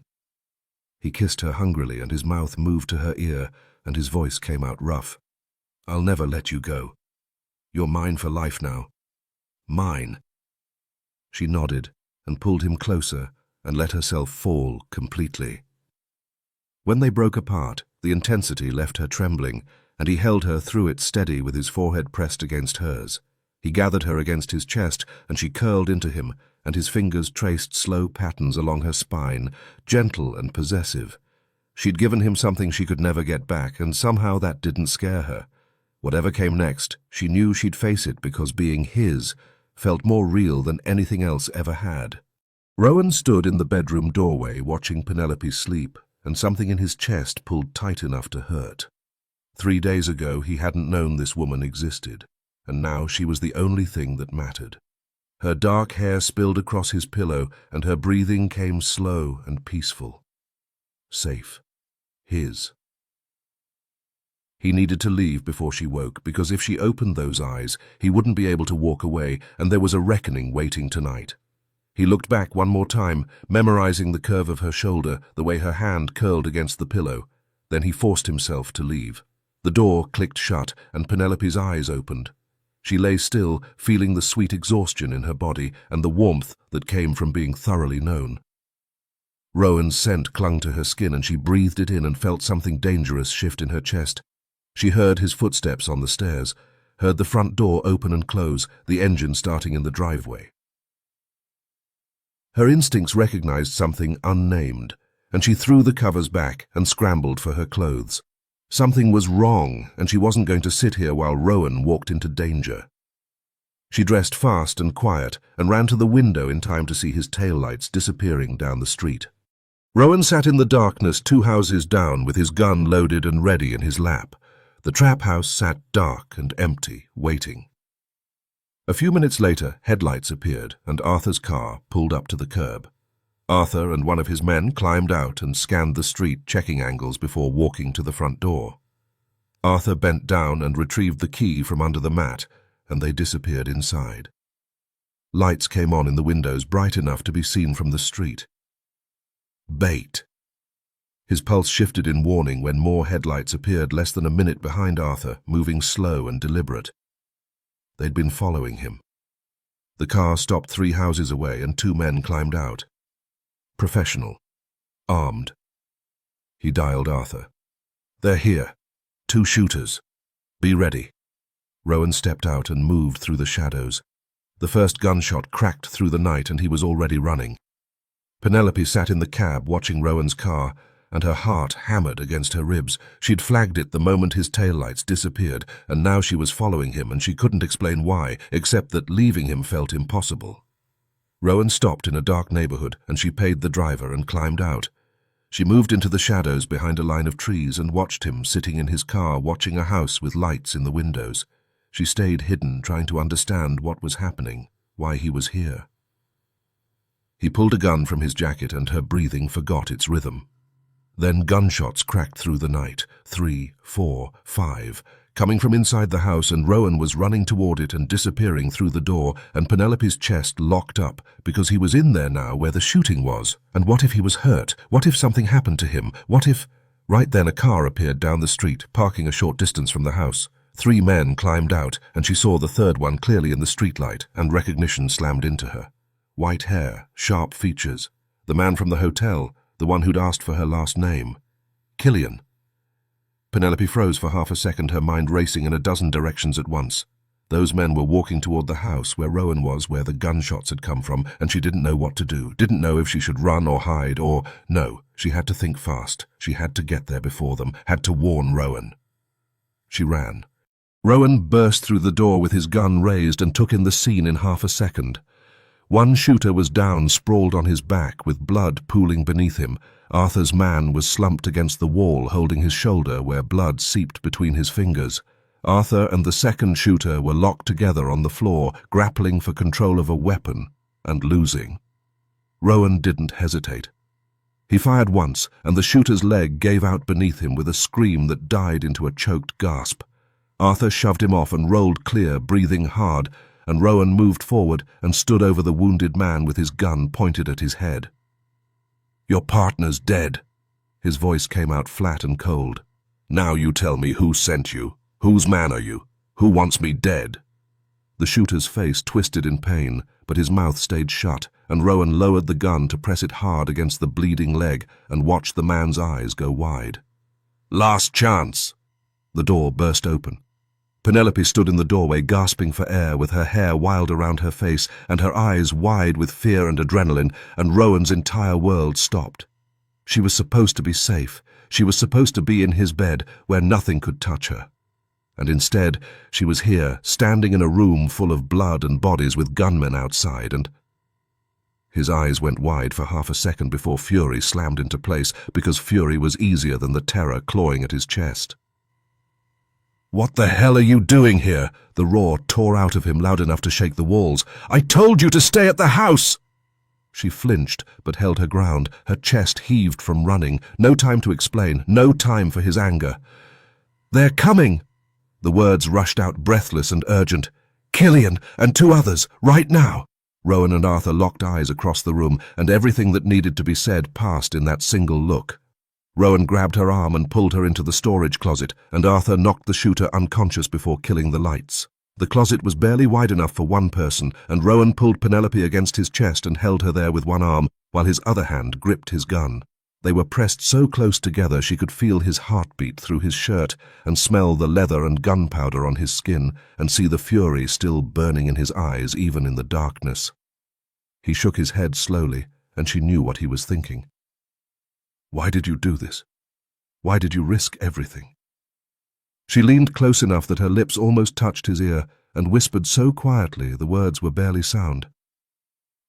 He kissed her hungrily, and his mouth moved to her ear, and his voice came out rough. "I'll never let you go. You're mine for life now. Mine." She nodded and pulled him closer and let herself fall completely. When they broke apart, the intensity left her trembling, and he held her through it steady with his forehead pressed against hers. He gathered her against his chest, and she curled into him, and his fingers traced slow patterns along her spine, gentle and possessive. She'd given him something she could never get back, and somehow that didn't scare her. Whatever came next, she knew she'd face it because being his felt more real than anything else ever had. Rowan stood in the bedroom doorway watching Penelope sleep, and something in his chest pulled tight enough to hurt. 3 days ago he hadn't known this woman existed, and now she was the only thing that mattered. Her dark hair spilled across his pillow, and her breathing came slow and peaceful. Safe. His. He needed to leave before she woke, because if she opened those eyes, he wouldn't be able to walk away, and there was a reckoning waiting tonight. He looked back one more time, memorizing the curve of her shoulder, the way her hand curled against the pillow. Then he forced himself to leave. The door clicked shut, and Penelope's eyes opened. She lay still, feeling the sweet exhaustion in her body and the warmth that came from being thoroughly known. Rowan's scent clung to her skin, and she breathed it in and felt something dangerous shift in her chest. She heard his footsteps on the stairs, heard the front door open and close, the engine starting in the driveway. Her instincts recognized something unnamed, and she threw the covers back and scrambled for her clothes. Something was wrong, and she wasn't going to sit here while Rowan walked into danger. She dressed fast and quiet and ran to the window in time to see his taillights disappearing down the street. Rowan sat in the darkness 2 houses down with his gun loaded and ready in his lap. The trap house sat dark and empty, waiting. A few minutes later, headlights appeared, and Arthur's car pulled up to the curb. Arthur and one of his men climbed out and scanned the street, checking angles before walking to the front door. Arthur bent down and retrieved the key from under the mat, and they disappeared inside. Lights came on in the windows, bright enough to be seen from the street. Bait. His pulse shifted in warning when more headlights appeared less than a minute behind Arthur, moving slow and deliberate. They'd been following him. The car stopped 3 houses away, and 2 men climbed out. Professional. Armed. He dialed Arthur. "They're here. 2 shooters. Be ready." Rowan stepped out and moved through the shadows. The first gunshot cracked through the night, and he was already running. Penelope sat in the cab watching Rowan's car, and her heart hammered against her ribs. She'd flagged it the moment his taillights disappeared, and now she was following him, and she couldn't explain why, except that leaving him felt impossible. Rowan stopped in a dark neighborhood, and she paid the driver and climbed out. She moved into the shadows behind a line of trees and watched him sitting in his car watching a house with lights in the windows. She stayed hidden, trying to understand what was happening, why he was here. He pulled a gun from his jacket, and her breathing forgot its rhythm. Then gunshots cracked through the night, 3, 4, 5, coming from inside the house, and Rowan was running toward it and disappearing through the door, and Penelope's chest locked up because he was in there now where the shooting was. And what if he was hurt? What if something happened to him? What if... Right then a car appeared down the street, parking a short distance from the house. 3 men climbed out, and she saw the third one clearly in the streetlight, and recognition slammed into her. White hair, sharp features. The man from the hotel, the one who'd asked for her last name. Killian. Penelope froze for half a second, her mind racing in a dozen directions at once. Those men were walking toward the house where Rowan was, where the gunshots had come from, and she didn't know what to do, didn't know if she should run or hide or... No, she had to think fast. She had to get there before them, had to warn Rowan. She ran. Rowan burst through the door with his gun raised and took in the scene in half a second. One shooter was down, sprawled on his back, with blood pooling beneath him. Arthur's man was slumped against the wall, holding his shoulder where blood seeped between his fingers. Arthur and the second shooter were locked together on the floor, grappling for control of a weapon, and losing. Rowan didn't hesitate. He fired once, and the shooter's leg gave out beneath him with a scream that died into a choked gasp. Arthur shoved him off and rolled clear, breathing hard, and Rowan moved forward and stood over the wounded man with his gun pointed at his head. "Your partner's dead." His voice came out flat and cold. "Now you tell me who sent you. Whose man are you? Who wants me dead?" The shooter's face twisted in pain, but his mouth stayed shut, and Rowan lowered the gun to press it hard against the bleeding leg and watched the man's eyes go wide. "Last chance!" The door burst open. Penelope stood in the doorway, gasping for air, with her hair wild around her face and her eyes wide with fear and adrenaline, and Rowan's entire world stopped. She was supposed to be safe. She was supposed to be in his bed, where nothing could touch her. And instead, she was here, standing in a room full of blood and bodies with gunmen outside, and... His eyes went wide for half a second before fury slammed into place, because fury was easier than the terror clawing at his chest. "What the hell are you doing here?" The roar tore out of him loud enough to shake the walls. "I told you to stay at the house!" She flinched, but held her ground. Her chest heaved from running. No time to explain, no time for his anger. "They're coming!" The words rushed out breathless and urgent. "Killian and 2 others, right now!" Rowan and Arthur locked eyes across the room, and everything that needed to be said passed in that single look. Rowan grabbed her arm and pulled her into the storage closet, and Arthur knocked the shooter unconscious before killing the lights. The closet was barely wide enough for one person, and Rowan pulled Penelope against his chest and held her there with one arm, while his other hand gripped his gun. They were pressed so close together she could feel his heartbeat through his shirt and smell the leather and gunpowder on his skin and see the fury still burning in his eyes even in the darkness. He shook his head slowly, and she knew what he was thinking. "Why did you do this? Why did you risk everything?" She leaned close enough that her lips almost touched his ear and whispered so quietly the words were barely sound.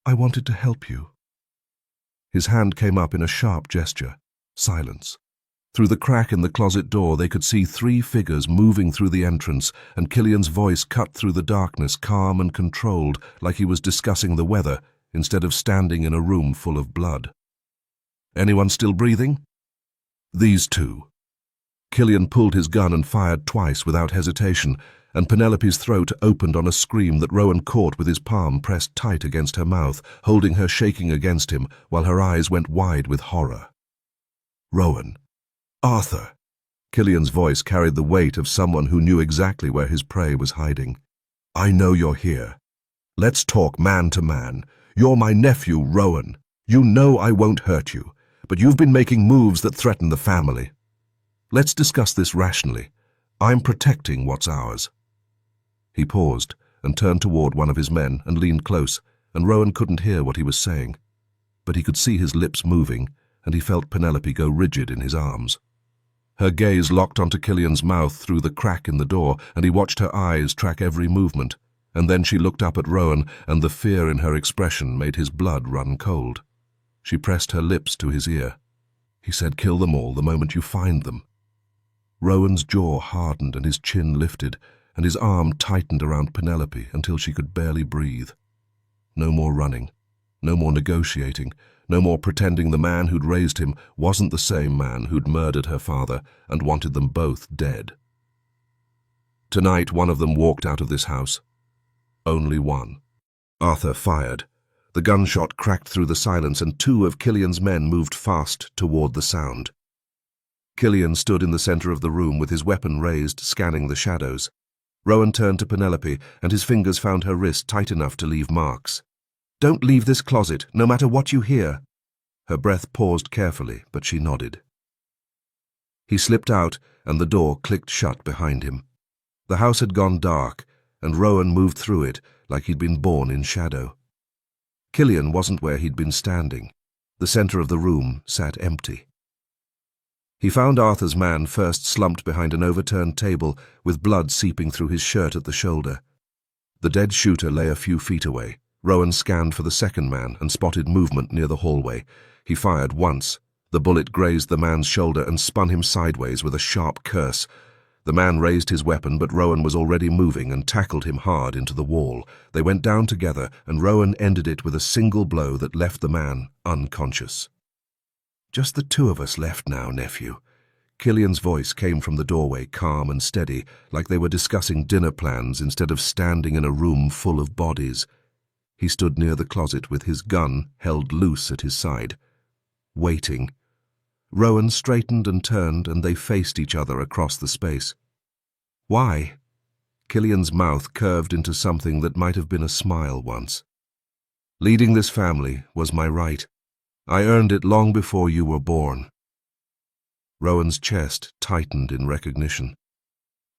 "I wanted to help you." His hand came up in a sharp gesture. Silence. Through the crack in the closet door they could see 3 figures moving through the entrance, and Killian's voice cut through the darkness, calm and controlled, like he was discussing the weather instead of standing in a room full of blood. "Anyone still breathing?" "These 2. Killian pulled his gun and fired twice without hesitation, and Penelope's throat opened on a scream that Rowan caught with his palm pressed tight against her mouth, holding her shaking against him while her eyes went wide with horror. "Rowan. Arthur." Killian's voice carried the weight of someone who knew exactly where his prey was hiding. "I know you're here. Let's talk man to man. You're my nephew, Rowan. You know I won't hurt you, but you've been making moves that threaten the family. Let's discuss this rationally. I'm protecting what's ours." He paused and turned toward one of his men and leaned close, and Rowan couldn't hear what he was saying. But he could see his lips moving, and he felt Penelope go rigid in his arms. Her gaze locked onto Killian's mouth through the crack in the door, and he watched her eyes track every movement, and then she looked up at Rowan, and the fear in her expression made his blood run cold. She pressed her lips to his ear. "He said kill them all the moment you find them." Rowan's jaw hardened and his chin lifted, and his arm tightened around Penelope until she could barely breathe. No more running, no more negotiating, no more pretending the man who'd raised him wasn't the same man who'd murdered her father and wanted them both dead. Tonight one of them walked out of this house. Only one. Arthur fired. The gunshot cracked through the silence, and 2 of Killian's men moved fast toward the sound. Killian stood in the center of the room with his weapon raised, scanning the shadows. Rowan turned to Penelope, and his fingers found her wrist tight enough to leave marks. "Don't leave this closet, no matter what you hear." Her breath paused carefully, but she nodded. He slipped out, and the door clicked shut behind him. The house had gone dark, and Rowan moved through it like he'd been born in shadow. Killian wasn't where he'd been standing. The center of the room sat empty. He found Arthur's man first slumped behind an overturned table with blood seeping through his shirt at the shoulder. The dead shooter lay a few feet away. Rowan scanned for the second man and spotted movement near the hallway. He fired once. The bullet grazed the man's shoulder and spun him sideways with a sharp curse. The man raised his weapon, but Rowan was already moving and tackled him hard into the wall. They went down together, and Rowan ended it with a single blow that left the man unconscious. "Just the 2 of us left now, nephew." Killian's voice came from the doorway, calm and steady, like they were discussing dinner plans instead of standing in a room full of bodies. He stood near the closet with his gun held loose at his side, waiting. Rowan straightened and turned, and they faced each other across the space. "Why?" Killian's mouth curved into something that might have been a smile once. Leading this family was my right. I earned it long before you were born. Rowan's chest tightened in recognition.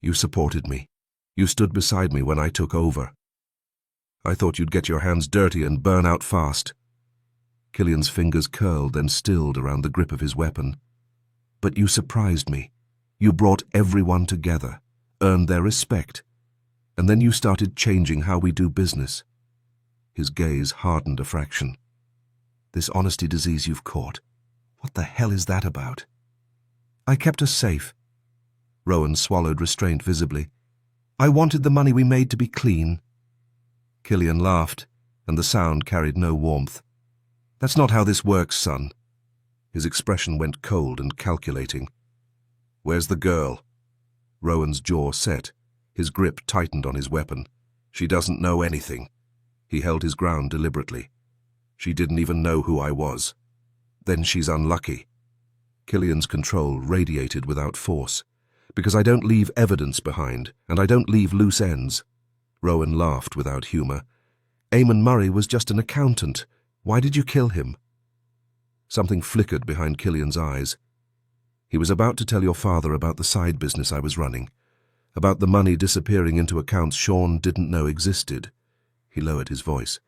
You supported me. You stood beside me when I took over. I thought you'd get your hands dirty and burn out fast. Killian's fingers curled and stilled around the grip of his weapon. But you surprised me. You brought everyone together, earned their respect, and then you started changing how we do business. His gaze hardened a fraction. This honesty disease you've caught, what the hell is that about? I kept us safe. Rowan swallowed restraint visibly. I wanted the money we made to be clean. Killian laughed, and the sound carried no warmth. That's not how this works, son. His expression went cold and calculating. Where's the girl? Rowan's jaw set. His grip tightened on his weapon. She doesn't know anything. He held his ground deliberately. She didn't even know who I was. Then she's unlucky. Killian's control radiated without force. Because I don't leave evidence behind, and I don't leave loose ends. Rowan laughed without humor. Eamon Murray was just an accountant. Why did you kill him? Something flickered behind Killian's eyes. He was about to tell your father about the side business I was running, about the money disappearing into accounts Sean didn't know existed. He lowered his voice.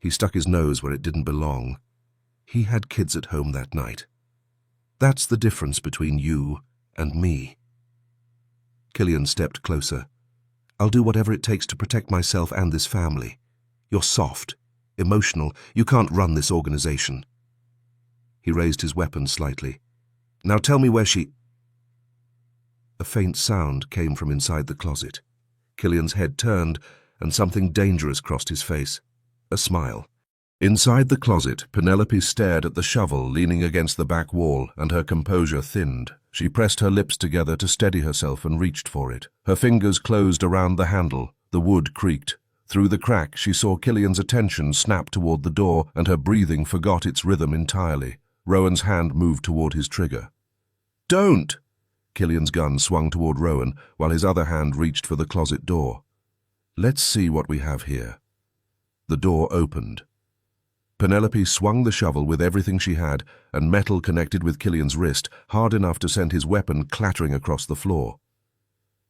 He stuck his nose where it didn't belong. He had kids at home that night. That's the difference between you and me. Killian stepped closer. I'll do whatever it takes to protect myself and this family. You're soft, emotional. You can't run this organization. He raised his weapon slightly. Now tell me where she... A faint sound came from inside the closet. Killian's head turned, and something dangerous crossed his face. A smile. Inside the closet, Penelope stared at the shovel leaning against the back wall, and her composure thinned. She pressed her lips together to steady herself and reached for it. Her fingers closed around the handle. The wood creaked. Through the crack, she saw Killian's attention snap toward the door, and her breathing forgot its rhythm entirely. Rowan's hand moved toward his trigger. Don't! Killian's gun swung toward Rowan, while his other hand reached for the closet door. Let's see what we have here. The door opened. Penelope swung the shovel with everything she had, and metal connected with Killian's wrist, hard enough to send his weapon clattering across the floor.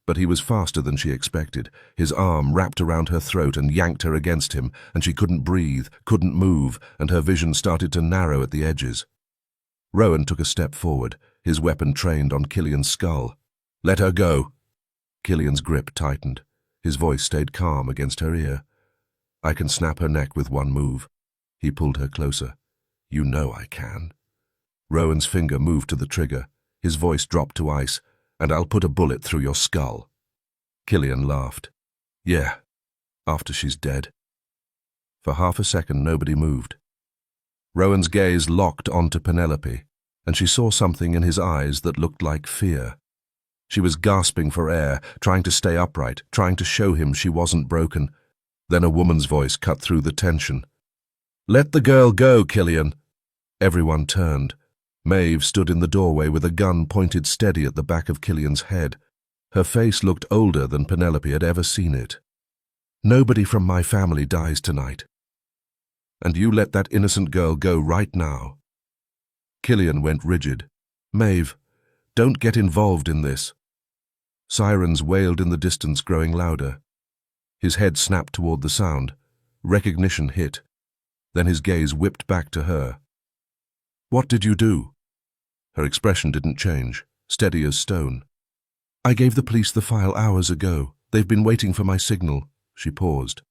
But he was faster than she expected. His arm wrapped around her throat and yanked her against him, and she couldn't breathe, couldn't move, and her vision started to narrow at the edges. Rowan took a step forward, his weapon trained on Killian's skull. Let her go. Killian's grip tightened. His voice stayed calm against her ear. I can snap her neck with one move. He pulled her closer. You know I can. Rowan's finger moved to the trigger. His voice dropped to ice. And I'll put a bullet through your skull. Killian laughed. Yeah, after she's dead. For half a second, nobody moved. Rowan's gaze locked onto Penelope, and she saw something in his eyes that looked like fear. She was gasping for air, trying to stay upright, trying to show him she wasn't broken. Then a woman's voice cut through the tension. Let the girl go, Killian. Everyone turned. Maeve stood in the doorway with a gun pointed steady at the back of Killian's head. Her face looked older than Penelope had ever seen it. Nobody from my family dies tonight. And you let that innocent girl go right now. Killian went rigid. Maeve, don't get involved in this. Sirens wailed in the distance, growing louder. His head snapped toward the sound. Recognition hit. Then his gaze whipped back to her. What did you do? Her expression didn't change, steady as stone. I gave the police the file hours ago. They've been waiting for my signal. She paused.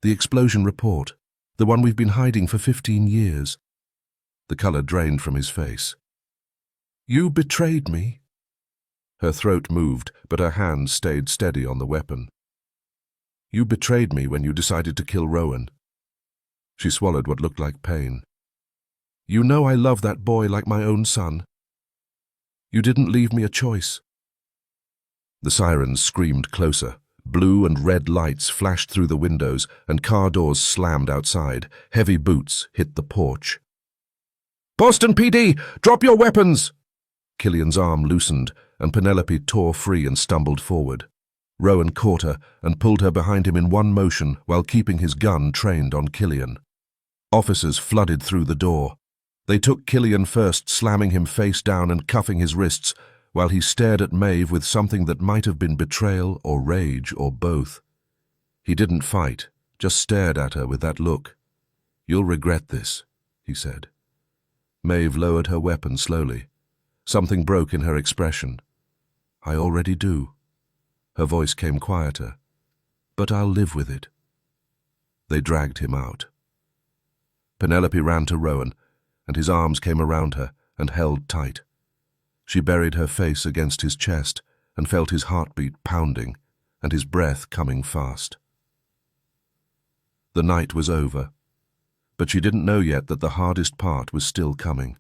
The explosion report. The one we've been hiding for 15 years. The color drained from his face. You betrayed me. Her throat moved, but her hand stayed steady on the weapon. You betrayed me when you decided to kill Rowan. She swallowed what looked like pain. You know I love that boy like my own son. You didn't leave me a choice. The sirens screamed closer. Blue and red lights flashed through the windows, and car doors slammed outside. Heavy boots hit the porch. Boston PD, drop your weapons! Killian's arm loosened, and Penelope tore free and stumbled forward. Rowan caught her and pulled her behind him in one motion while keeping his gun trained on Killian. Officers flooded through the door. They took Killian first, slamming him face down and cuffing his wrists, while he stared at Maeve with something that might have been betrayal or rage or both. He didn't fight, just stared at her with that look. "You'll regret this," he said. Maeve lowered her weapon slowly. Something broke in her expression. "I already do." Her voice came quieter. "But I'll live with it." They dragged him out. Penelope ran to Rowan, and his arms came around her and held tight. She buried her face against his chest and felt his heartbeat pounding and his breath coming fast. The night was over, but she didn't know yet that the hardest part was still coming.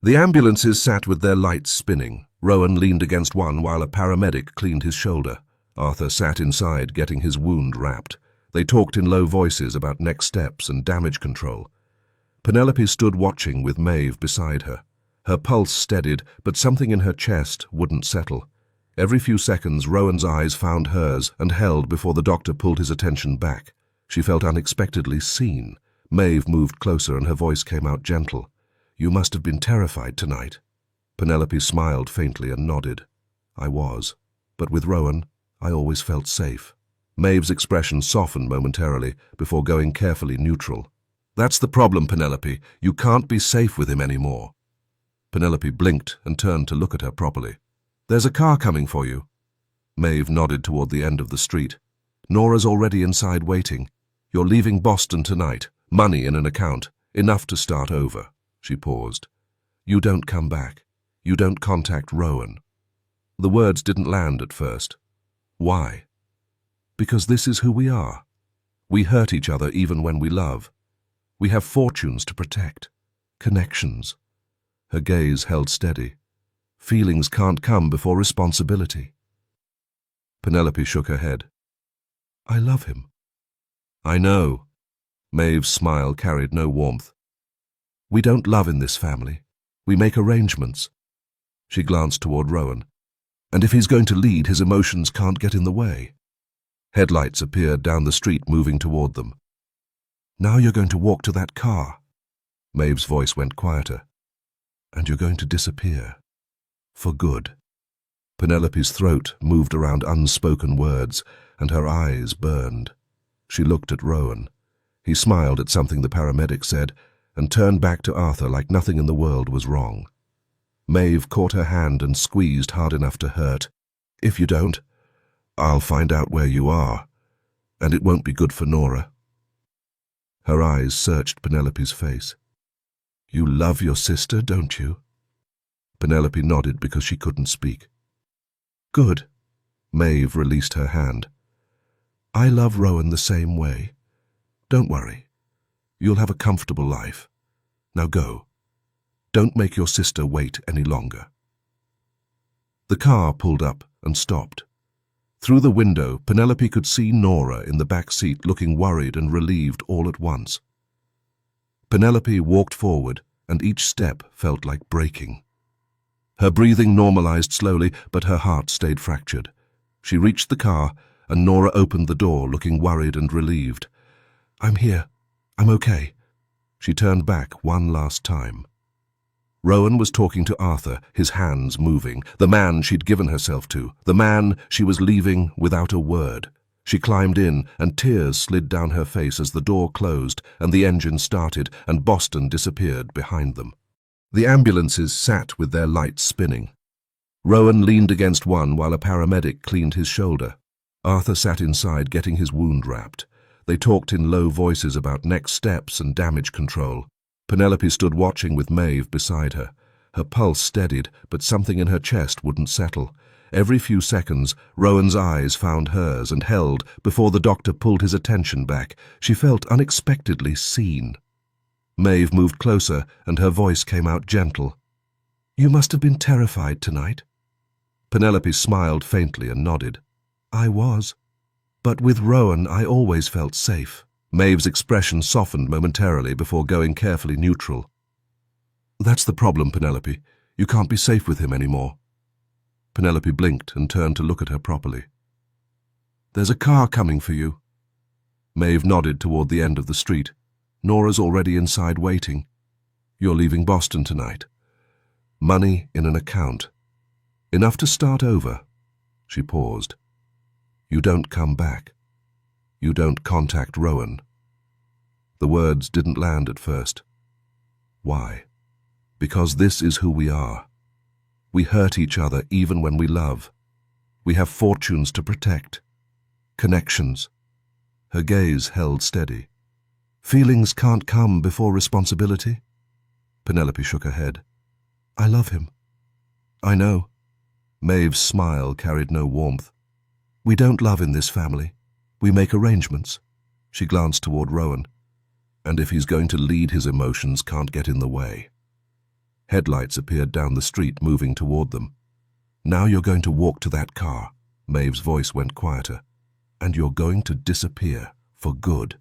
The ambulances sat with their lights spinning. Rowan leaned against one while a paramedic cleaned his shoulder. Arthur sat inside getting his wound wrapped. They talked in low voices about next steps and damage control. Penelope stood watching with Maeve beside her. Her pulse steadied, but something in her chest wouldn't settle. Every few seconds, Rowan's eyes found hers and held before the doctor pulled his attention back. She felt unexpectedly seen. Maeve moved closer and her voice came out gentle. "You must have been terrified tonight." Penelope smiled faintly and nodded. "I was. But with Rowan, I always felt safe." Maeve's expression softened momentarily before going carefully neutral. "That's the problem, Penelope. You can't be safe with him anymore." Penelope blinked and turned to look at her properly. "There's a car coming for you." Maeve nodded toward the end of the street. "Nora's already inside waiting. You're leaving Boston tonight. Money in an account. Enough to start over." She paused. "You don't come back. You don't contact Rowan." The words didn't land at first. "Why?" "Because this is who we are. We hurt each other even when we love. We have fortunes to protect. Connections." Her gaze held steady. "Feelings can't come before responsibility." Penelope shook her head. "I love him." "I know." Maeve's smile carried no warmth. "We don't love in this family. We make arrangements." She glanced toward Rowan. "And if he's going to lead, his emotions can't get in the way." Headlights appeared down the street, moving toward them. "Now you're going to walk to that car." Maeve's voice went quieter. "And you're going to disappear. For good." Penelope's throat moved around unspoken words, and her eyes burned. She looked at Rowan. He smiled at something the paramedic said, and turned back to Arthur like nothing in the world was wrong. Maeve caught her hand and squeezed hard enough to hurt. "If you don't, I'll find out where you are, and it won't be good for Nora." Her eyes searched Penelope's face. "You love your sister, don't you?" Penelope nodded because she couldn't speak. "Good." Maeve released her hand. "I love Rowan the same way. Don't worry. You'll have a comfortable life. Now go. Don't make your sister wait any longer." The car pulled up and stopped. Through the window, Penelope could see Nora in the back seat looking worried and relieved all at once. Penelope walked forward, and each step felt like breaking. Her breathing normalized slowly, but her heart stayed fractured. She reached the car, and Nora opened the door, looking worried and relieved. "I'm here. I'm okay." She turned back one last time. Rowan was talking to Arthur, his hands moving, the man she'd given herself to, the man she was leaving without a word. She climbed in, and tears slid down her face as the door closed and the engine started and Boston disappeared behind them. The ambulances sat with their lights spinning. Rowan leaned against one while a paramedic cleaned his shoulder. Arthur sat inside getting his wound wrapped. They talked in low voices about next steps and damage control. Penelope stood watching with Maeve beside her. Her pulse steadied, but something in her chest wouldn't settle. Every few seconds, Rowan's eyes found hers and held before the doctor pulled his attention back. She felt unexpectedly seen. Maeve moved closer, and her voice came out gentle. "You must have been terrified tonight." Penelope smiled faintly and nodded. "I was. But with Rowan, I always felt safe." Maeve's expression softened momentarily before going carefully neutral. "That's the problem, Penelope. You can't be safe with him anymore." Penelope blinked and turned to look at her properly. "There's a car coming for you." Maeve nodded toward the end of the street. "Nora's already inside waiting. You're leaving Boston tonight. Money in an account. Enough to start over." She paused. "You don't come back. You don't contact Rowan." The words didn't land at first. Why? Because this is who we are. We hurt each other even when we love. We have fortunes to protect. Connections. Her gaze held steady. "Feelings can't come before responsibility?" Penelope shook her head. "I love him." "I know." Maeve's smile carried no warmth. "We don't love in this family. We make arrangements." She glanced toward Rowan. "And if he's going to lead, his emotions can't get in the way." Headlights appeared down the street, moving toward them. "Now you're going to walk to that car." Maeve's voice went quieter. "And you're going to disappear for good."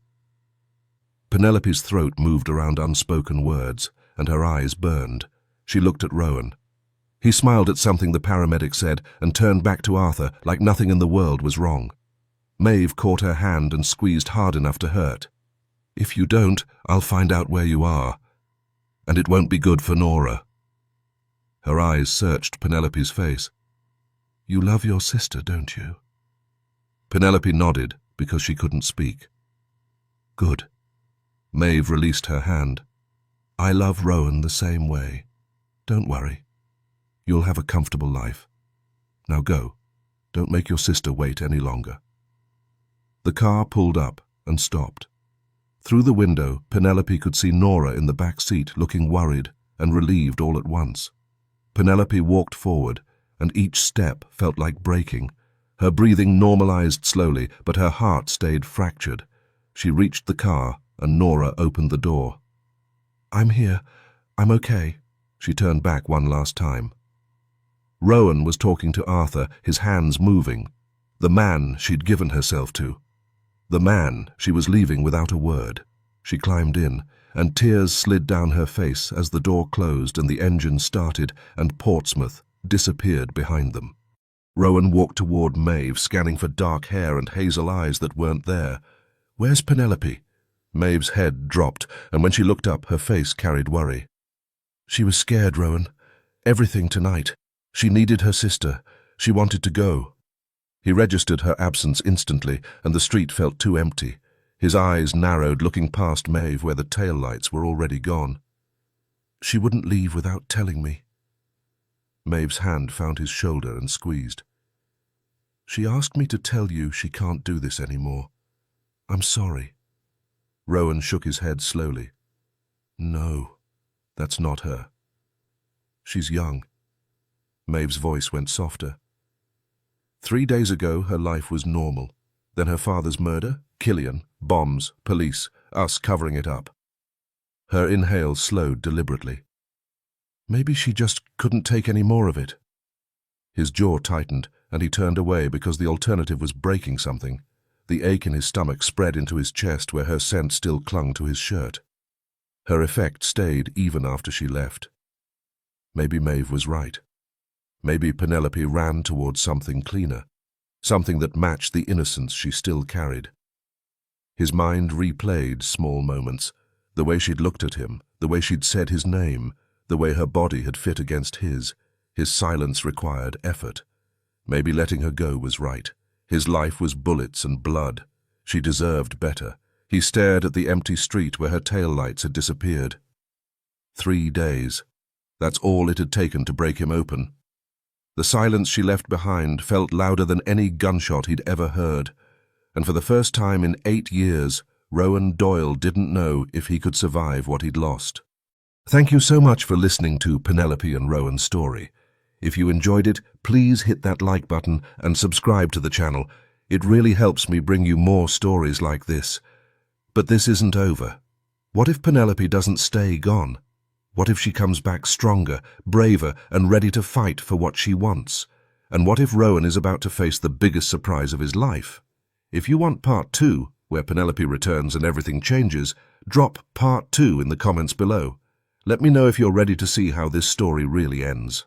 Penelope's throat moved around unspoken words, and her eyes burned. She looked at Rowan. He smiled at something the paramedic said and turned back to Arthur like nothing in the world was wrong. Maeve caught her hand and squeezed hard enough to hurt. "If you don't, I'll find out where you are. And it won't be good for Nora." Her eyes searched Penelope's face. "You love your sister, don't you?" Penelope nodded because she couldn't speak. "Good." Maeve released her hand. "I love Rowan the same way. Don't worry. You'll have a comfortable life. Now go. Don't make your sister wait any longer." The car pulled up and stopped. Through the window, Penelope could see Nora in the back seat, looking worried and relieved all at once. Penelope walked forward, and each step felt like breaking. Her breathing normalized slowly, but her heart stayed fractured. She reached the car, and Nora opened the door. "I'm here. I'm okay." She turned back one last time. Rowan was talking to Arthur, his hands moving. The man she'd given herself to. The man she was leaving without a word. She climbed in, and tears slid down her face as the door closed and the engine started and Portsmouth disappeared behind them. Rowan walked toward Maeve, scanning for dark hair and hazel eyes that weren't there. "Where's Penelope?" Maeve's head dropped, and when she looked up, her face carried worry. "She was scared, Rowan. Everything tonight. She needed her sister. She wanted to go." He registered her absence instantly, and the street felt too empty. His eyes narrowed, looking past Maeve where the taillights were already gone. "She wouldn't leave without telling me." Maeve's hand found his shoulder and squeezed. "She asked me to tell you she can't do this anymore. I'm sorry." Rowan shook his head slowly. "No, that's not her. She's young." Maeve's voice went softer. 3 days ago, her life was normal. Then her father's murder, Killian, bombs, police, us covering it up. Her inhale slowed deliberately. "Maybe she just couldn't take any more of it." His jaw tightened, and he turned away because the alternative was breaking something. The ache in his stomach spread into his chest where her scent still clung to his shirt. Her effect stayed even after she left. Maybe Maeve was right. Maybe Penelope ran towards something cleaner, something that matched the innocence she still carried. His mind replayed small moments, the way she'd looked at him, the way she'd said his name, the way her body had fit against his. His silence required effort. Maybe letting her go was right. His life was bullets and blood. She deserved better. He stared at the empty street where her taillights had disappeared. 3 days. That's all it had taken to break him open. The silence she left behind felt louder than any gunshot he'd ever heard, and for the first time in 8 years, Rowan Doyle didn't know if he could survive what he'd lost. Thank you so much for listening to Penelope and Rowan's story. If you enjoyed it, please hit that like button and subscribe to the channel. It really helps me bring you more stories like this. But this isn't over. What if Penelope doesn't stay gone? What if she comes back stronger, braver, and ready to fight for what she wants? And what if Rowan is about to face the biggest surprise of his life? If you want part 2, where Penelope returns and everything changes, drop part 2 in the comments below. Let me know if you're ready to see how this story really ends.